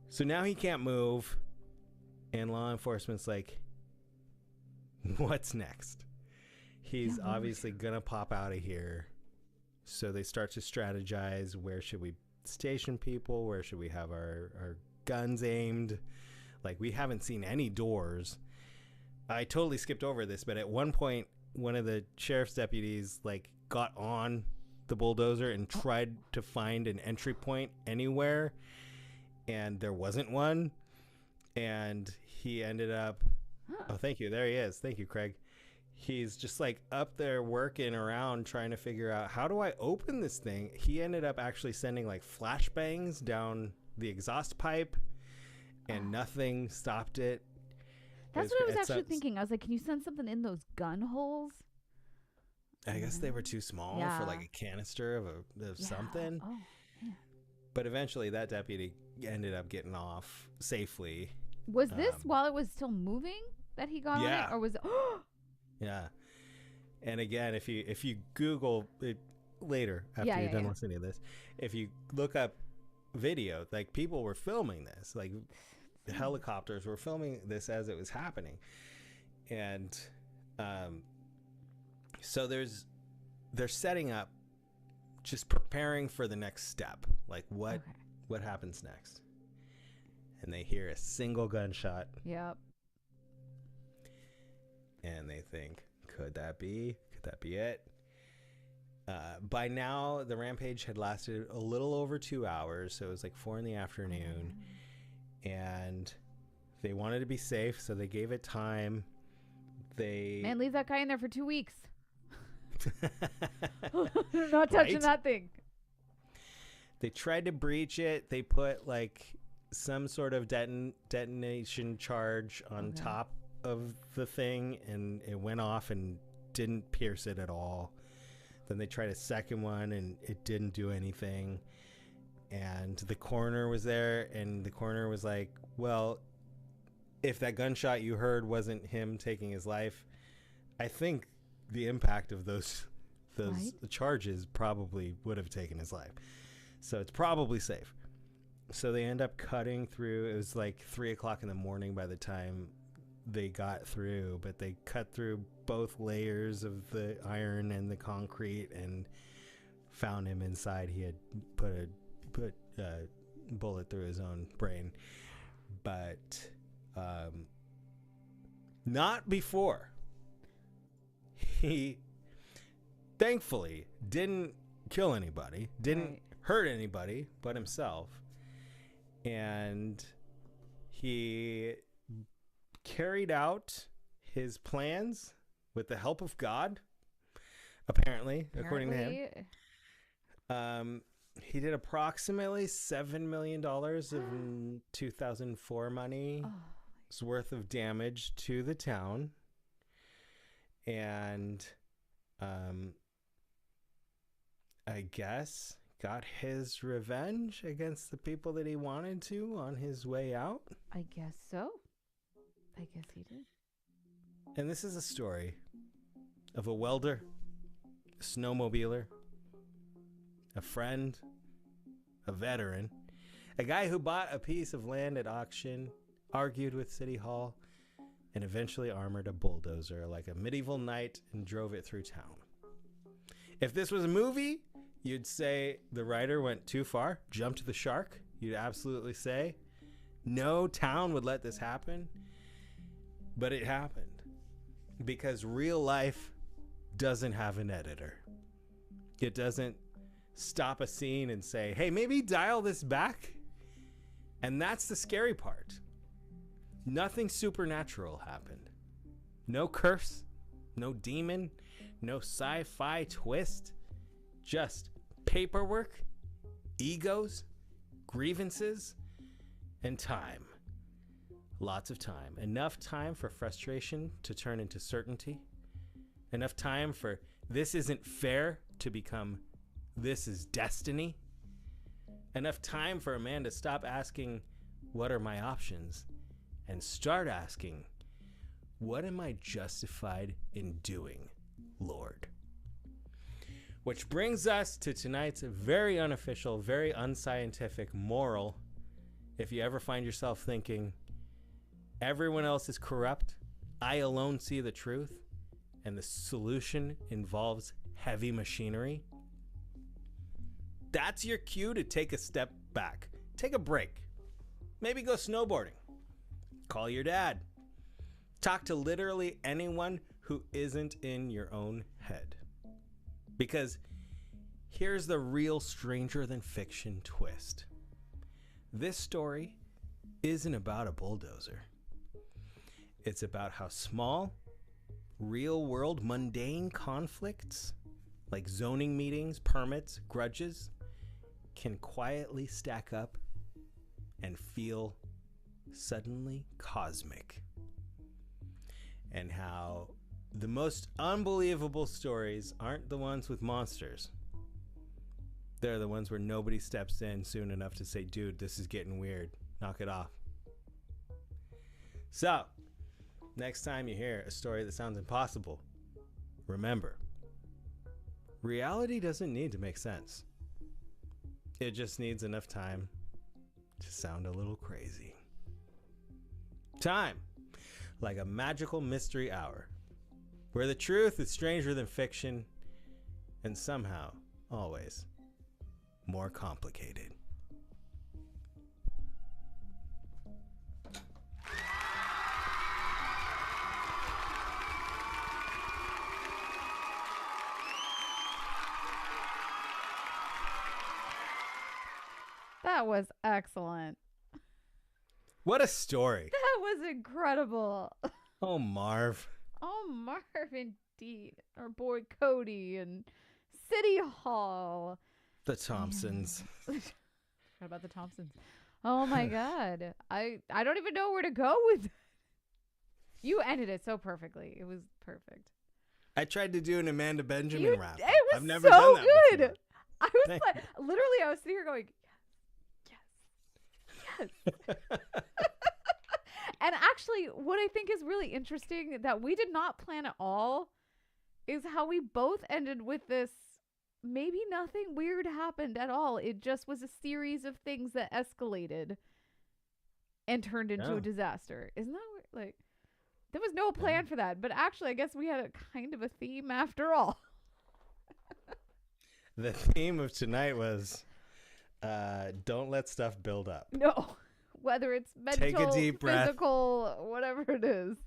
So now he can't move, and law enforcement's like, what's next? He's obviously gonna pop out of here. So they start to strategize, where should we station people? Where should we have our guns aimed? Like, we haven't seen any doors. I totally skipped over this, but at one point, one of the sheriff's deputies like got on the bulldozer and tried to find an entry point anywhere, and there wasn't one. And he ended up, oh, thank you. There he is. Thank you, Craig. He's just like up there working around trying to figure out, how do I open this thing? He ended up actually sending like flashbangs down the exhaust pipe, and nothing stopped it. That's what I was actually thinking. I was like, can you send something in those gun holes? I guess they were too small for like a canister of something. Oh, yeah. But eventually that deputy ended up getting off safely. Was this while it was still moving that he got on it? Or was it... Yeah. And again, if you Google it later after you're done listening to this, if you look up video, like people were filming this, like helicopters were filming this as it was happening. And so they're setting up, just preparing for the next step. Like what happens next? And they hear a single gunshot. Yep. And they think, could that be it? By now, the rampage had lasted a little over 2 hours, so it was like 4 p.m. And they wanted to be safe, so they gave it time. Man, leave that guy in there for 2 weeks. Not touching that thing. They tried to breach it. They put like some sort of detonation charge on top of the thing, and it went off and didn't pierce it at all. Then they tried a second one, and it didn't do anything. And the coroner was there, and the coroner was like, well, if that gunshot you heard wasn't him taking his life, I think the impact of those Right. charges probably would have taken his life. So it's probably safe. So they end up cutting through. It was like 3 o'clock in the morning by the time they got through, but they cut through both layers of the iron and the concrete and found him inside. He had put a bullet through his own brain, but not before. He thankfully didn't kill anybody, didn't Right. hurt anybody but himself. And he carried out his plans with the help of God, apparently, according to him. He did approximately $7 million of 2004 money worth of damage to the town. And I guess got his revenge against the people that he wanted to on his way out. I guess so. I guess he did. And this is a story of a welder, a snowmobiler, a friend, a veteran, a guy who bought a piece of land at auction, argued with City Hall, and eventually armored a bulldozer like a medieval knight and drove it through town. If this was a movie, you'd say the writer went too far, jumped the shark. You'd absolutely say no town would let this happen. But it happened because real life doesn't have an editor. It doesn't stop a scene and say, hey, maybe dial this back. And that's the scary part. Nothing supernatural happened. No curse, no demon, no sci-fi twist. Just paperwork, egos, grievances, and time. Lots of time. Enough time for frustration to turn into certainty. Enough time for this isn't fair to become this is destiny. Enough time for a man to stop asking, what are my options? And start asking, what am I justified in doing, Lord? Which brings us to tonight's very unofficial, very unscientific moral. If you ever find yourself thinking, everyone else is corrupt, I alone see the truth, and the solution involves heavy machinery, that's your cue to take a step back. Take a break. Maybe go snowboarding. Call your dad. Talk to literally anyone who isn't in your own head. Because here's the real stranger than fiction twist. This story isn't about a bulldozer. It's about how small, real-world, mundane conflicts, like zoning meetings, permits, grudges, can quietly stack up and feel suddenly cosmic. And how the most unbelievable stories aren't the ones with monsters. They're the ones where nobody steps in soon enough to say, dude, this is getting weird. Knock it off. So, next time you hear a story that sounds impossible, remember, reality doesn't need to make sense. It just needs enough time to sound a little crazy. Time, like a magical mystery hour, where the truth is stranger than fiction, and somehow, always, more complicated. That was excellent. What a story. That was incredible. Oh, Marv. Oh, Marv, indeed. Our boy Cody and City Hall. The Thompsons. What about the Thompsons? Oh my God. I don't even know where to go with it. You ended it so perfectly. It was perfect. I tried to do an Amanda Benjamin rap. It was I've never so done that good. before. I was like, literally, I was sitting here going, yes, yes. And actually, what I think is really interesting that we did not plan at all is how we both ended with this. Maybe nothing weird happened at all. It just was a series of things that escalated and turned into a disaster. Isn't that weird? Like, there was no plan for that. But actually, I guess we had a kind of a theme after all. The theme of tonight was don't let stuff build up. No. Whether it's mental, Take a deep breath. physical, whatever it is.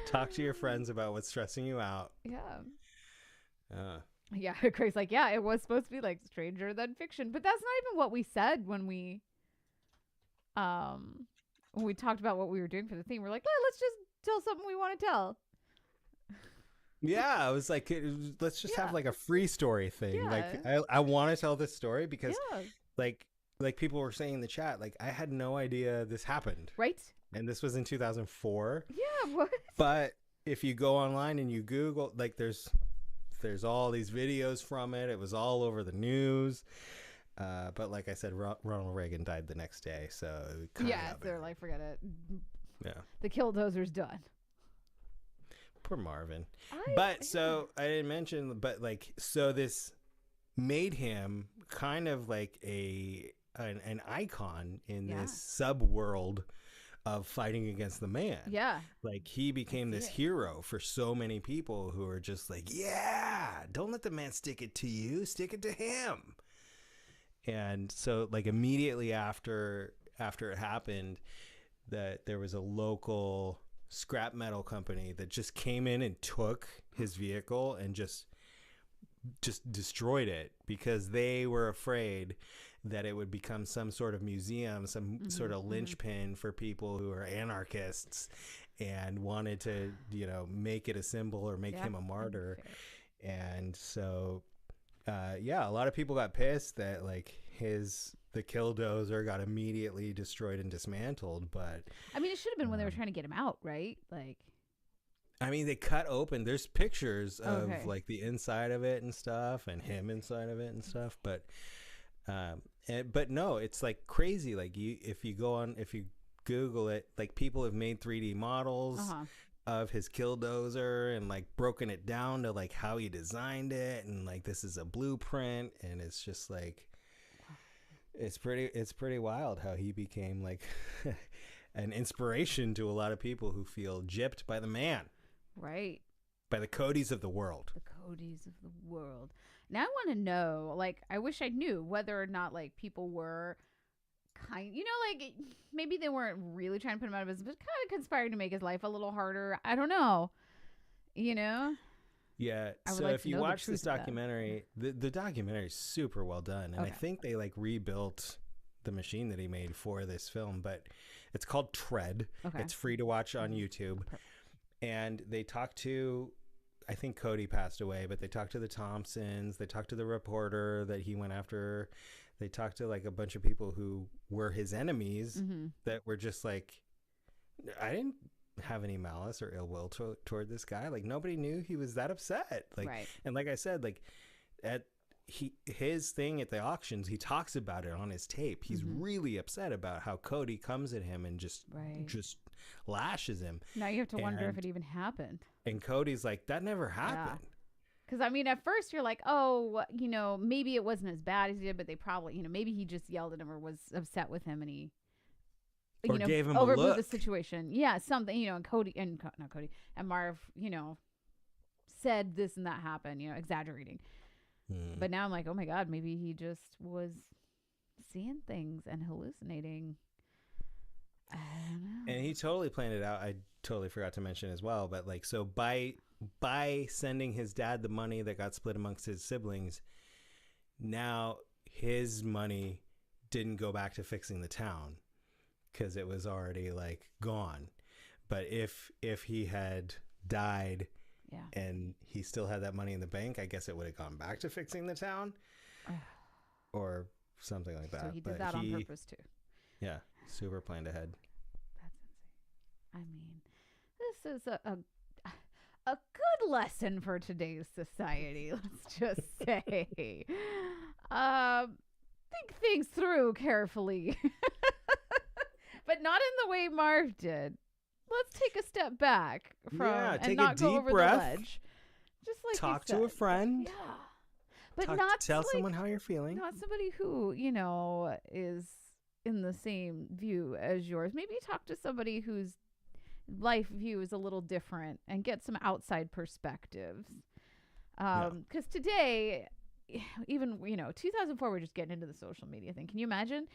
Talk to your friends about what's stressing you out. Yeah. Yeah, Craig's like, yeah, it was supposed to be like stranger than fiction, but that's not even what we said when we talked about what we were doing for the theme. We're like, let's just tell something we want to tell. Yeah, I was like, let's just have like a free story thing. Yeah. Like, I want to tell this story because, Yeah. like people were saying in the chat, like I had no idea this happened. Right? And this was in 2004. Yeah. What? But if you go online and you Google, like there's all these videos from it. It was all over the news. But like I said, Ronald Reagan died the next day. So they're like, forget it. Yeah. The killdozer's done. Poor Marvin. So I didn't mention, but like, so this made him kind of like an icon in this sub world of fighting against the man. Yeah. Like he became this hero for so many people who are just like, yeah, don't let the man stick it to you, stick it to him. And so like immediately after it happened, that there was a local scrap metal company that just came in and took his vehicle and just destroyed it because they were afraid that it would become some sort of museum, some sort of linchpin for people who are anarchists and wanted to, make it a symbol or make him a martyr. And so, a lot of people got pissed that like the killdozer got immediately destroyed and dismantled. But I mean, it should have been when they were trying to get him out, right? Like, I mean, they cut open. There's pictures of like the inside of it and stuff, and him inside of it and stuff. But no, it's like crazy. Like if you Google it, like people have made 3D models of his killdozer and like broken it down to like how he designed it, and like this is a blueprint, and it's just like it's pretty wild how he became like an inspiration to a lot of people who feel gypped by the man. Right. By the Codys of the world. The Codys of the world. Now I want to know, like, I wish I knew whether or not, like, people were like, maybe they weren't really trying to put him out of business, but kind of conspiring to make his life a little harder. I don't know. Yeah. So if you watch this documentary, the documentary is super well done. And I think they, like, rebuilt the machine that he made for this film. But it's called Tread. It's free to watch on YouTube. And they talked to, I think Cody passed away, but they talked to the Thompsons. They talked to the reporter that he went after. They talked to like a bunch of people who were his enemies that were just like, I didn't have any malice or ill will toward this guy. Like nobody knew he was that upset. Like, and like I said, like his thing at the auctions, he talks about it on his tape. He's really upset about how Cody comes at him and just lashes him. Now you have to wonder if it even happened. And Cody's like, that never happened. Because I mean, at first you're like, oh, maybe it wasn't as bad as he did, but they probably, maybe he just yelled at him or was upset with him and he, gave him overblew a look. the situation. Yeah, something, and Cody and not Cody and Marv, said this and that happened, exaggerating. But now I'm like, oh my God, maybe he just was seeing things and hallucinating. I don't know. And he totally planned it out. I totally forgot to mention as well. But like, so by sending his dad the money that got split amongst his siblings, now his money didn't go back to fixing the town because it was already like gone. But if he had died and he still had that money in the bank, I guess it would have gone back to fixing the town or something like that. So he did that on purpose too. Yeah, super planned ahead. That's insane. I mean, this is a good lesson for today's society, let's just say. Think things through carefully. But not in the way Marv did. Let's take a step back from and not go over breath, the ledge. Just like talk you to a said. friend. Yeah. But Tell someone how you're feeling. Not somebody who, is in the same view as yours. Maybe talk to somebody whose life view is a little different and get some outside perspectives. Because today, even, 2004, we're just getting into the social media thing. Can you imagine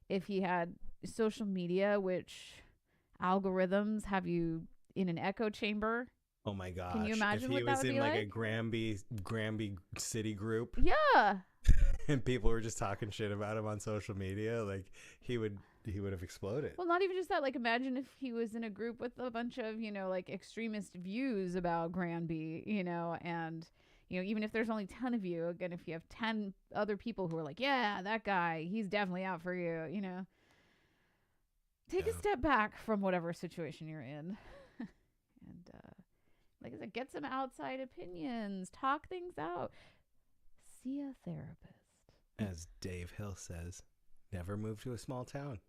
if he had social media, which algorithms have you in an echo chamber? Oh my gosh. Can you imagine what that would be like? like? A Granby city group. Yeah. And people were just talking shit about him on social media, like he would have exploded. Well, not even just that. Like, imagine if he was in a group with a bunch of, like extremist views about Granby, and, even if there's only 10 of you, again, if you have 10 other people who are like, yeah, that guy, he's definitely out for you, take a step back from whatever situation you're in. And, like I said, get some outside opinions, talk things out, see a therapist. As Dave Hill says, never move to a small town.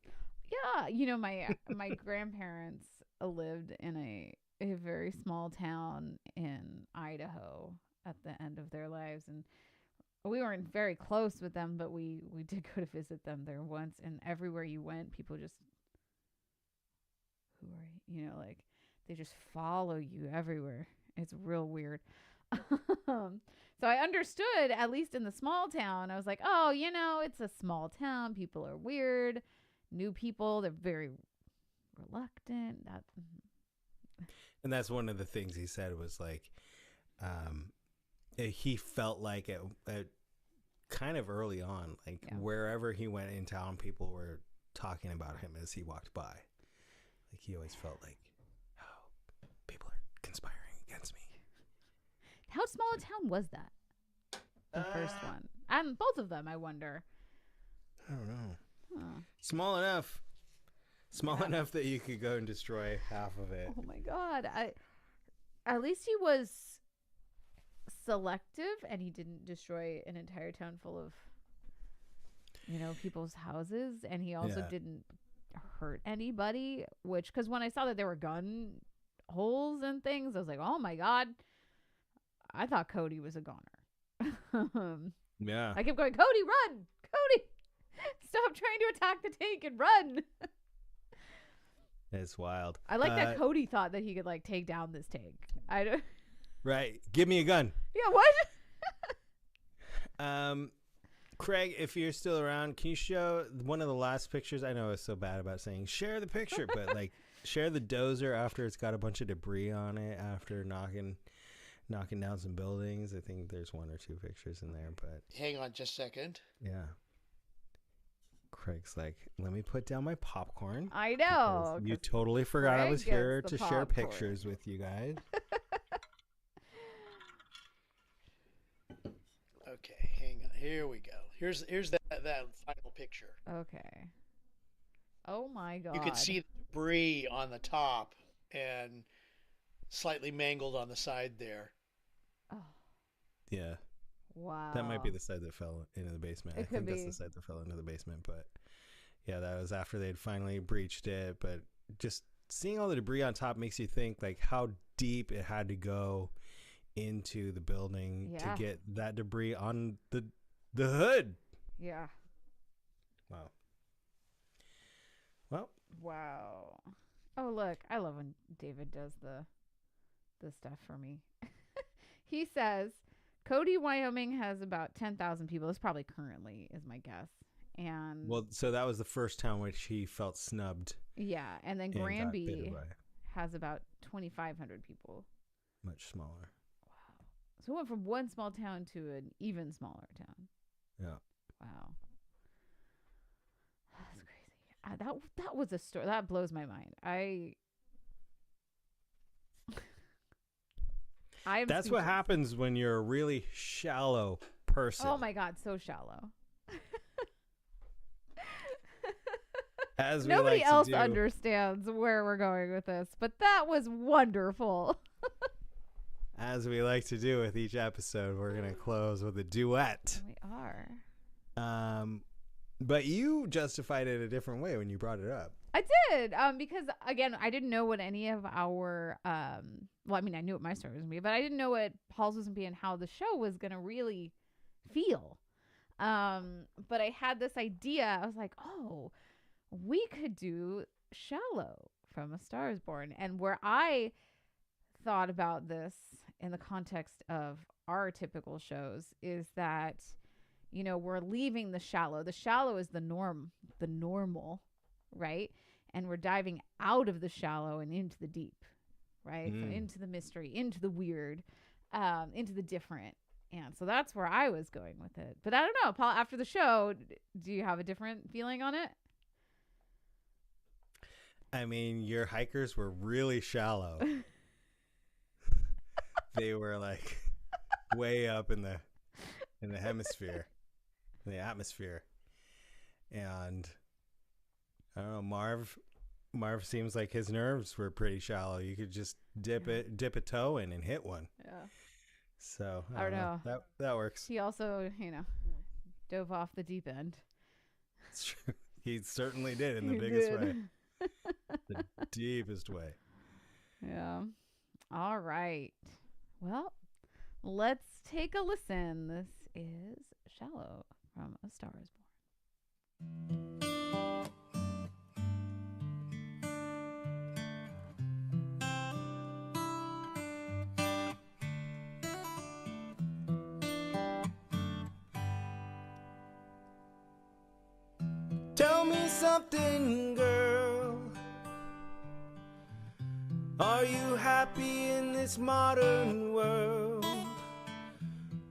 Yeah, my grandparents lived in a very small town in Idaho at the end of their lives, and we weren't very close with them, but we did go to visit them there once, and everywhere you went, people just, who are you? Like, they just follow you everywhere. It's real weird. So I understood, at least in the small town. I was like, oh, it's a small town. People are weird. New people, they're very reluctant. And that's one of the things he said was like, he felt like at kind of early on, like wherever he went in town, people were talking about him as he walked by. Like he always felt like, oh, people are conspiring against me. How small a town was that? The first one. And both of them, I wonder. I don't know. Huh. Small enough. Small enough that you could go and destroy half of it. Oh my God. At least he was selective and he didn't destroy an entire town full of, people's houses. And he also didn't hurt anybody, because when I saw that there were gun holes and things, I was like, oh my God. I thought Cody was a goner. Yeah. I kept going, Cody, run! Cody! Stop trying to attack the tank and run! It's wild. I like that Cody thought that he could, take down this tank. I don't... Right. Give me a gun. Yeah, what? Craig, if you're still around, can you show one of the last pictures? I know I was so bad about saying share the picture, but, share the dozer after it's got a bunch of debris on it after knocking down some buildings. I think there's one or two pictures in there, but hang on just a second. Yeah. Craig's like, let me put down my popcorn. I know. You totally forgot I was here to share pictures with you guys. Okay, hang on. Here we go. Here's that final picture. Okay. Oh my God. You can see the debris on the top and slightly mangled on the side there. Oh. Yeah. Wow. That might be the side that fell into the basement. I think that's the side that fell into the basement. But yeah, that was after they'd finally breached it. But just seeing all the debris on top makes you think how deep it had to go into the building to get that debris on the hood. Yeah. Wow. Well. Wow. Oh, look. I love when David does the stuff for me. He says, Cody, Wyoming has about 10,000 people. This probably currently is my guess. And so that was the first town which he felt snubbed. Yeah, and then Granby has about 2,500 people. Much smaller. Wow. So it went from one small town to an even smaller town. Yeah. Wow. That's crazy. That was a story. That blows my mind. That's what happens when you're a really shallow person. Oh my God, so shallow. As nobody else understands where we're going with this, but that was wonderful. as we like to do with each episode, we're going to close with a duet. We are. But you justified it a different way when you brought it up. I did, because again, I didn't know what any of our, well, I mean, I knew what my story was going to be, but I didn't know what Paul's was going to be and how the show was going to really feel. But I had this idea. I was like, oh, we could do Shallow from A Star Is Born. And where I thought about this in the context of our typical shows is that, you know, we're leaving the shallow. The shallow is the normal, right? And we're diving out of the shallow and into the deep, right? So into the mystery, into the weird, into the different. And so that's where I was going with it. But I don't know, Paul, after the show, do you have a different feeling on it? I mean, your hikers were really shallow. They were like way up in the hemisphere, in the atmosphere. And I don't know, Marv seems like his nerves were pretty shallow. You could just dip a toe in and hit one. Yeah. So I don't know. That works. He also, you know, dove off the deep end. It's true. He certainly did in the biggest way. The deepest way. Yeah. All right. Well, let's take a listen. This is Shallow from A Star Is Born. Tell me something, girl. Are you happy in this modern world?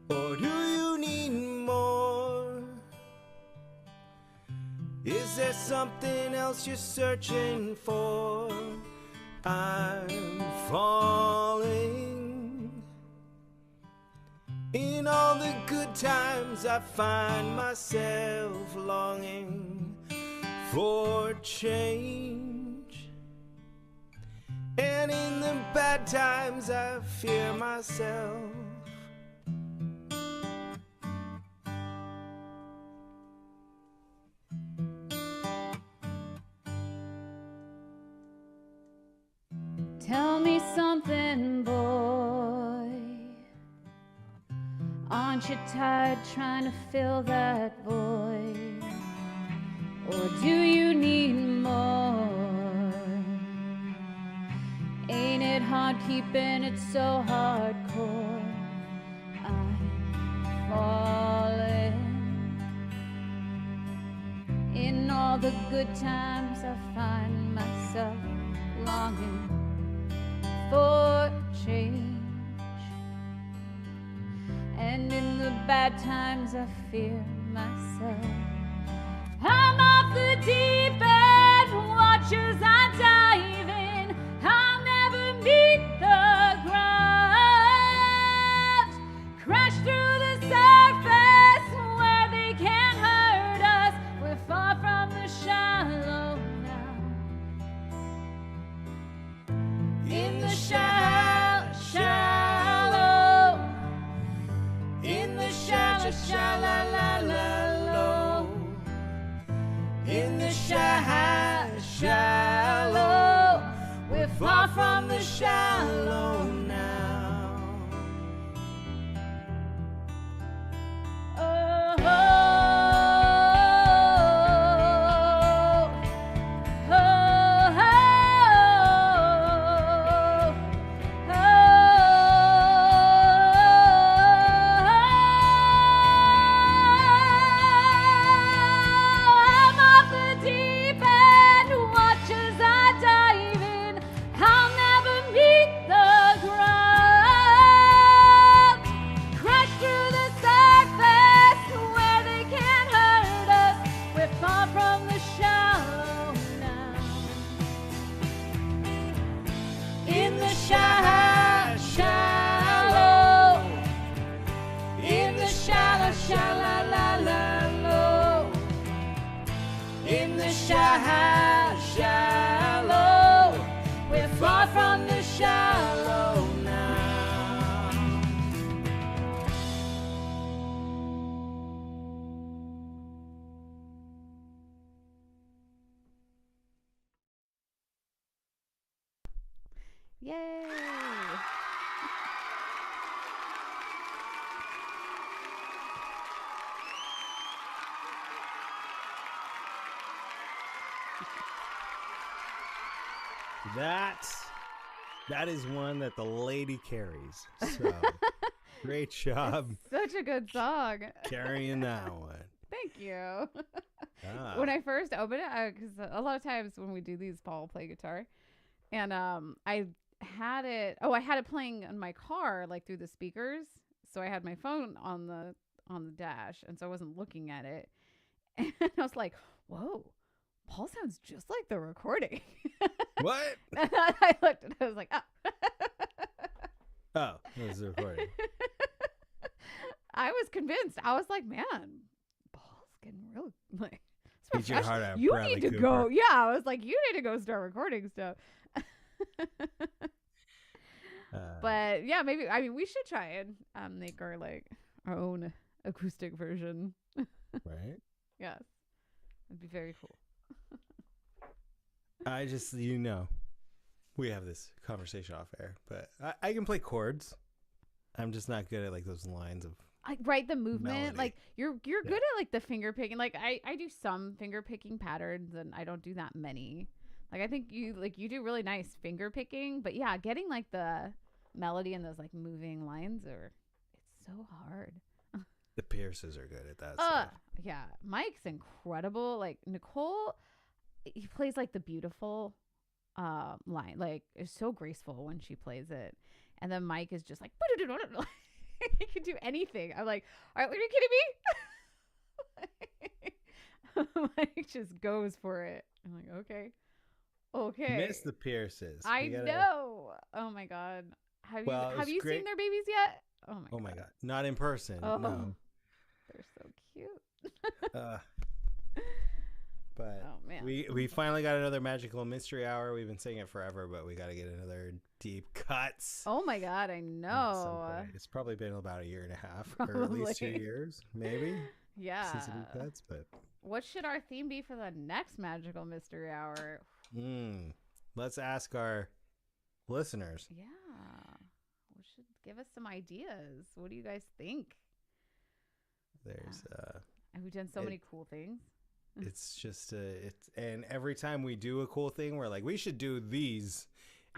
Or do you need more? Is there something else you're searching for? I'm falling. In all the good times I find myself longing for change. And in the bad times I fear myself. Tell me something, boy. Aren't you tired trying to fill that void? Or do you need more? Ain't it hard keeping it so hardcore? I'm falling. In all the good times I find myself longing for change. And in the bad times I fear myself. I'm off the deep end, watch as I dive in. I'll never meet the ground. Crash through the surface where they can't hurt us. We're far from the shallow now. In the shallow. In the shallow, shallow. In the shallow, we're far from the shallow now. Oh, oh, oh, oh, oh, I'm off the deep end, watch as I dive in. I'll never meet the ground. Crash through the surface where they can't hurt us. We're far from the shallow now. In the shallow. In the shallow, shallow. In the shallow, we're far from the shallow now. Yay! That is one that the lady carries. So great job Such a good song. carrying that one. Thank you. Ah. When I first opened it, because a lot of times when we do these, Paul will play guitar, and I had it. Oh, I had it playing in my car, like through the speakers. So I had my phone on the dash, and so I wasn't looking at it. And I was like, "Whoa, Paul sounds just like the recording." What? And I looked, and I was like, "Oh." Oh, it was the recording. I was convinced. I was like, "Man, Paul's getting real like." Beat your heart out, You Bradley need to Cooper. go. Yeah, I was like, you need to go start recording stuff. But yeah, maybe. I mean, we should try and make our own acoustic version. Right? Yes, it'd be very cool. I just, we have this conversation off air, but I can play chords. I'm just not good at like those lines of. Right, the movement, melody. like you're good at like the finger picking. Like I do some finger picking patterns, and I don't do that many. Like I think you do really nice finger picking, but yeah, getting like the melody and those like moving lines it's so hard. The Pierces are good at that stuff. Yeah, Mike's incredible. Like Nicole, he plays like the beautiful line, like it's so graceful when she plays it, and then Mike is just like. He can do anything. I'm like, all right, are you kidding me? Mike just goes for it. I'm like, okay. Miss the Pierces. I know. Oh my god. Have you seen their babies yet? Oh my god. Not in person. Oh, no. They're so cute. But oh man, we finally got another magical mystery hour. We've been saying it forever, but we got to get another deep cuts. Oh my god, I At some know. point. It's probably been about a year and a half, or at Probably. least 2 years, maybe. Yeah. Since the deep cuts, but What should our theme be for the next magical mystery hour? let's ask our listeners. Yeah. We should give us some ideas. What do you guys think? There's And we've done so many cool things. it's just and every time we do a cool thing, we're like, we should do these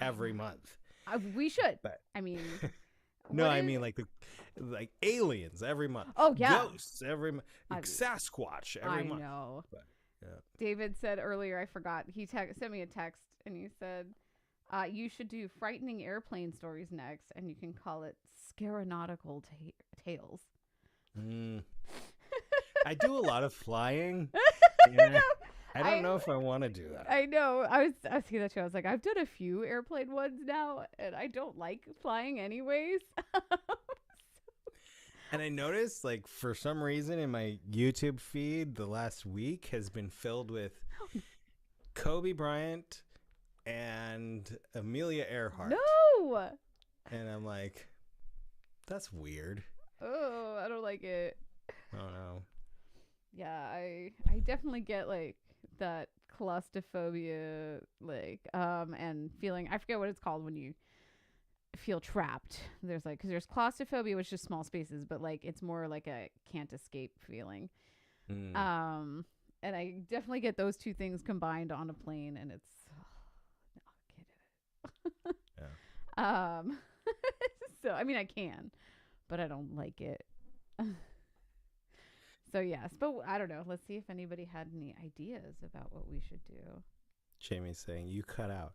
every month. We should. But I mean, no, what I is- mean like aliens every month. Oh, yeah. Ghosts every month. Sasquatch I every month. know. But, yeah. David said earlier, I forgot. He sent me a text and he said, you should do frightening airplane stories next, and you can call it Scaronautical Tales. I do a lot of flying. I don't know if I want to do that. I know. I was asking that too. I was like, I've done a few airplane ones now, and I don't like flying anyways. And I noticed, like, for some reason in my YouTube feed, the last week has been filled with Kobe Bryant and Amelia Earhart. No. And I'm like, that's weird. Oh, I don't like it. I don't know. Yeah, I definitely get like that claustrophobia, like and feeling. I forget what it's called when you feel trapped. There's like, because there's claustrophobia, which is small spaces, but like it's more like a can't escape feeling. And I definitely get those two things combined on a plane, and it's no, I can't do it. Yeah. So I mean I can, but I don't like it. So yes, but I don't know. Let's see if anybody had any ideas about what we should do. Jamie's saying you cut out.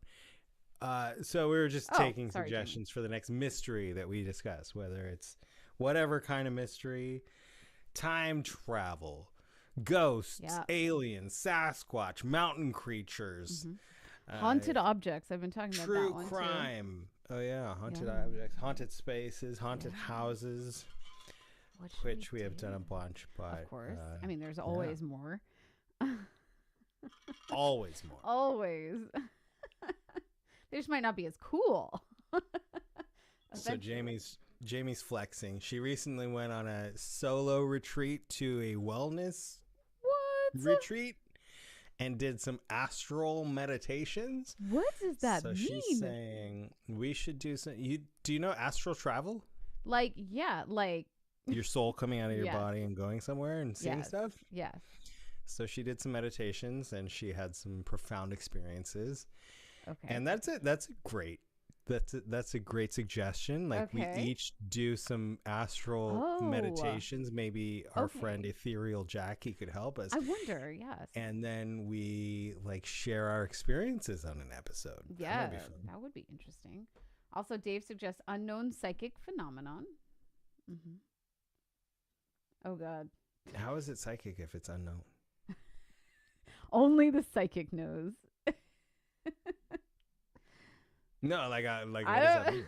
So we were just taking suggestions for the next mystery that we discuss, whether it's whatever kind of mystery, time travel, ghosts, aliens, Sasquatch, mountain creatures, Haunted objects. I've been talking about that true one crime. Oh yeah, haunted objects, haunted spaces, haunted houses, which we have done a bunch. But of course, I mean, there's always more. Always more. Always. They just might not be as cool. So Jamie's flexing. She recently went on a solo retreat to a wellness retreat, and did some astral meditations. What does that So mean? she's saying we should do some. Do you know astral travel? Like, yeah, like. Your soul coming out of your Yes. body and going somewhere and seeing Yes. stuff? Yes. So she did some meditations and she had some profound experiences. Okay. And that's it. That's a great suggestion. Like Okay. we each do some astral Oh. meditations. Maybe our Okay. friend Ethereal Jackie could help us. I wonder, yes. And then we like share our experiences on an episode. Yeah, That would be fun. that would be interesting. Also, Dave suggests unknown psychic phenomenon. Mm-hmm. Oh, God. How is it psychic if it's unknown? Only the psychic knows. No, like what I does don't- that mean?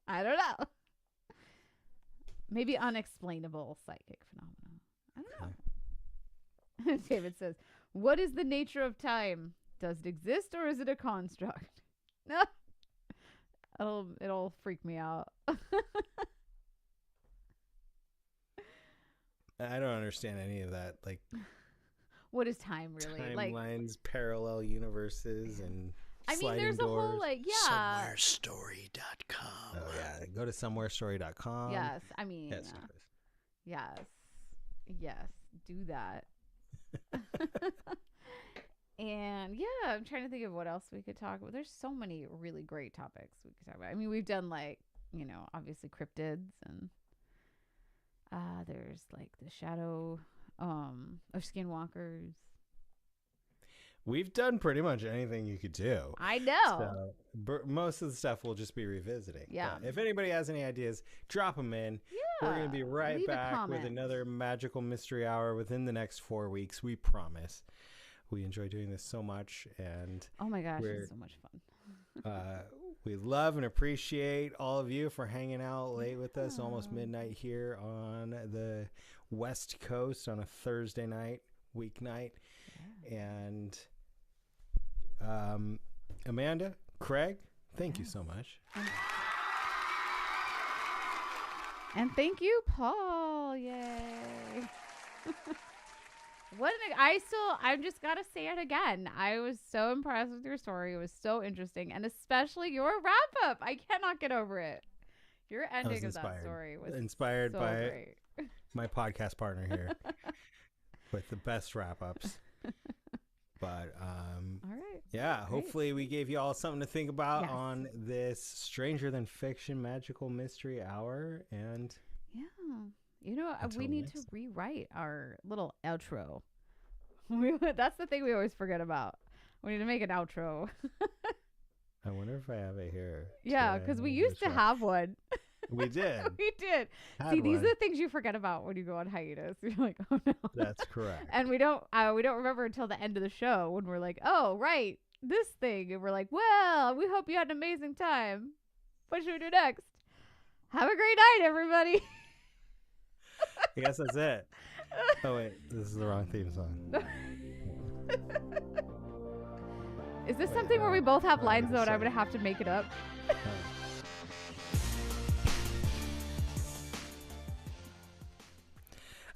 I don't know. Maybe unexplainable psychic phenomenon. I don't know. David says, what is the nature of time? Does it exist or is it a construct? No. It'll freak me out. I don't understand any of that. Like What is time really? Like, timelines, parallel universes, and I mean, sliding there's doors. a whole like, yeah. Somewherestory.com. Oh yeah, go to somewherestory.com. Yes, I mean, Yes. yes, do that. And yeah, I'm trying to think of what else we could talk about. There's so many really great topics we could talk about. I mean, we've done like, obviously cryptids, and there's like the shadow of skinwalkers. We've done pretty much anything you could do. I know. So, most of the stuff we'll just be revisiting. Yeah. But if anybody has any ideas, drop them in. We're going to be right leave a back with comment. another magical mystery hour within the next 4 weeks. We promise. We enjoy doing this so much, and Oh my gosh, we're- it's so much fun. we love and appreciate all of you for hanging out late with us, almost midnight here on the West Coast on a Thursday night, weeknight. And Amanda, Craig, thank you so much. And thank you, Paul. Yay. I've just got to say it again. I was so impressed with your story. It was so interesting. And especially your wrap up. I cannot get over it. Your ending of that story was Inspired so by great. my podcast partner here with the best wrap ups. But All right. yeah, Great. hopefully we gave you all something to think about Yes. on this Stranger Than Fiction Magical Mystery Hour. And Yeah. Until We need next to time. rewrite our little outro. That's the thing we always forget about. We need to make an outro. I wonder if I have it here. Yeah, because we used to have one. We did. We did. Had See, these one. are the things you forget about when you go on hiatus. You're like, oh no. That's correct. And we don't remember until the end of the show when we're like, oh right, this thing, and we're like, well, we hope you had an amazing time. What should we do next? Have a great night, everybody. I guess that's it. Oh wait, this is the wrong theme song. Is this Wait, something where we both have lines though, and I'm sorry. gonna have to make it up?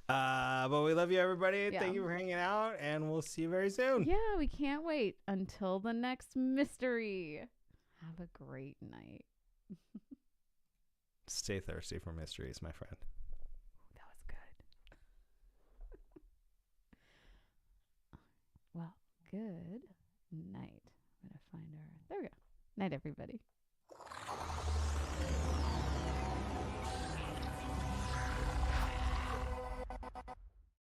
But we love you, everybody. Yeah. Thank you for hanging out, and we'll see you very soon. Yeah, we can't wait until the next mystery. Have a great night. Stay thirsty for mysteries, my friend. That was good. Well, good night. I'm gonna find our. There we go. Night, everybody.